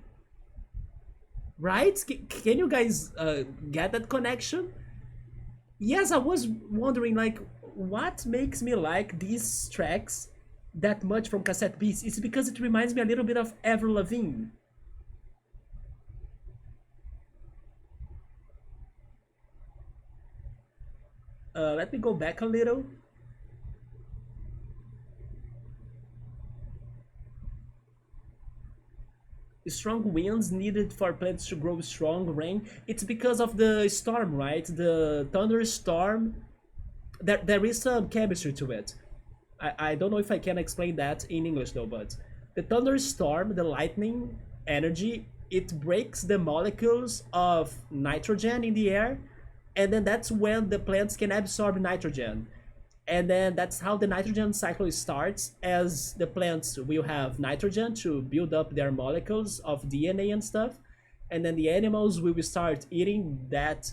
A: Right? Can you guys get that connection? Yes, I was wondering, like, what makes me like these tracks that much from Cassette Beasts? It's because it reminds me a little bit of Avril Lavigne. Let me go back a little. Strong winds needed for plants to grow strong. Rain. It's because of the storm, right? The thunderstorm. There is some chemistry to it. I don't know if I can explain that in English though, but the thunderstorm, the lightning energy, it breaks the molecules of nitrogen in the air, and then that's when the plants can absorb nitrogen. And then that's how the nitrogen cycle starts, as the plants will have nitrogen to build up their molecules of DNA and stuff, and then the animals will start eating that,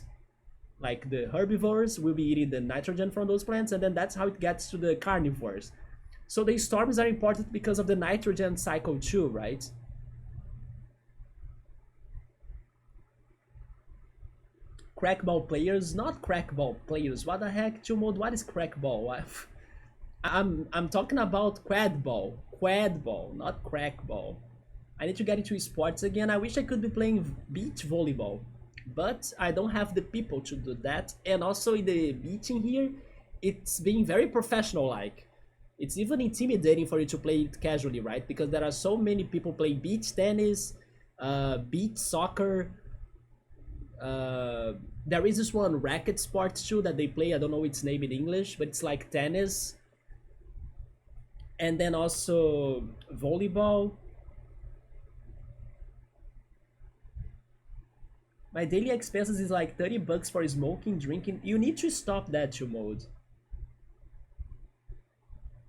A: like the herbivores will be eating the nitrogen from those plants, and then that's how it gets to the carnivores. So the storms are important because of the nitrogen cycle too, right? Crackball players, not crackball players. What the heck, Chumod? What is crackball? I'm talking about quadball. Quadball, not crackball. I need to get into sports again. I wish I could be playing beach volleyball, but I don't have the people to do that. And also in the beach in here, it's being very professional like. It's even intimidating for you to play it casually, right? Because there are so many people playing beach tennis, beach soccer. There is this one racket sports too that they play. I don't know its name in English, but it's like tennis. And then also volleyball. My daily expenses is like 30 bucks for smoking, drinking. You need to stop that, to mode.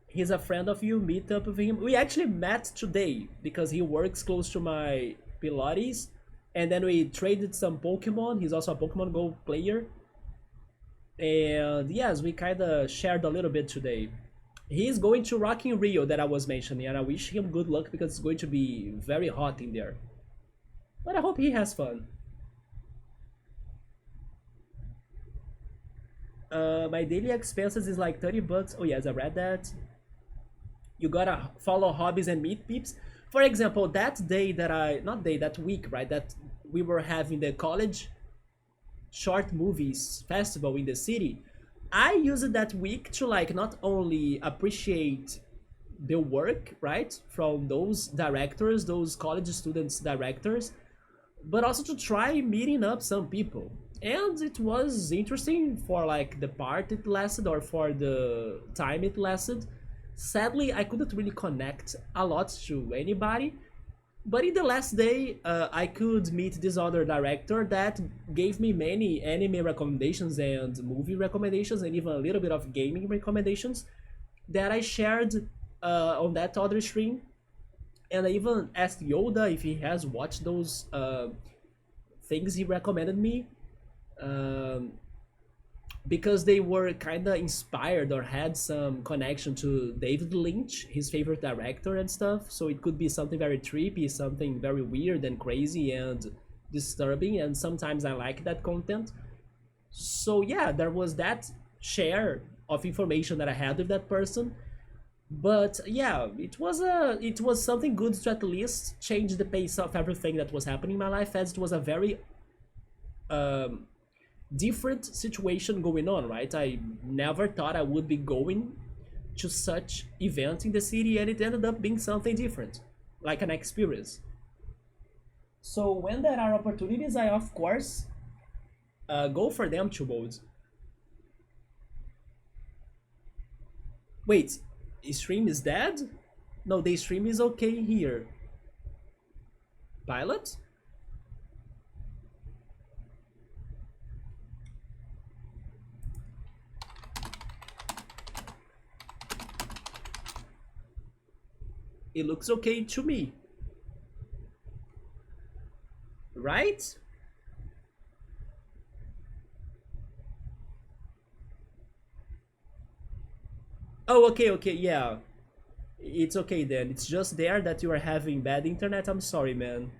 A: He's a friend of you, meet up with him. We actually met today because he works close to my Pilates. And then we traded some Pokemon. He's also a Pokemon Go player. And yes, we kind of shared a little bit today. He's going to Rock in Rio that I was mentioning, and I wish him good luck because it's going to be very hot in there. But I hope he has fun. My daily expenses is like 30 bucks. Oh yes, I read that. You gotta follow hobbies and meet peeps. For example, that day that I, not day, that week, right? That we were having the college short movies festival in the city. I used that week to like not only appreciate the work, right, from those directors, those college students directors, but also to try meeting up some people. And it was interesting for like the part it lasted or for the time it lasted. Sadly, I couldn't really connect a lot to anybody, but in the last day, I could meet this other director that gave me many anime recommendations and movie recommendations and even a little bit of gaming recommendations that I shared on that other stream. And I even asked Yoda if he has watched those things he recommended me. Um, because they were kind of inspired or had some connection to David Lynch, his favorite director and stuff. So it could be something very trippy, something very weird and crazy and disturbing. And sometimes I like that content. So yeah, there was that share of information that I had with that person. But yeah, it was something good to at least change the pace of everything that was happening in my life, as it was a very um, different situation going on, right? I never thought I would be going to such event in the city, and it ended up being something different, like an experience. So when there are opportunities, I of course go for them to modes. Wait, stream is dead? No, the stream is okay here. Pilot? It looks okay to me, right? Oh, okay, okay, yeah. It's okay then. It's just there that you are having bad internet. I'm sorry, man.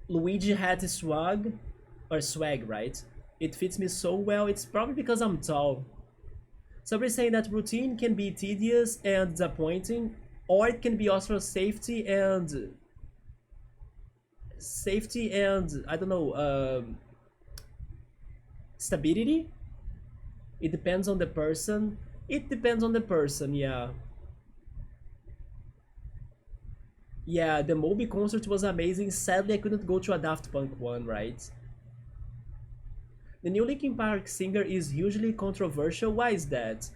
A: Luigi had swag, or swag, right? It fits me so well. It's probably because I'm tall. Somebody saying that routine can be tedious and disappointing, or it can be also safety and I don't know, stability. It depends on the person. It depends on the person, yeah. Yeah, the Moby concert was amazing. Sadly, I couldn't go to a Daft Punk one, right? The new Linkin Park singer is hugely controversial. Why is that?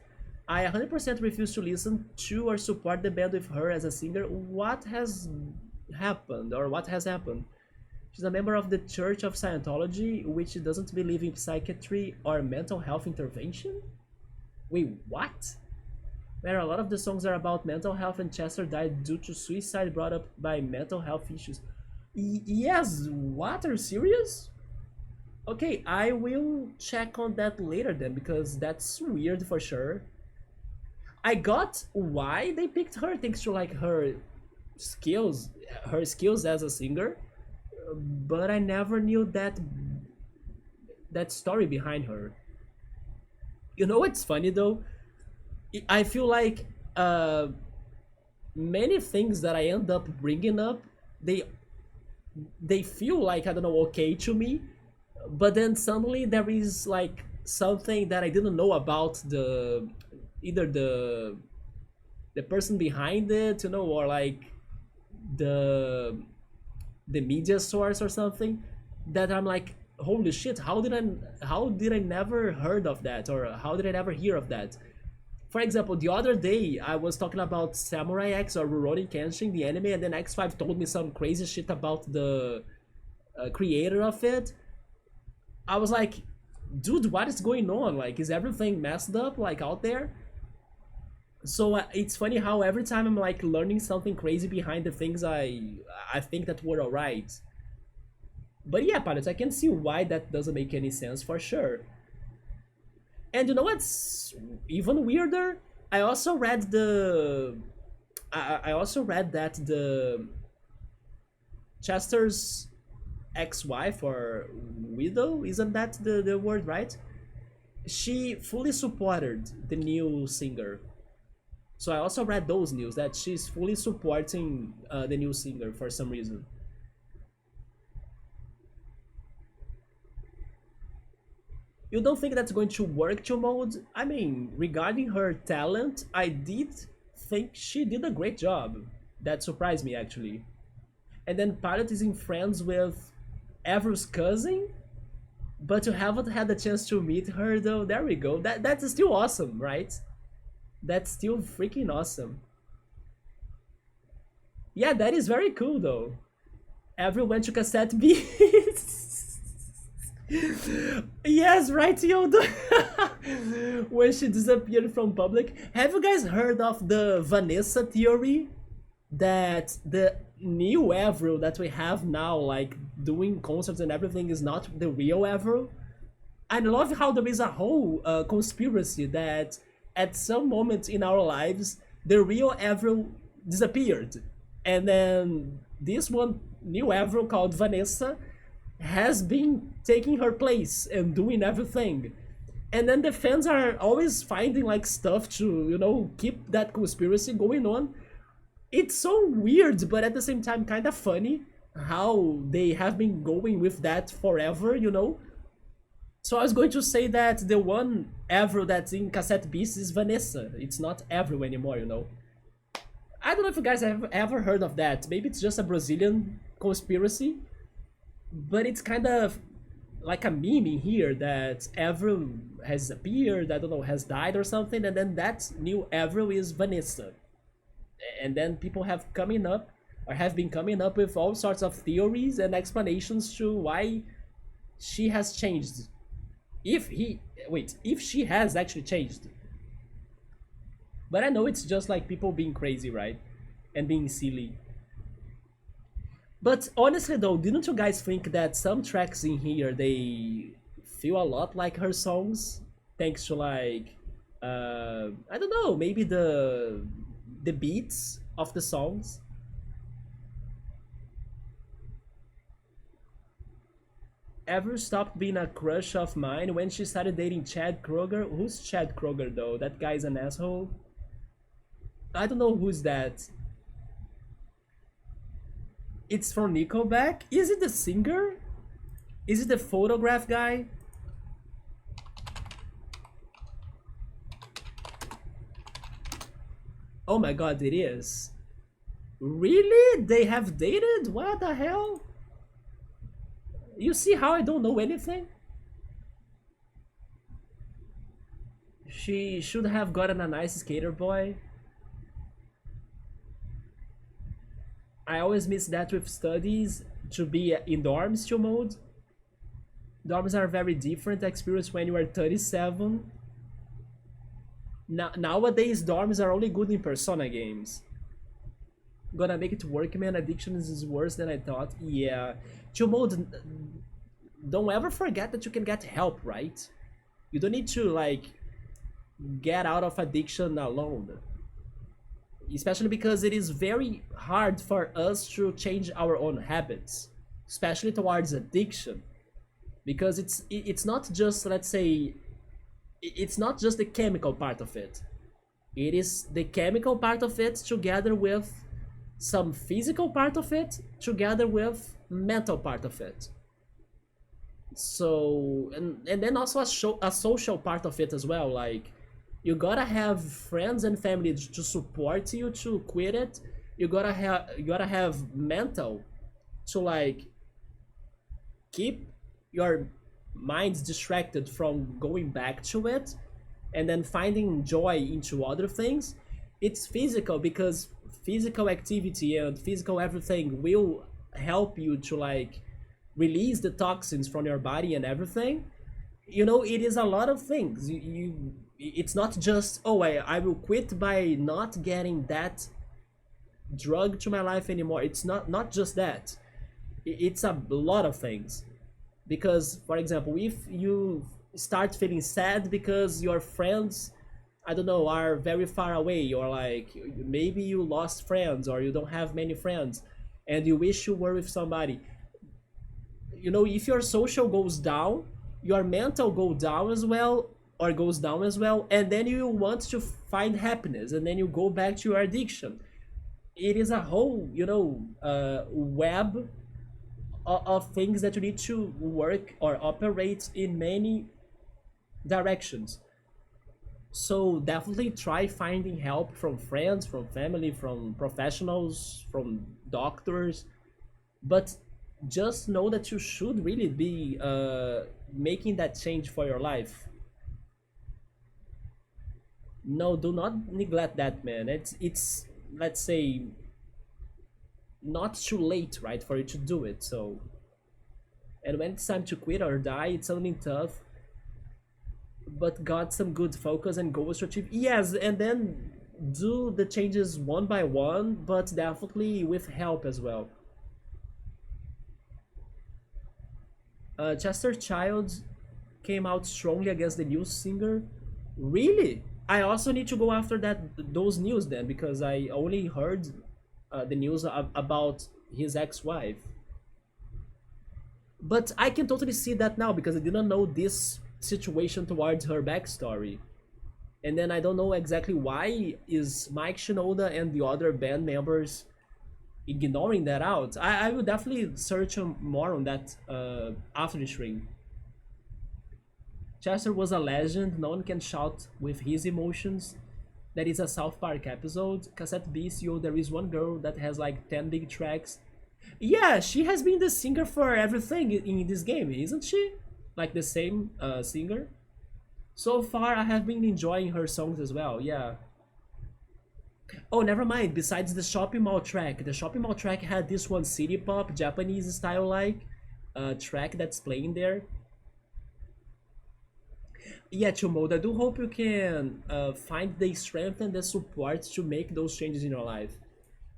A: I 100% refuse to listen to or support the band with her as a singer. What has happened, or what has happened? She's a member of the Church of Scientology, which doesn't believe in psychiatry or mental health intervention? Wait, what? Where a lot of the songs are about mental health, and Chester died due to suicide brought up by mental health issues. Yes, what? Are you serious? Okay, I will check on that later then, because that's weird for sure. I got why they picked her thanks to like skills, her skills as a singer, but I never knew that story behind her. You know what's funny though? I feel like many things that I end up bringing up, they they feel like, I don't know, okay to me, but then suddenly there is like something that I didn't know about the either the person behind it, you know, or like the the media source or something, that I'm like, holy shit, how did I never heard of that, or how did I never hear of that? For example, the other day I was talking about Samurai X or Rurouni Kenshin, the anime, and then X5 told me some crazy shit about the creator of it. I was like, dude, what is going on? Like, is everything messed up like out there? So it's funny how every time I'm like learning something crazy behind the things I think that were alright. But yeah, pilots, I can see why that doesn't make any sense for sure. And you know what's even weirder? I also read the I also read that the Chester's ex-wife or widow, isn't that the word, right? She fully supported the new singer. So I also read those news that she's fully supporting the new singer for some reason. You don't think that's going to work to Mode? I mean, regarding her talent, I did think she did a great job. That surprised me actually. And then Pilot is in friends with Avril's cousin, but you haven't had the chance to meet her though. There we go. That's still awesome, right? That's still freaking awesome. Yeah, that is very cool though. Avril went to Cassette Beasts. Yes, right, Yoda. When she disappeared from public. Have you guys heard of the Vanessa theory? That the new Avril that we have now, like doing concerts and everything, is not the real Avril. I love how there is a whole conspiracy that at some moment in our lives, the real Avril disappeared. And then this one new Avril called Vanessa has been taking her place and doing everything. And then the fans are always finding like stuff to, keep that conspiracy going on. It's so weird, but at the same time kind of funny how they have been going with that forever. So I was going to say that the one Avril that's in Cassette Beasts is Vanessa. It's not Avril anymore. I don't know if you guys have ever heard of that. Maybe it's just a Brazilian conspiracy, but it's kind of like a meme in here that Avril has appeared, I don't know, has died or something, and then that new Avril is Vanessa. And then people have coming up or have been coming up with all sorts of theories and explanations to why she has changed. If she has actually changed. But I know it's just like people being crazy, right? And being silly. But honestly though, didn't you guys think that some tracks in here, they feel a lot like her songs? Thanks to like, I don't know, maybe the beats of the songs? Ever stopped being a crush of mine when she started dating Chad Kroger? Who's Chad Kroger though? That guy's an asshole. I don't know who's that. It's from Nickelback? Is it the singer? Is it the photograph guy? Oh my god, it is. Really? They have dated? What the hell? You see how I don't know anything? She should have gotten a nice skater boy. I always miss that with studies, to be in dorms to mode. Dorms are very different experience when you are 37. Nowadays, dorms are only good in Persona games. Gonna make it work, man. Addiction is worse than I thought. Yeah. Chill mode, don't ever forget that you can get help, right? You don't need to, like, get out of addiction alone. Especially because it is very hard for us to change our own habits. Especially towards addiction. Because it's not just, let's say, it's not just the chemical part of it. It is the chemical part of it together with some physical part of it together with mental part of it. So and then also a social part of it as well. Like you gotta have friends and family to support you to quit it. You gotta have mental to like keep your minds distracted from going back to it and then finding joy into other things. It's physical because physical activity and physical everything will help you to like release the toxins from your body and everything. It is a lot of things. It's not just, oh, I will quit by not getting that drug to my life anymore. It's not just that. It's a lot of things. Because, for example, if you start feeling sad because your friends, I don't know, are very far away, or like maybe you lost friends or you don't have many friends and you wish you were with somebody, You know, if your social goes down, your mental go down as well, or goes down as well, and then you want to find happiness, and then you go back to your addiction. It is a whole, web of things that you need to work or operate in many directions. So definitely try finding help from friends, from family, from professionals, from doctors. But just know that you should really be making that change for your life. No, do not neglect that, man. It's let's say not too late, right, for you to do it. So, and when it's time to quit or die, it's something tough, but got some good focus and goals to achieve. Yes, and then do the changes one by one, but definitely with help as well. Chester Child came out strongly against the news singer. Really? I also need to go after those news then, because I only heard the news about his ex-wife. But I can totally see that now because I didn't know this situation towards her backstory. And then I don't know exactly why is Mike Shinoda and the other band members ignoring that out. I will definitely search more on that after the stream. Chester was a legend, no one can shout with his emotions. That is a South Park episode. Cassette Beasts, yo, there is one girl that has like 10 big tracks. Yeah, she has been the singer for everything in this game, isn't she? Like the same singer? So far, I have been enjoying her songs as well, yeah. Oh, never mind, besides the shopping mall track. The shopping mall track had this one city pop, Japanese style like track that's playing there. Yeah, Chumode, I do hope you can find the strength and the support to make those changes in your life.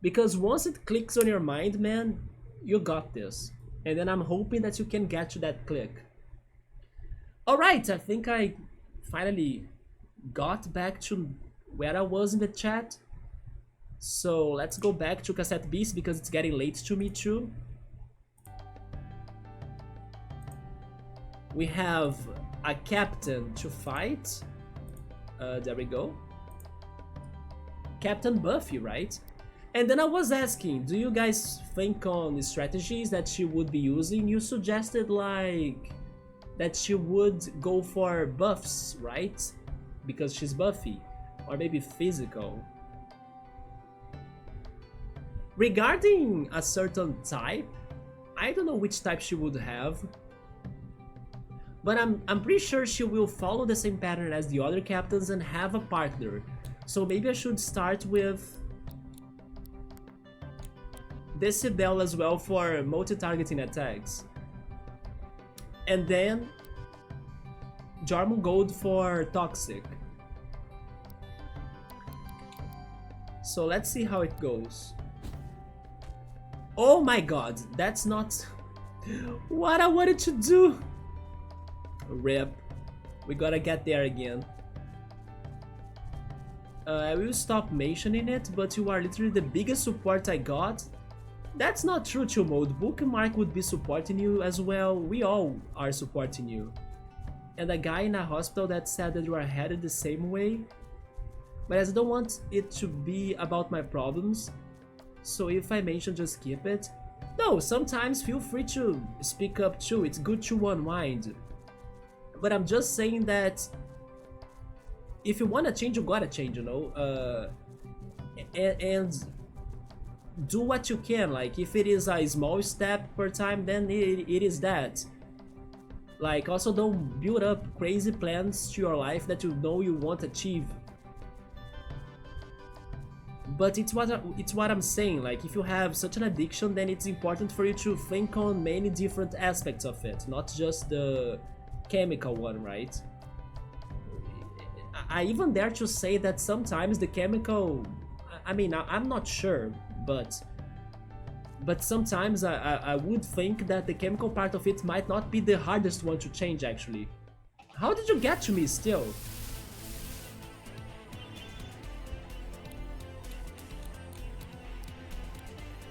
A: Because once it clicks on your mind, man, you got this. And then I'm hoping that you can get to that click. Alright, I think I finally got back to where I was in the chat. So let's go back to Cassette Beasts because it's getting late to me too. We have a captain to fight. There we go. Captain Buffy, right? And then I was asking, do you guys think on the strategies that she would be using? You suggested like that she would go for buffs, right? Because she's Buffy. Or maybe physical. Regarding a certain type, I don't know which type she would have. But I'm pretty sure she will follow the same pattern as the other captains and have a partner. So maybe I should start with Decibel as well for multi-targeting attacks. And then Jarmon Gold for Toxic. So let's see how it goes. Oh my god, that's not what I wanted to do. Rip. We gotta get there again. I will stop mentioning it, but you are literally the biggest support I got. That's not true, Chill Mode. Bookmark would be supporting you as well. We all are supporting you. And a guy in a hospital that said that you are headed the same way. But as I don't want it to be about my problems, so if I mention, just keep it. No, sometimes feel free to speak up too. It's good to unwind. But I'm just saying that if you wanna change, you gotta change, you know? And do what you can. Like, if it is a small step per time, then it is that. Like, also don't build up crazy plans to your life that you know you won't achieve. But it's what I'm saying. Like, if you have such an addiction, then it's important for you to think on many different aspects of it, not just the chemical one, right? I even dare to say that sometimes the chemical, I mean, I'm not sure, but sometimes I would think that the chemical part of it might not be the hardest one to change, actually. How did you get to me still?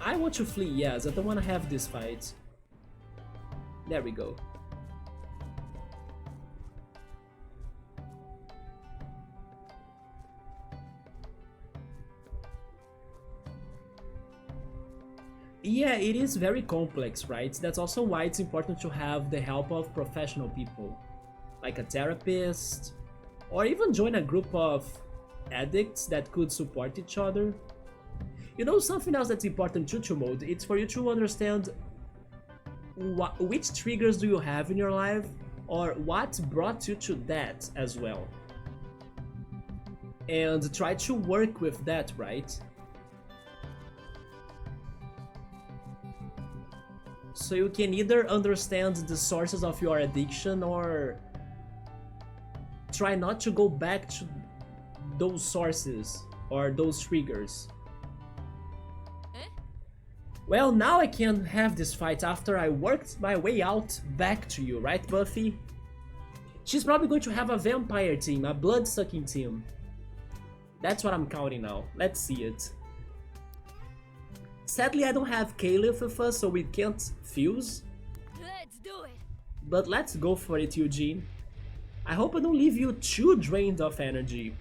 A: I want to flee, yes, I don't want to have this fight. There we go. Yeah, it is very complex, right? That's also why it's important to have the help of professional people, like a therapist, or even join a group of addicts that could support each other. You know, something else that's important to mode, it's for you to understand which triggers do you have in your life, or what brought you to that as well. And try to work with that, right? So you can either understand the sources of your addiction or try not to go back to those sources or those triggers. Well, now I can have this fight after I worked my way out back to you, right, Buffy? She's probably going to have a vampire team, a blood-sucking team. That's what I'm counting now. Let's see it. Sadly, I don't have Caliph with us, so we can't fuse.
C: Let's do it.
A: But let's go for it, Eugene. I hope I don't leave you too drained of energy.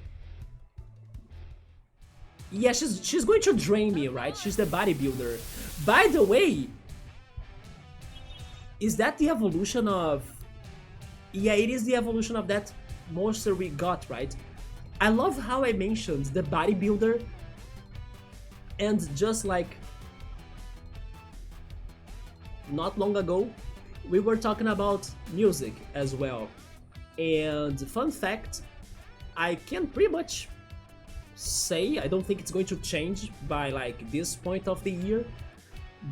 A: Yeah, she's going to drain me, right? She's the bodybuilder. By the way, is that the evolution of... Yeah, it is the evolution of that monster we got, right? I love how I mentioned the bodybuilder, and just like not long ago, we were talking about music as well. And fun fact, I can pretty much say, I don't think it's going to change by like this point of the year,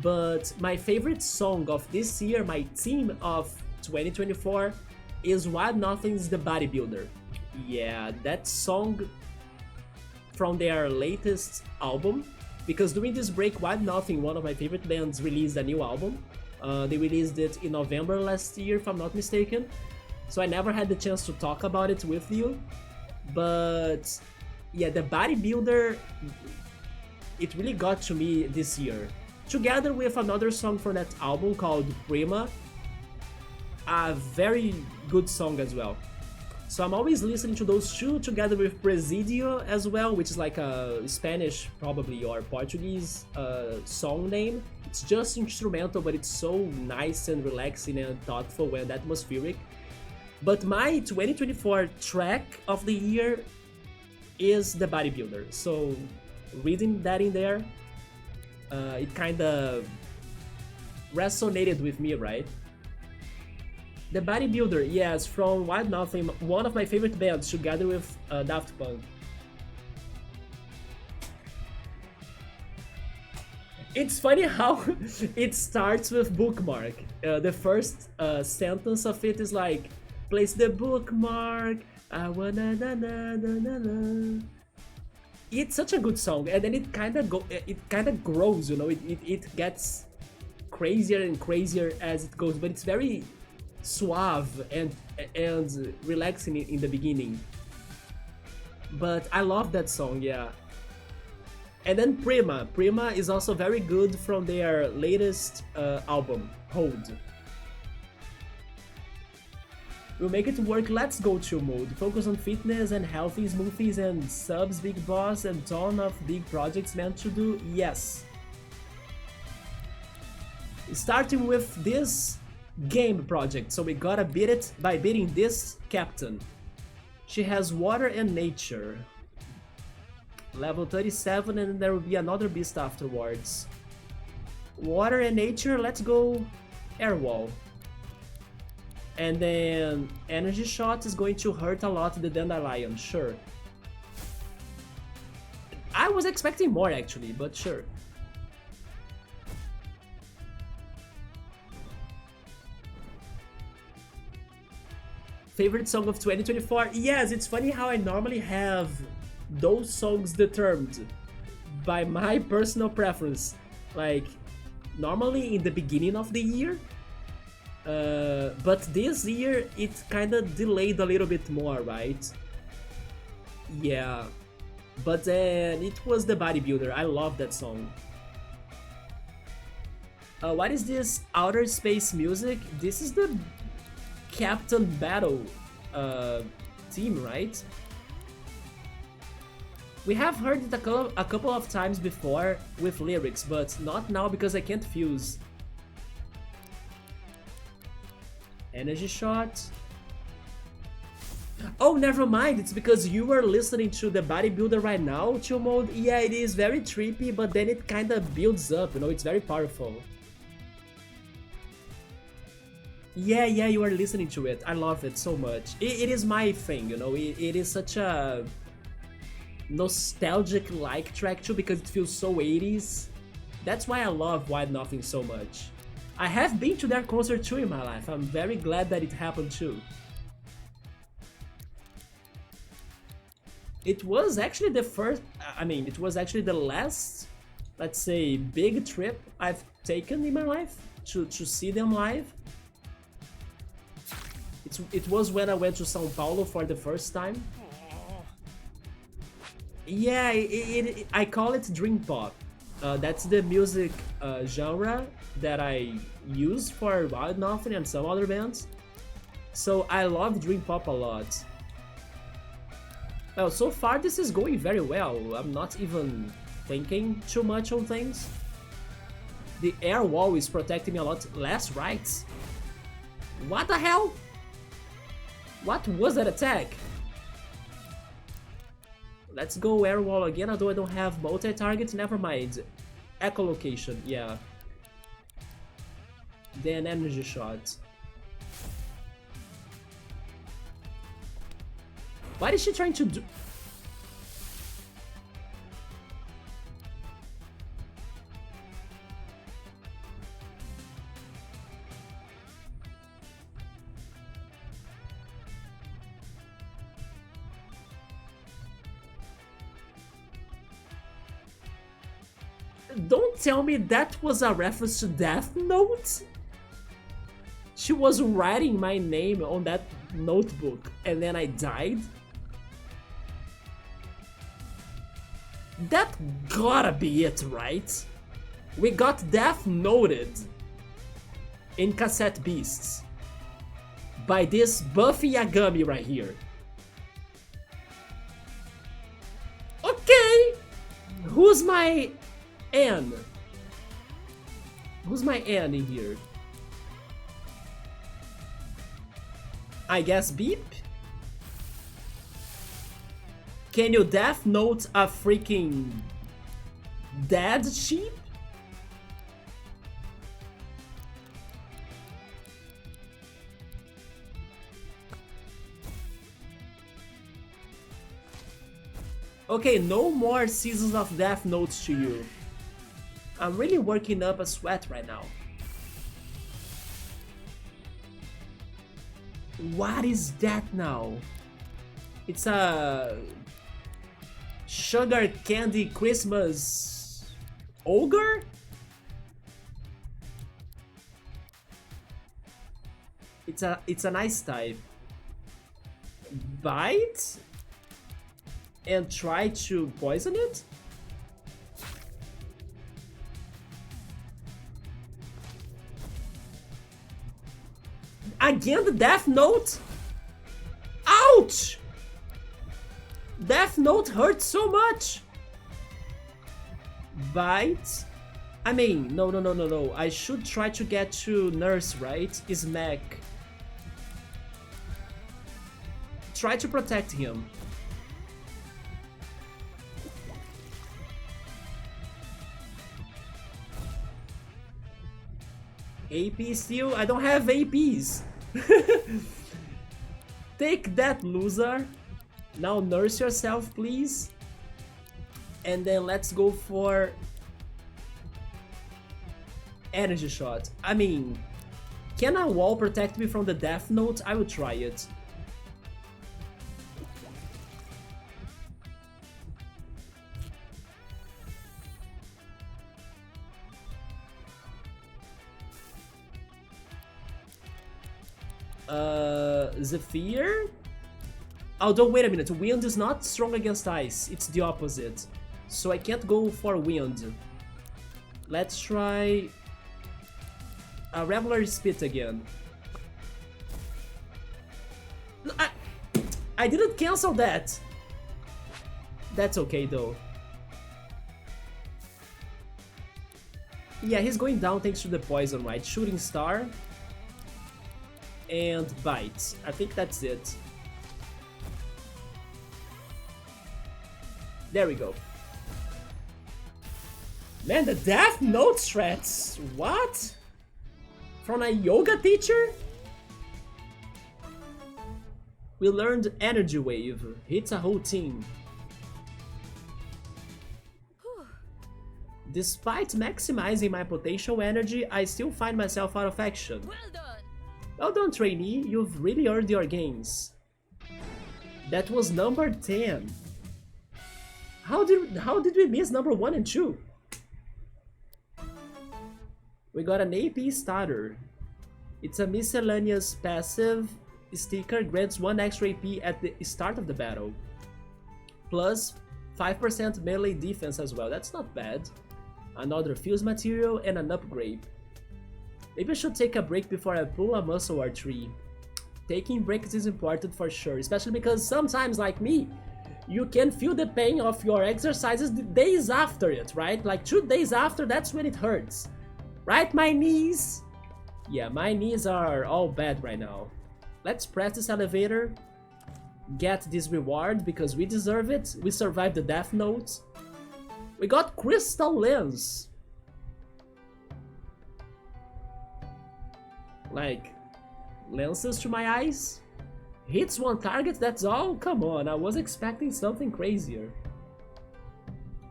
A: but my favorite song of this year, my theme of 2024, is Wild Nothing's The Bodybuilder. Yeah, that song from their latest album, because during this break, Wild Nothing, one of my favorite bands, released a new album. They released it in November last year, if I'm not mistaken, so I never had the chance to talk about it with you, but yeah, The Bodybuilder, it really got to me this year, together with another song from that album called Prima, a very good song as well. So I'm always listening to those two together with Presidio as well, which is like a Spanish probably or Portuguese song name. It's just instrumental, but it's so nice and relaxing and thoughtful and atmospheric. But my 2024 track of the year is The Bodybuilder. So reading that in there, it kind of resonated with me, right? The Bodybuilder, yes, from Wild Nothing, one of my favorite bands, together with Daft Punk. It's funny how it starts with bookmark. The first sentence of it is like, place the bookmark, I wanna na na na na na. It's such a good song, and then it kind of grows, you know. It gets crazier and crazier as it goes, but it's very suave and relaxing in the beginning. But I love that song, yeah. And then Prima is also very good from their latest album, Hold. We'll make it work, let's go chill mode. Focus on fitness and healthy smoothies and subs, big boss, and ton of big projects meant to do, yes. Starting with this game project, so we gotta beat it by beating this captain. She has water and nature. Level 37, and there will be another beast afterwards. Water and nature, let's go air wall. And then energy shot is going to hurt a lot the dandelion, sure. I was expecting more actually, but sure. Favorite song of 2024? Yes, it's funny how I normally have those songs determined by my personal preference. Like, normally in the beginning of the year, but this year it kinda delayed a little bit more, right? Yeah, but then it was The Bodybuilder. I love that song. What is this outer space music? This is the Captain Battle theme, right? We have heard it a couple of times before with lyrics, but not now because I can't fuse. Energy shot. Oh, never mind, it's because you were listening to the bodybuilder right now, chill mode. Yeah, it is very trippy, but then it kinda builds up, you know, it's very powerful. Yeah, you are listening to it. I love it so much. It is my thing, you know, it is such a nostalgic-like track too because it feels so 80s. That's why I love Wide Nothing so much. I have been to their concert too in my life. I'm very glad that it happened too. It was actually the first, it was actually the last, let's say, big trip I've taken in my life to see them live. It was when I went to São Paulo for the first time. Yeah, I call it dream pop. That's the music genre that I use for Wild Nothing and some other bands. So I love dream pop a lot. Well, so far this is going very well. I'm not even thinking too much on things. The air wall is protecting me a lot less, right? What the hell? What was that attack? Let's go air wall again, although I don't have multi-target, never mind. Echolocation, yeah. Then energy shot. What is she trying to do? Don't tell me that was a reference to Death Note? She was writing my name on that notebook and then I died? That gotta be it, right? We got Death Noted in Cassette Beasts by this Buffy Yagami right here. Okay! Who's my N? Who's my N in here? I guess Beep? Can you Death Note a freaking dead sheep? Okay, no more seasons of Death Notes to you. I'm really working up a sweat right now. What is that now? It's a sugar candy Christmas ogre? It's a nice type. Bite and try to poison it? Again the Death Note? Ouch! Death Note hurts so much! Bite? I mean, no. I should try to get to Nurse, right? Smack. Try to protect him. AP still? I don't have APs. Take that, loser. Now nurse yourself, please. And then let's go for energy shot. I mean, can a wall protect me from the Death Note? I will try it. Zephyr? Although, wait a minute, wind is not strong against ice, it's the opposite. So I can't go for wind. Let's try A regular spit again. No, I didn't cancel that. That's okay though. Yeah, he's going down thanks to the poison, right? Shooting star. And bite. I think that's it. There we go. Man, the Death Note strats! What? From a yoga teacher? We learned Energy Wave. Hits a whole team. Despite maximizing my potential energy, I still find myself out of action.
C: Well done.
A: Well done, trainee. You've really earned your gains. That was number 10. How did we miss number 1 and 2? We got an AP starter. It's a miscellaneous passive sticker, grants 1 extra AP at the start of the battle. Plus 5% melee defense as well, that's not bad. Another fuse material and an upgrade. Maybe I should take a break before I pull a muscle or 3. Taking breaks is important for sure, especially because sometimes, like me, you can feel the pain of your exercises the days after it, right? Like 2 days after, that's when it hurts. Right, my knees? Yeah, my knees are all bad right now. Let's press this elevator, get this reward because we deserve it. We survived the Death Note. We got Crystal Lens. Like, lenses to my eyes? Hits 1 target, that's all? Come on, I was expecting something crazier.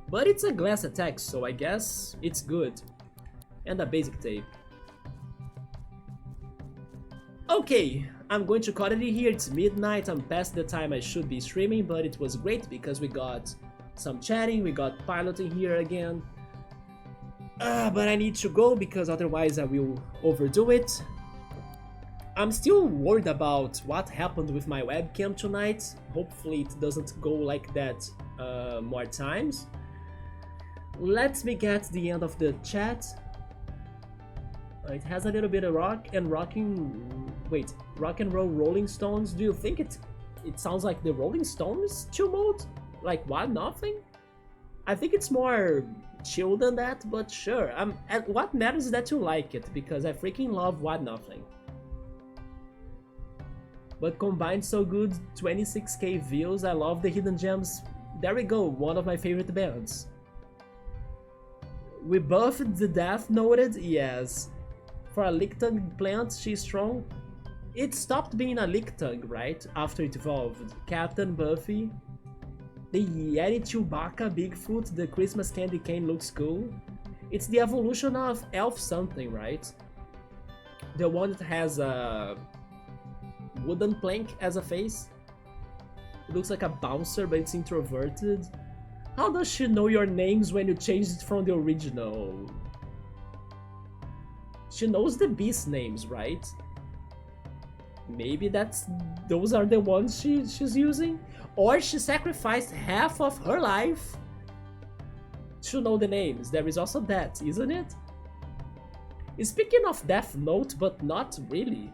A: But it's a glass attack, so I guess it's good. And a basic tape. Okay, I'm going to cut it here. It's midnight, I'm past the time I should be streaming, but it was great because we got some chatting, we got piloting here again. But I need to go because otherwise I will overdo it. I'm still worried about what happened with my webcam tonight. Hopefully it doesn't go like that more times. Let me get the end of the chat. It has a little bit of rock and rock and roll Rolling Stones. Do you think it sounds like the Rolling Stones chill mode? Like what, nothing? I think it's more chill than that, but sure. And what matters is that you like it, because I freaking love What Nothing. But combined so good, 26k views, I love the Hidden Gems. There we go, one of my favorite bands. We buffed the Death Noted, yes. For a Lictung plant, she's strong. It stopped being a Lictung, right? After it evolved. Captain Buffy. The Yeti Chewbacca Bigfoot, the Christmas candy cane looks cool. It's the evolution of Elf something, right? The one that has a wooden plank as a face. It looks like a bouncer, but it's introverted. How does she know your names when you changed it from the original? She knows the beast names, right? Maybe those are the ones she's using? Or she sacrificed half of her life to know the names. There is also that, isn't it? Speaking of Death Note, but not really.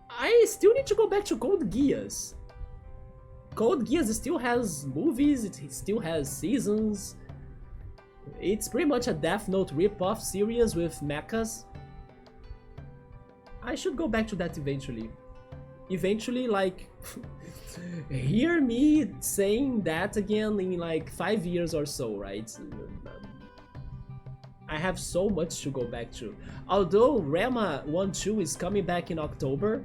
A: I still need to go back to Code Geass. Code Geass still has movies, it still has seasons. It's pretty much a Death Note rip-off series with mechas. I should go back to that eventually. Eventually, like, hear me saying that again in like 5 years or so, right? I have so much to go back to. Although Rama 1-2 is coming back in October,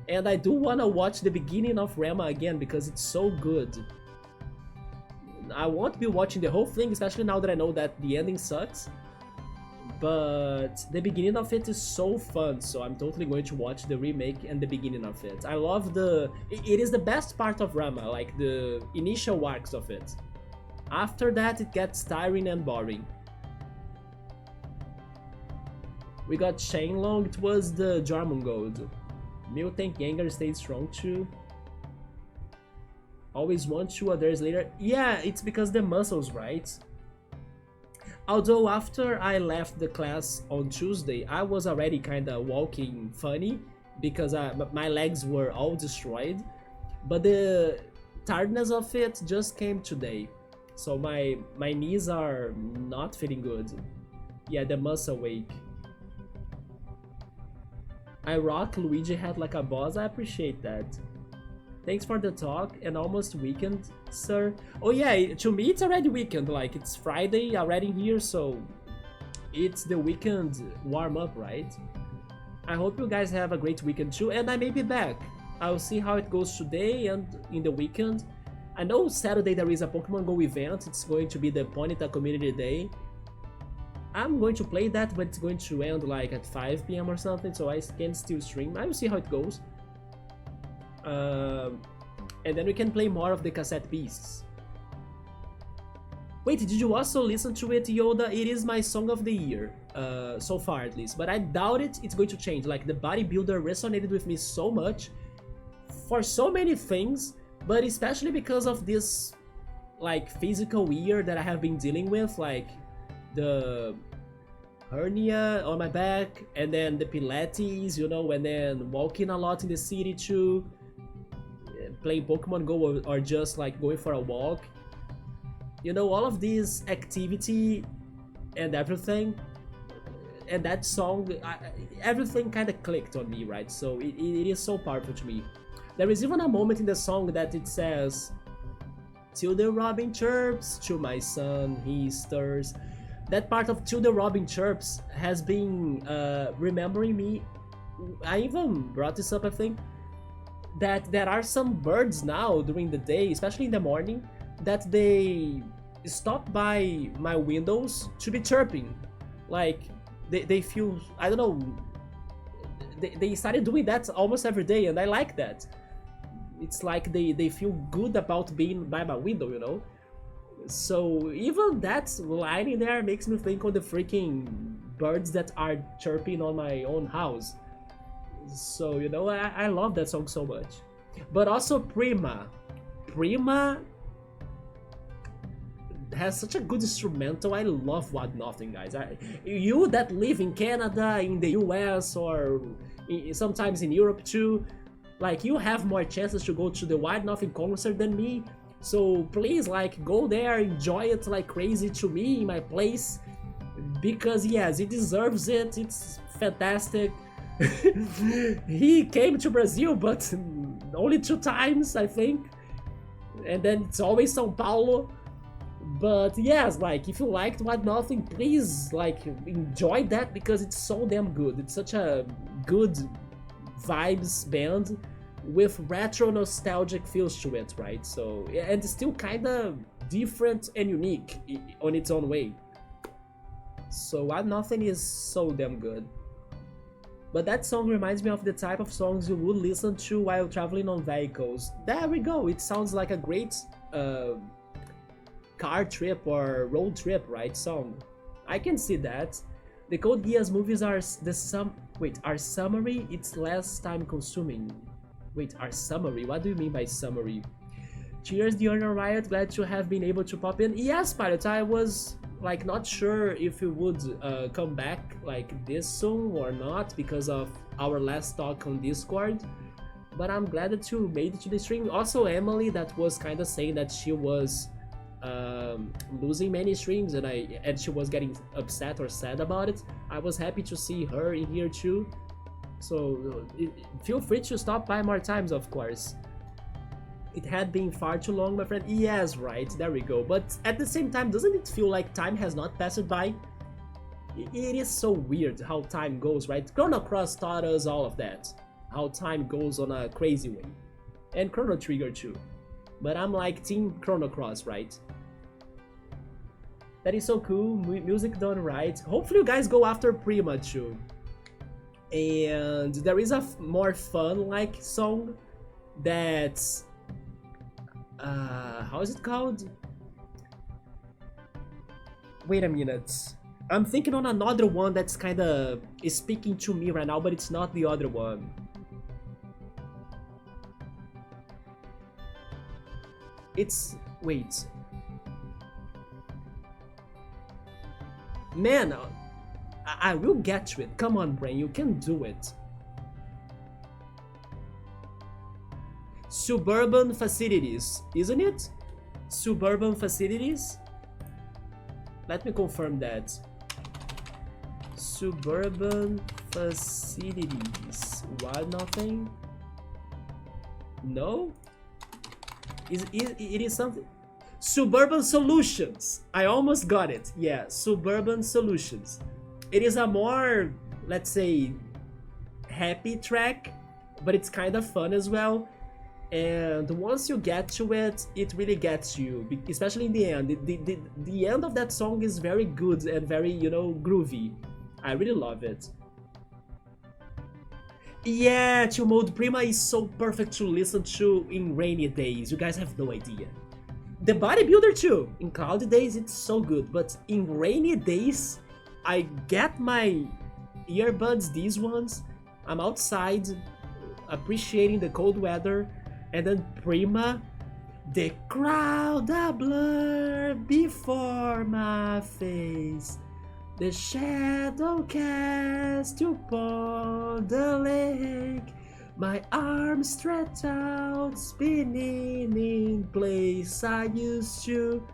A: and I do want to watch the beginning of Rama again because it's so good. I won't be watching the whole thing, especially now that I know that the ending sucks. But the beginning of it is so fun, so I'm totally going to watch the remake and the beginning of it. I love it is the best part of Rama, like the initial arcs of it. After that it gets tiring and boring. We got Shenlong, it was the Jormungand. Mutant Gengar stayed strong too. Always want 2 others later. Yeah, it's because the muscles, right? Although after I left the class on Tuesday, I was already kind of walking funny because my legs were all destroyed. But the tiredness of it just came today. So my knees are not feeling good. Yeah, the muscle ache. I rock Luigi head like a boss. I appreciate that. Thanks for the talk and almost weekend, sir. Oh yeah, to me it's already weekend. Like it's Friday already here, so it's the weekend warm up, right? I hope you guys have a great weekend too, and I may be back. I'll see how it goes today and in the weekend. I know Saturday there is a Pokemon Go event. It's going to be the Ponyta Community Day. I'm going to play that, but it's going to end like at 5 p.m. or something, so I can still stream. I will see how it goes. And then we can play more of the Cassette Beasts. Wait, did you also listen to it, Yoda? It is my song of the year, so far at least. But I doubt it's going to change. Like, the bodybuilder resonated with me so much for so many things, but especially because of this, like, physical year that I have been dealing with, like the hernia on my back, and then the Pilates, you know, and then walking a lot in the city too, playing Pokemon Go or just like going for a walk. You know, all of this activity and everything, and that song, everything kind of clicked on me, right? So it is so powerful to me. There is even a moment in the song that it says, "Till the robin chirps, to my son he stirs." That part of "Till the robin chirps" has been remembering me. I even brought this up, I think, that there are some birds now during the day, especially in the morning, that they stop by my windows to be chirping. Like, they feel, I don't know, they started doing that almost every day, and I like that. It's like they feel good about being by my window, you know? So even that line in there makes me think of the freaking birds that are chirping on my own house. So, you know, I love that song so much. But also Prima has such a good instrumental. I love What Nothing, guys. You that live in Canada, in the US, or sometimes in Europe too, like, you have more chances to go to the Wild Nothing concert than me. So please, like, go there, enjoy it like crazy to me in my place, because yes, it deserves it. It's fantastic. He came to Brazil, but only 2 times, I think, and then it's always São Paulo. But yes, like, if you liked What Nothing, please, like, enjoy that, because it's so damn good. It's such a good vibes band with retro nostalgic feels to it, right? So, and it's still kind of different and unique on its own way. So What Nothing is so damn good. But that song reminds me of the type of songs you would listen to while traveling on vehicles. There we go. It sounds like a great car trip or road trip, right? Song. I can see that. The Code Geass movies are are summary. It's less time consuming. Wait, are summary? What do you mean by summary? Cheers, the owner Riot. Glad to have been able to pop in. Yes, Pirate. I was like not sure if you would come back like this soon or not because of our last talk on Discord. But I'm glad that you made it to the stream. Also, Emily, that was kind of saying that she was losing many streams and she was getting upset or sad about it. I was happy to see her in here too. So feel free to stop by more times, of course. It had been far too long, my friend. Yes, right, there we go. But at the same time, doesn't it feel like time has not passed by? It is so weird how time goes, right? Chrono Cross taught us all of that. How time goes on a crazy way. And Chrono Trigger too. But I'm like Team Chrono Cross, right? That is so cool, music done right. Hopefully you guys go after Prima too. And there is a more fun like song that's how is it called? Wait a minute. I'm thinking on another one that's kinda is speaking to me right now, but it's not the other one. It's wait. Man, I will get to it. Come on, brain, you can do it. Suburban facilities, isn't it? Suburban facilities? Let me confirm that. Suburban facilities. Why nothing? No? It is something. Suburban solutions. I almost got it. Yeah, suburban solutions. It is a more, let's say, happy track, but it's kind of fun as well. And once you get to it, it really gets you, especially in the end. The end of that song is very good and very, you know, groovy. I really love it. Yeah, Chill Mode Prima is so perfect to listen to in rainy days. You guys have no idea. The Bodybuilder too. In cloudy days, it's so good. But in rainy days, I get my earbuds, these ones. I'm outside, appreciating the cold weather. And then Prima, the crowd a blur before my face. The shadow cast upon the lake. My arms stretched out, spinning in place. I used to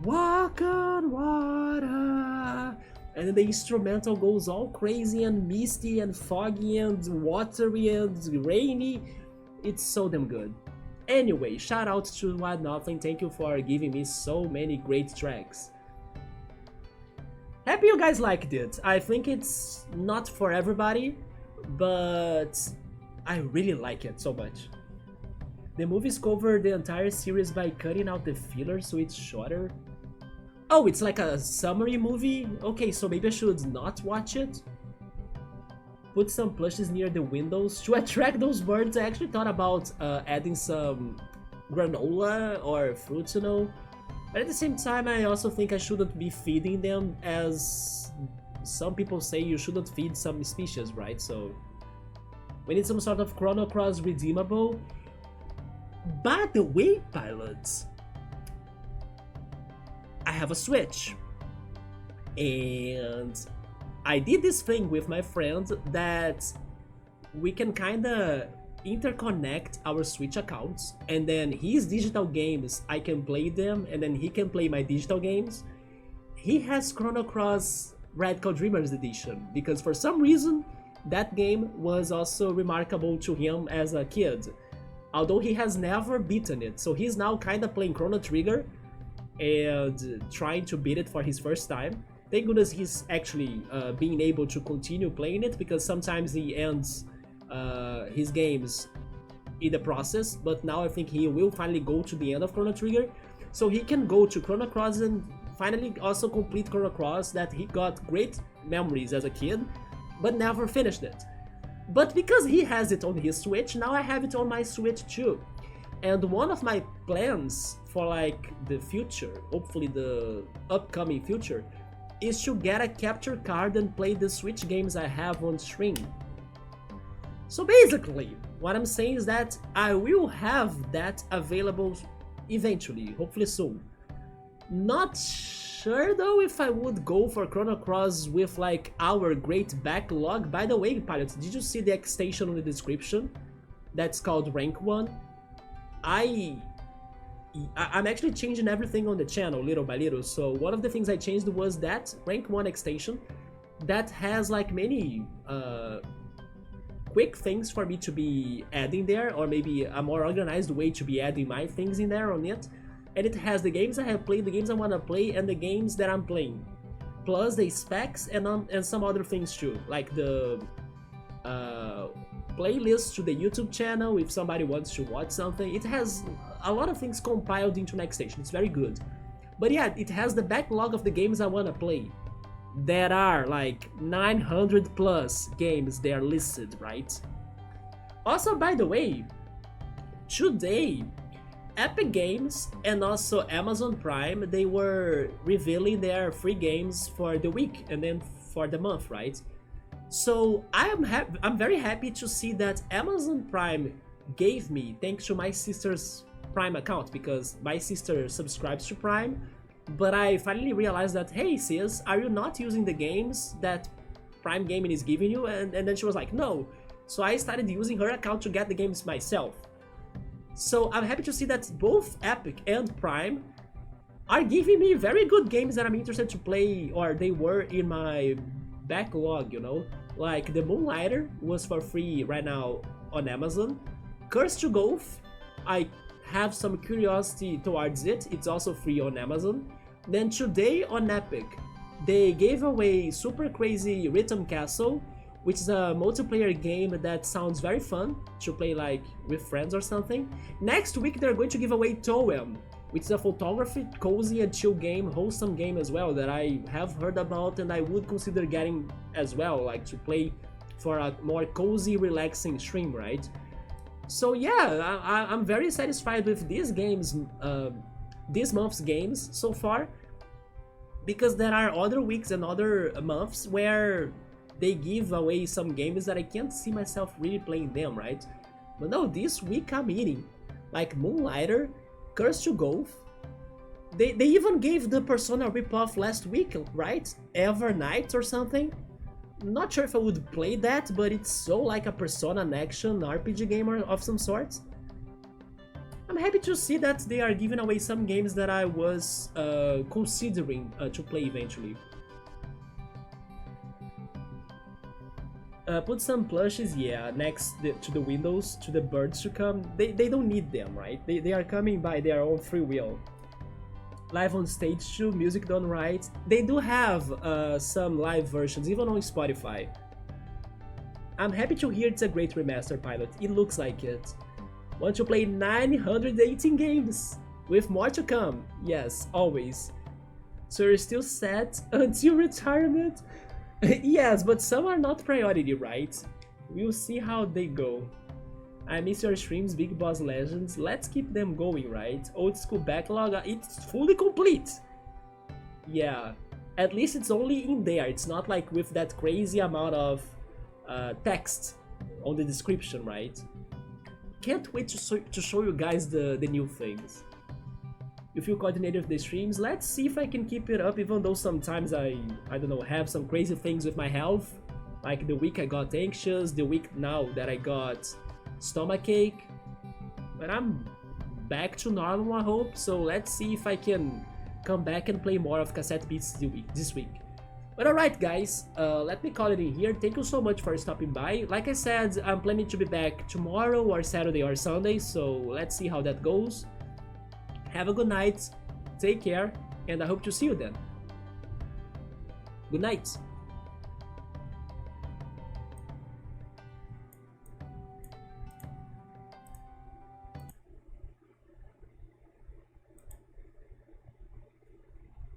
A: walk on water. And then the instrumental goes all crazy and misty and foggy and watery and rainy. It's so damn good. Anyway, shout out to What Nothing. Thank you for giving me so many great tracks. Happy you guys liked it. I think it's not for everybody, but I really like it so much. The movies cover the entire series by cutting out the filler so it's shorter. Oh, it's like a summary movie? Okay, so maybe I should not watch it. Put some plushes near the windows to attract those birds. I actually thought about adding some granola or fruits, you know. But at the same time, I also think I shouldn't be feeding them, as some people say you shouldn't feed some species, right? So we need some sort of Chrono Cross redeemable. By the way, pilots, I have a Switch. And I did this thing with my friend that we can kinda interconnect our Switch accounts, and then his digital games, I can play them, and then he can play my digital games. He has Chrono Cross Radical Dreamers Edition, because for some reason, that game was also remarkable to him as a kid, although he has never beaten it. So he's now kinda playing Chrono Trigger and trying to beat it for his first time. Thank goodness he's actually being able to continue playing it, because sometimes he ends his games in the process, but now I think he will finally go to the end of Chrono Trigger, so he can go to Chrono Cross and finally also complete Chrono Cross that he got great memories as a kid, but never finished it. But because he has it on his Switch, now I have it on my Switch too. And one of my plans for like the future, hopefully the upcoming future, is to get a capture card and play the Switch games I have on stream. So basically, what I'm saying is that I will have that available eventually, hopefully soon. Not sure though if I would go for Chrono Cross with like our great backlog. By the way, pilots, did you see the extension on the description? That's called Rank 1. I'm actually changing everything on the channel little by little, so one of the things I changed was that Rank 1 extension that has like many quick things for me to be adding there, or maybe a more organized way to be adding my things in there on it. And it has the games I have played, the games I want to play, and the games that I'm playing, plus the specs and some other things too, like the playlist to the YouTube channel if somebody wants to watch something. It has a lot of things compiled into an extension. It's very good. But yeah, it has the backlog of the games I want to play. There are like 900 plus games there listed, right? Also, by the way, today Epic Games and also Amazon Prime, they were revealing their free games for the week and then for the month, right? So I'm very happy to see that Amazon Prime gave me, thanks to my sister's Prime account, because my sister subscribes to Prime, But I finally realized that, hey sis, are you not using the games that Prime Gaming is giving you? And then she was like, no. So I started using her account to get the games myself. So I'm happy to see that both Epic and Prime are giving me very good games that I'm interested to play, or they were in my backlog, you know? Like the Moonlighter was for free right now on Amazon. Curse to Golf, I have some curiosity towards it, it's also free on Amazon. Then today on Epic, they gave away Super Crazy Rhythm Castle, which is a multiplayer game that sounds very fun to play like with friends or something. Next week they're going to give away Toem, which is a photography, cozy and chill game, wholesome game as well that I have heard about and I would consider getting as well, like to play for a more cozy, relaxing stream, right? So yeah, I'm very satisfied with these games, this month's games so far, because there are other weeks and other months where they give away some games that I can't see myself really playing them, right? But no, this week I'm eating. Like Moonlighter, Curse to Golf. They even gave the Persona ripoff last week, right? Evernight or something. Not sure if I would play that, but it's so like a Persona action RPG game of some sort. I'm happy to see that they are giving away some games that I was considering to play eventually. Put some plushes, yeah, next to the windows, to the birds to come. They don't need them, right? They are coming by their own free will. Live on stage too, music done right. They do have some live versions, even on Spotify. I'm happy to hear it's a great remaster, Pilot. It looks like it. Want to play 918 games? With more to come. Yes, always. So you're still set until retirement? Yes, but some are not priority, right? We'll see how they go. I miss your streams, Big Boss Legends. Let's keep them going, right? Old school backlog, it's fully complete. Yeah, at least it's only in there. It's not like with that crazy amount of text on the description, right? Can't wait to show you guys the new things. You feel coordinated with the streams? Let's see if I can keep it up, even though sometimes I don't know, have some crazy things with my health. Like the week I got anxious, the week now that I got stomachache. But I'm back to normal, I hope, so let's see if I can come back and play more of Cassette Beasts this week. But alright guys, let me call it in here. Thank you so much for stopping by. Like I said, I'm planning to be back tomorrow or Saturday or Sunday, so let's see how that goes. Have a good night, take care, and I hope to see you then. Good night!